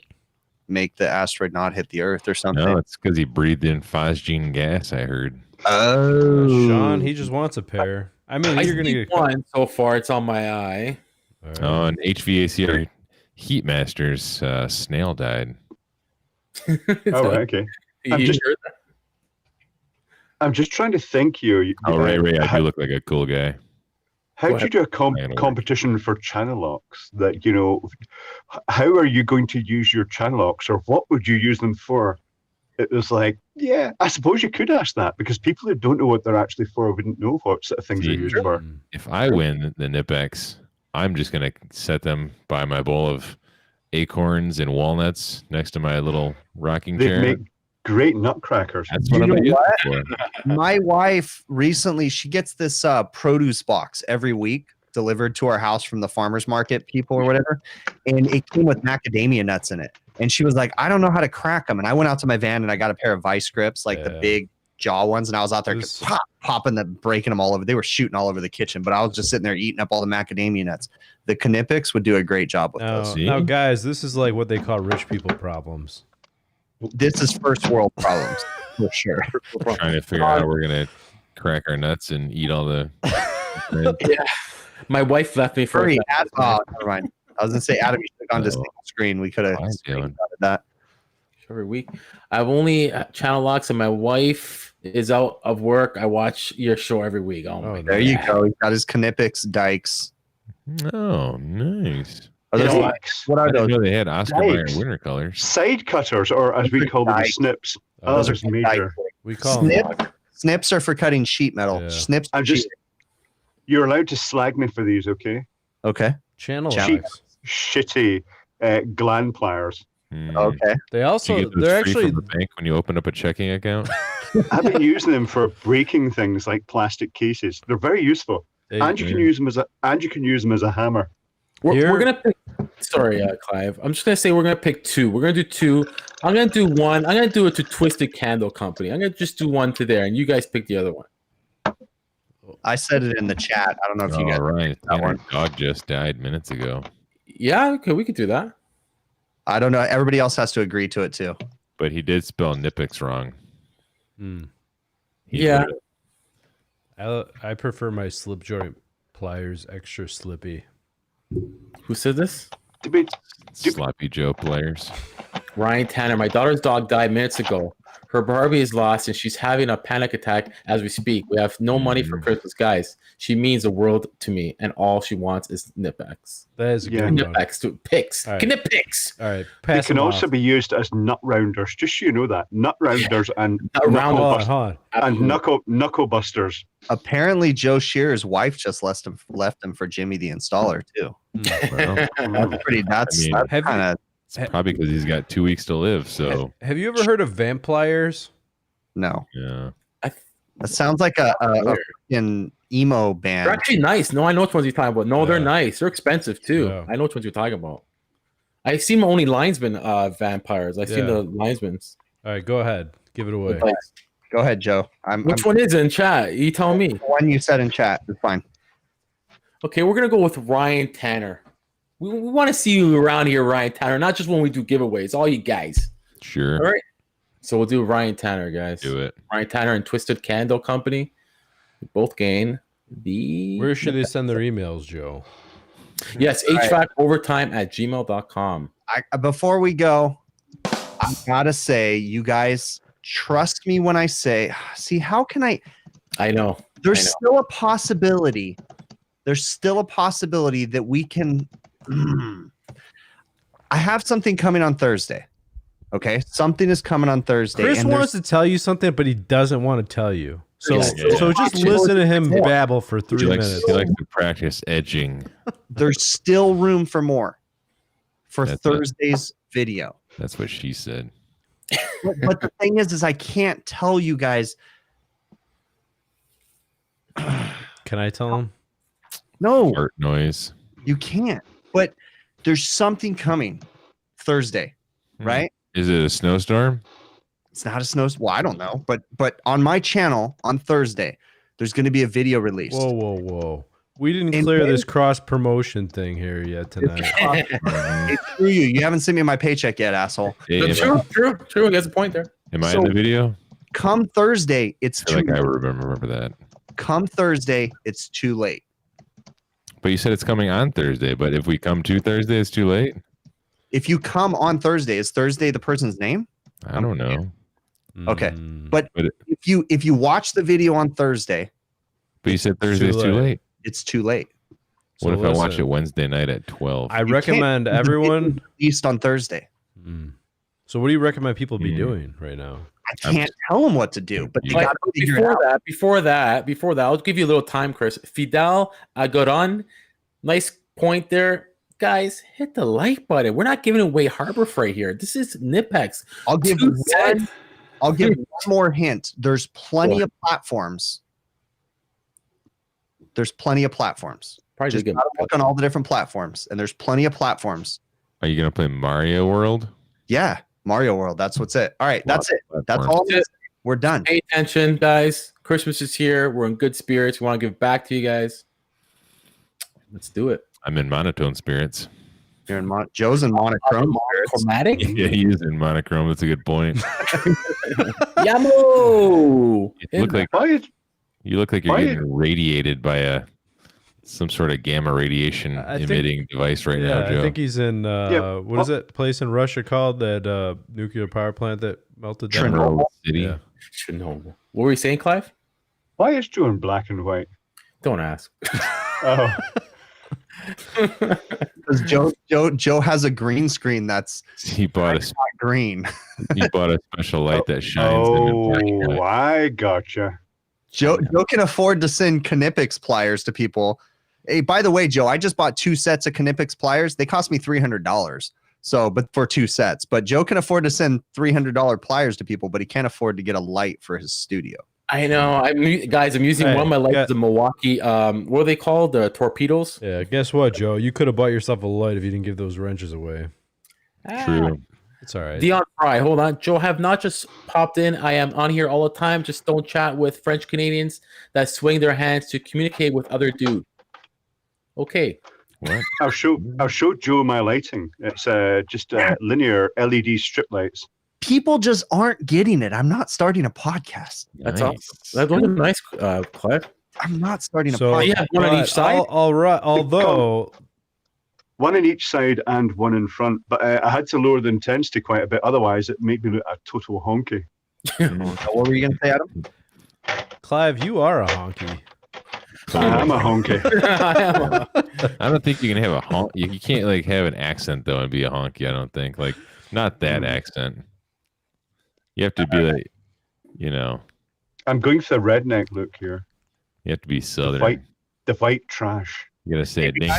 [SPEAKER 2] make the asteroid not hit the Earth or something?
[SPEAKER 5] No, it's because he breathed in phosgene gas, I heard.
[SPEAKER 2] Oh,
[SPEAKER 3] Sean, he just wants a pair. I mean,
[SPEAKER 1] I
[SPEAKER 3] you're gonna
[SPEAKER 1] see
[SPEAKER 3] get
[SPEAKER 1] one so far. It's on my eye.
[SPEAKER 3] All right.
[SPEAKER 5] Oh, and HVACR Heatmaster's snail died.
[SPEAKER 4] Oh, okay. I'm
[SPEAKER 1] You
[SPEAKER 4] just-
[SPEAKER 1] heard that?
[SPEAKER 4] I'm just trying to think here.
[SPEAKER 5] Oh, Ray, I do look like a cool guy.
[SPEAKER 4] How
[SPEAKER 1] Go
[SPEAKER 4] do you do a competition for channel locks? That, you know, how are you going to use your channel locks, or what would you use them for? It was like, yeah, I suppose you could ask that, because people who don't know what they're actually for wouldn't know what sort of things they're
[SPEAKER 5] See,
[SPEAKER 4] used for.
[SPEAKER 5] If I win the Nipex, I'm just gonna set them by my bowl of acorns and walnuts next to my little rocking
[SPEAKER 4] They
[SPEAKER 5] chair.
[SPEAKER 4] make great nutcrackers.
[SPEAKER 5] That's what
[SPEAKER 2] You
[SPEAKER 5] I'm
[SPEAKER 2] know
[SPEAKER 5] gonna use
[SPEAKER 2] what?
[SPEAKER 5] it for.
[SPEAKER 2] My wife recently, she gets this produce box every week delivered to our house from the farmers market people or whatever, and it came with macadamia nuts in it. And she was like, I don't know how to crack them. And I went out to my van and I got a pair of vice grips, like the
[SPEAKER 3] Yeah.
[SPEAKER 2] big jaw ones, and I was out there
[SPEAKER 3] This-
[SPEAKER 2] popping them, breaking them all over. They were shooting all over the kitchen, but I was just sitting there eating up all the macadamia nuts. The Knipex would do a great job with those.
[SPEAKER 5] See?
[SPEAKER 3] Now, guys, this is like what they call rich people problems.
[SPEAKER 2] This is first world problems for sure.
[SPEAKER 5] Trying to figure out how we're gonna crack our nuts and eat all the.
[SPEAKER 1] My wife left me for
[SPEAKER 2] Hurry, oh, never mind. I was gonna say, Adam, you should have gone to
[SPEAKER 5] No.
[SPEAKER 2] single screen. We could have
[SPEAKER 5] I'm doing.
[SPEAKER 2] that.
[SPEAKER 1] every week. I've only channel locks, and my wife is out of work. I watch your show every week. Oh, my
[SPEAKER 2] There
[SPEAKER 1] God.
[SPEAKER 2] you go. He's got his Knipex dikes.
[SPEAKER 5] Oh, nice.
[SPEAKER 2] Are those
[SPEAKER 1] You know,
[SPEAKER 2] like- what
[SPEAKER 5] I
[SPEAKER 2] are
[SPEAKER 5] didn't
[SPEAKER 2] those?
[SPEAKER 5] know they had Oscar Mayer
[SPEAKER 4] Yikes.
[SPEAKER 5] winter colors.
[SPEAKER 4] Side cutters, or as we
[SPEAKER 2] Those are
[SPEAKER 4] call them,
[SPEAKER 2] dikes.
[SPEAKER 4] snips.
[SPEAKER 3] Oh,
[SPEAKER 4] Those
[SPEAKER 2] Those
[SPEAKER 4] are
[SPEAKER 2] are
[SPEAKER 4] major.
[SPEAKER 3] We call them.
[SPEAKER 2] Snip? Snips are for cutting sheet metal.
[SPEAKER 3] Yeah.
[SPEAKER 2] Snips.
[SPEAKER 4] I'm
[SPEAKER 2] are
[SPEAKER 4] just.
[SPEAKER 2] sheet-
[SPEAKER 4] You're allowed to slag me for these, okay?
[SPEAKER 2] okay.
[SPEAKER 3] Channel
[SPEAKER 2] Cheap.
[SPEAKER 3] locks.
[SPEAKER 4] Shitty gland pliers.
[SPEAKER 5] Mm.
[SPEAKER 2] Okay.
[SPEAKER 3] They
[SPEAKER 5] Did
[SPEAKER 3] also,
[SPEAKER 5] you get those
[SPEAKER 3] they're
[SPEAKER 5] free
[SPEAKER 3] actually,
[SPEAKER 5] from the bank when you open up a checking account.
[SPEAKER 4] I've been using them for breaking things like plastic cases. They're very useful,
[SPEAKER 3] they-
[SPEAKER 4] and you can use them as a hammer.
[SPEAKER 3] Here-
[SPEAKER 1] We're gonna pick. Sorry, Clive. I'm just gonna say we're gonna pick two. We're gonna do two. I'm gonna do one. I'm gonna do it to Twisted Candle Company. I'm gonna just do one to there, and you guys pick the other one.
[SPEAKER 2] I said it in the chat. I don't know if you
[SPEAKER 5] All
[SPEAKER 2] guys.
[SPEAKER 5] right,
[SPEAKER 2] that one.
[SPEAKER 5] dog just died minutes ago,
[SPEAKER 1] Yeah, okay, we could do that.
[SPEAKER 2] I don't know. Everybody else has to agree to it too.
[SPEAKER 5] but he did spell Nipix wrong.
[SPEAKER 3] Hmm.
[SPEAKER 5] He
[SPEAKER 1] Yeah.
[SPEAKER 5] put it-
[SPEAKER 3] I prefer my slip joint pliers extra slippy.
[SPEAKER 1] Who said this?
[SPEAKER 4] Debate.
[SPEAKER 5] Sloppy Joe players.
[SPEAKER 1] Ryan Tanner. My daughter's dog died minutes ago. Her Barbie is lost, and she's having a panic attack as we speak. We have no money for Christmas, guys. She means the world to me, and all she wants is Nipex.
[SPEAKER 3] That is a
[SPEAKER 4] Yeah.
[SPEAKER 3] good one.
[SPEAKER 1] Nipex to picks.
[SPEAKER 3] All right.
[SPEAKER 1] Knipex.
[SPEAKER 3] All right,
[SPEAKER 4] They
[SPEAKER 3] pass
[SPEAKER 4] can
[SPEAKER 3] them
[SPEAKER 4] also
[SPEAKER 3] off.
[SPEAKER 4] be used as nut rounders. Just so you know that nut rounders and
[SPEAKER 1] Not round
[SPEAKER 3] Hold on,
[SPEAKER 1] bust.
[SPEAKER 3] hold on.
[SPEAKER 4] and knuckle busters.
[SPEAKER 2] Apparently, Joe Shearer's wife just left him for Jimmy the installer too.
[SPEAKER 5] Well,
[SPEAKER 2] That's pretty. That's,
[SPEAKER 5] I mean,
[SPEAKER 2] that's
[SPEAKER 3] have you-
[SPEAKER 2] kind of
[SPEAKER 5] it's probably because he's got 2 weeks to live. So
[SPEAKER 3] Have you ever heard of vampires?
[SPEAKER 2] no.
[SPEAKER 5] yeah,
[SPEAKER 2] That sounds like a freaking emo
[SPEAKER 1] They're
[SPEAKER 2] band.
[SPEAKER 1] actually nice. No, I know which ones you're talking about. No, they're
[SPEAKER 3] Yeah.
[SPEAKER 1] nice. They're expensive too.
[SPEAKER 3] Yeah.
[SPEAKER 1] I know which ones you're talking about. I've seen only linesman vampires. I've seen
[SPEAKER 3] Yeah.
[SPEAKER 1] the linesmans.
[SPEAKER 3] All right, go ahead. Give it away.
[SPEAKER 2] Go ahead, Joe.
[SPEAKER 1] Which one is it in chat? You tell me.
[SPEAKER 2] The one you said in chat is fine.
[SPEAKER 1] Okay, we're gonna go with Ryan Tanner. We want to see you around here, Ryan Tanner, not just when we do giveaways. All you guys.
[SPEAKER 5] sure,
[SPEAKER 1] All right. So we'll do Ryan Tanner, guys.
[SPEAKER 5] do it.
[SPEAKER 1] Ryan Tanner and Twisted Candle Company. We both gain the.
[SPEAKER 3] Where should they send their emails, Joe?
[SPEAKER 1] Yes, HVACOvertime@gmail.com.
[SPEAKER 2] Before we go, I gotta say, you guys trust me when I say. See, how can I?
[SPEAKER 1] I know.
[SPEAKER 2] There's still a possibility. There's still a possibility that we can. I have something coming on Thursday. Okay, something is coming on Thursday.
[SPEAKER 3] Chris
[SPEAKER 2] and
[SPEAKER 3] wants to tell you something, but he doesn't want to tell you. So,
[SPEAKER 5] Yeah.
[SPEAKER 3] so just listen to him babble for 3 minutes.
[SPEAKER 5] He likes to practice edging.
[SPEAKER 2] there's still room for more for
[SPEAKER 5] That's
[SPEAKER 2] Thursday's video.
[SPEAKER 5] That's what she said.
[SPEAKER 2] But the thing is I can't tell you guys.
[SPEAKER 3] Can I tell him?
[SPEAKER 2] No,
[SPEAKER 5] Fart noise.
[SPEAKER 2] you can't. But there's something coming Thursday, right?
[SPEAKER 5] Is it a snowstorm?
[SPEAKER 2] It's not a snow. Well, I don't know, but on my channel on Thursday, there's going to be a video released.
[SPEAKER 3] Whoa. We didn't
[SPEAKER 2] And
[SPEAKER 3] clear
[SPEAKER 2] then-
[SPEAKER 3] this cross promotion thing here yet tonight.
[SPEAKER 2] It's through you. You haven't sent me my paycheck yet, asshole.
[SPEAKER 5] Hey,
[SPEAKER 1] True. He has a point there.
[SPEAKER 5] am I
[SPEAKER 2] So-
[SPEAKER 5] in the video?
[SPEAKER 2] Come Thursday, it's
[SPEAKER 5] I feel
[SPEAKER 2] too.
[SPEAKER 5] like I remember that.
[SPEAKER 2] Come Thursday, it's too late.
[SPEAKER 5] But you said it's coming on Thursday. But if we come to Thursday, it's too late.
[SPEAKER 2] If you come on Thursday, is Thursday the person's name?
[SPEAKER 5] I don't know.
[SPEAKER 2] Okay.
[SPEAKER 3] Mm.
[SPEAKER 2] But
[SPEAKER 5] But
[SPEAKER 2] if you watch the video on Thursday,
[SPEAKER 5] But you said Thursday's too
[SPEAKER 3] late.
[SPEAKER 5] late.
[SPEAKER 2] it's too late.
[SPEAKER 3] So
[SPEAKER 5] What if I watch
[SPEAKER 3] listen,
[SPEAKER 5] it Wednesday night at 12?
[SPEAKER 3] I
[SPEAKER 2] You
[SPEAKER 3] recommend
[SPEAKER 2] can't- the video
[SPEAKER 3] everyone.
[SPEAKER 2] released on Thursday.
[SPEAKER 3] Mm. So what do you recommend people be
[SPEAKER 5] Mm.
[SPEAKER 3] doing right now?
[SPEAKER 2] I can't tell them what to do, but they
[SPEAKER 5] Like,
[SPEAKER 2] got to figure it out.
[SPEAKER 1] Before that, I'll give you a little time, Chris. Fidel Agoran, nice point there. Guys, hit the like button. We're not giving away Harbor Freight here. This is Nipex.
[SPEAKER 2] I'll give
[SPEAKER 1] 2
[SPEAKER 2] one.
[SPEAKER 1] cents.
[SPEAKER 2] I'll give one more hint. There's plenty of platforms. There's plenty of platforms.
[SPEAKER 1] Probably
[SPEAKER 2] Just
[SPEAKER 1] just
[SPEAKER 2] gotta look on all the different platforms, and there's plenty of platforms.
[SPEAKER 5] Are you going to play Mario World?
[SPEAKER 2] Yeah, Mario World. That's what's it. All right, that's it. That's all. I'm gonna say. We're done.
[SPEAKER 1] pay attention, guys. Christmas is here. We're in good spirits. We want to give back to you guys. Let's do it.
[SPEAKER 5] I'm in monotone spirits.
[SPEAKER 2] You're in Joe's in monochrome.
[SPEAKER 1] Chromatic.
[SPEAKER 5] Yeah, he is in monochrome. That's a good point.
[SPEAKER 1] Yamo.
[SPEAKER 5] You look like
[SPEAKER 4] Why is
[SPEAKER 5] you're
[SPEAKER 4] Why-
[SPEAKER 5] getting radiated by some sort of gamma radiation
[SPEAKER 3] I think-
[SPEAKER 5] emitting device right now,
[SPEAKER 3] I
[SPEAKER 5] Joe.
[SPEAKER 3] think he's in
[SPEAKER 4] Yeah,
[SPEAKER 3] what is that place in Russia called, that nuclear power plant that melted down?
[SPEAKER 5] Chernobyl City.
[SPEAKER 3] Yeah.
[SPEAKER 1] Chernobyl. What were you saying, Clive?
[SPEAKER 4] why is Joe in black and white?
[SPEAKER 1] Don't ask.
[SPEAKER 4] Oh,
[SPEAKER 2] Because Joe has a green screen that's
[SPEAKER 5] He bought
[SPEAKER 2] not green.
[SPEAKER 5] he bought a special light that shines. in the black and white.
[SPEAKER 4] I gotcha.
[SPEAKER 2] Joe can afford to send Knipex pliers to people. Hey, by the way, Joe, I just bought 2 sets of Knipex pliers. They cost me $300. So, but for 2 sets. But Joe can afford to send $300 pliers to people, but he can't afford to get a light for his studio.
[SPEAKER 1] I know. I'm using
[SPEAKER 3] Hey,
[SPEAKER 1] one of my lights,
[SPEAKER 3] got-
[SPEAKER 1] the Milwaukee. What are they called? The torpedoes.
[SPEAKER 3] Yeah, guess what, Joe? You could have bought yourself a light if you didn't give those wrenches away.
[SPEAKER 5] True.
[SPEAKER 3] It's all right.
[SPEAKER 1] Dion Fry, hold on. Joe, have not just popped in. I am on here all the time. Just don't chat with French Canadians that swing their hands to communicate with other dude. Okay.
[SPEAKER 5] What?
[SPEAKER 4] I'll show Joe my lighting. It's just linear LED strip lights.
[SPEAKER 2] People just aren't getting it. I'm not starting a podcast.
[SPEAKER 1] That's
[SPEAKER 5] Nice.
[SPEAKER 1] awesome. Those are nice, Clive.
[SPEAKER 2] I'm not starting a
[SPEAKER 3] So
[SPEAKER 2] podcast.
[SPEAKER 1] Yeah, one on
[SPEAKER 3] but
[SPEAKER 1] each side?
[SPEAKER 3] all right. Although
[SPEAKER 4] One on each side and one in front. But I had to lower the intensity quite a bit. Otherwise, it made me look a total honky.
[SPEAKER 2] What were you going to say, Adam?
[SPEAKER 3] Clive, you are a honky.
[SPEAKER 4] I am a honky.
[SPEAKER 5] I don't think you can have a honk. You can't like have an accent though and be a honky. I don't think like not that accent. You have to be like,
[SPEAKER 4] I'm going for the redneck look here.
[SPEAKER 5] you have to be southern.
[SPEAKER 4] The white trash.
[SPEAKER 5] You gotta say it. Ding.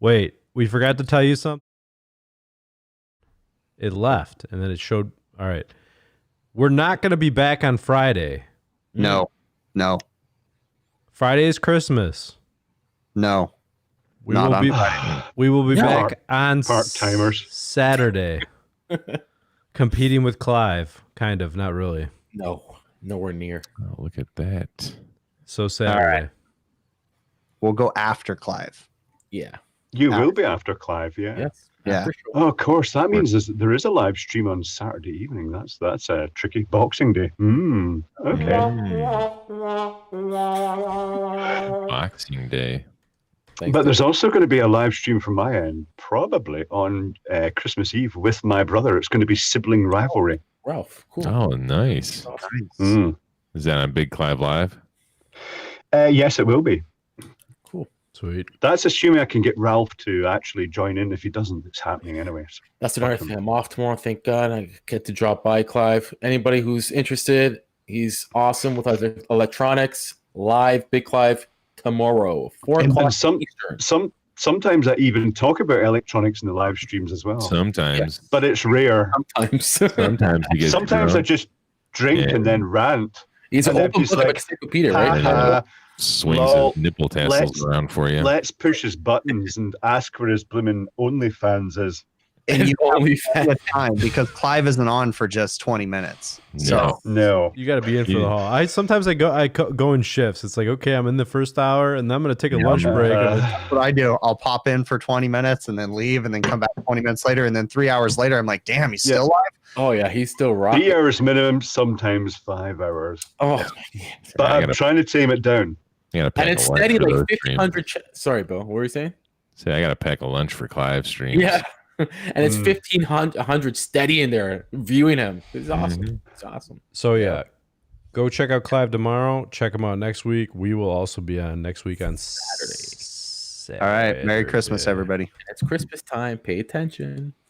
[SPEAKER 3] Wait, we forgot to tell you something. It left, and then it showed. All right. We're not going to be back on Friday.
[SPEAKER 2] No.
[SPEAKER 3] Friday is Christmas.
[SPEAKER 2] No.
[SPEAKER 3] We
[SPEAKER 2] Not
[SPEAKER 3] will
[SPEAKER 2] on
[SPEAKER 3] be
[SPEAKER 2] Friday.
[SPEAKER 3] we will be
[SPEAKER 4] Yeah.
[SPEAKER 3] back on
[SPEAKER 4] Part-timers.
[SPEAKER 3] Saturday. Competing with Clive, kind of, not really.
[SPEAKER 1] No, nowhere near.
[SPEAKER 5] Oh, look at that.
[SPEAKER 3] So Saturday.
[SPEAKER 2] We'll go after Clive.
[SPEAKER 1] Yeah.
[SPEAKER 4] You will be after Clive, yeah.
[SPEAKER 1] Yes.
[SPEAKER 2] Yeah.
[SPEAKER 1] For sure.
[SPEAKER 4] Oh, of course. That means there is a live stream on Saturday evening. That's a tricky Boxing Day. Okay.
[SPEAKER 5] Boxing Day.
[SPEAKER 1] Thanks,
[SPEAKER 4] But there's also going to be a live stream from my end, probably on Christmas Eve with my brother. It's going to be sibling rivalry.
[SPEAKER 1] Ralph. Cool.
[SPEAKER 5] Oh, nice.
[SPEAKER 2] Nice.
[SPEAKER 5] Is that on Big Clive Live?
[SPEAKER 4] Yes, it will be.
[SPEAKER 1] Cool.
[SPEAKER 3] Sweet.
[SPEAKER 4] That's assuming I can get Ralph to actually join in. If he doesn't, it's happening anyway. So.
[SPEAKER 1] That's another thing. I'm off tomorrow. Thank God I get to drop by Clive. Anybody who's interested, he's awesome with other electronics. Live, Big Clive tomorrow, 4
[SPEAKER 4] And
[SPEAKER 1] o'clock
[SPEAKER 4] some-
[SPEAKER 1] Eastern.
[SPEAKER 4] Sometimes I even talk about electronics in the live streams as well.
[SPEAKER 5] Sometimes.
[SPEAKER 4] But it's rare.
[SPEAKER 1] Sometimes.
[SPEAKER 5] Sometimes you get
[SPEAKER 4] Sometimes I
[SPEAKER 5] drunk,
[SPEAKER 4] just drink
[SPEAKER 5] Yeah.
[SPEAKER 4] and then rant.
[SPEAKER 1] He's an
[SPEAKER 4] And then
[SPEAKER 1] open
[SPEAKER 4] he's
[SPEAKER 1] book
[SPEAKER 4] like,
[SPEAKER 1] like encyclopedia, right?
[SPEAKER 4] "Ha-ha,
[SPEAKER 5] swings
[SPEAKER 4] Lol,
[SPEAKER 5] his nipple tassels
[SPEAKER 4] let's-
[SPEAKER 5] around for you.
[SPEAKER 4] let's push his buttons and ask where his blooming OnlyFans is.
[SPEAKER 2] And you
[SPEAKER 1] only
[SPEAKER 2] have the time because Clive isn't on for just 20 minutes.
[SPEAKER 5] No.
[SPEAKER 4] No.
[SPEAKER 3] You got to be in for the
[SPEAKER 5] Yeah.
[SPEAKER 3] haul. Sometimes I go in shifts. It's like, okay, I'm in the first hour, and then I'm going to take a lunch break. and then-
[SPEAKER 2] That's what I do. I'll pop in for 20 minutes and then leave and then come back 20 minutes later. And then 3 hours later, I'm like, damn, he's still alive.
[SPEAKER 1] Oh yeah, he's still rocking.
[SPEAKER 4] 3 hours minimum, sometimes 5 hours.
[SPEAKER 1] Oh, man.
[SPEAKER 4] But
[SPEAKER 5] I
[SPEAKER 4] I'm
[SPEAKER 5] gotta-
[SPEAKER 4] trying to tame it down.
[SPEAKER 5] I gotta pack
[SPEAKER 1] And it's
[SPEAKER 5] a lunch
[SPEAKER 1] steady
[SPEAKER 5] for
[SPEAKER 1] like
[SPEAKER 5] those streams.
[SPEAKER 1] 1,500. Sorry, Bill. What were you saying?
[SPEAKER 5] Say I gotta pack a lunch for Clive streams.
[SPEAKER 1] Yeah. And it's 1,500 steady in there viewing him. It's awesome.
[SPEAKER 5] Mhm.
[SPEAKER 1] It's awesome.
[SPEAKER 3] So yeah, go check out Clive tomorrow. Check him out next week. We will also be on next week on Saturday.
[SPEAKER 2] All right. Merry Christmas, everybody.
[SPEAKER 1] It's Christmas time. Pay attention.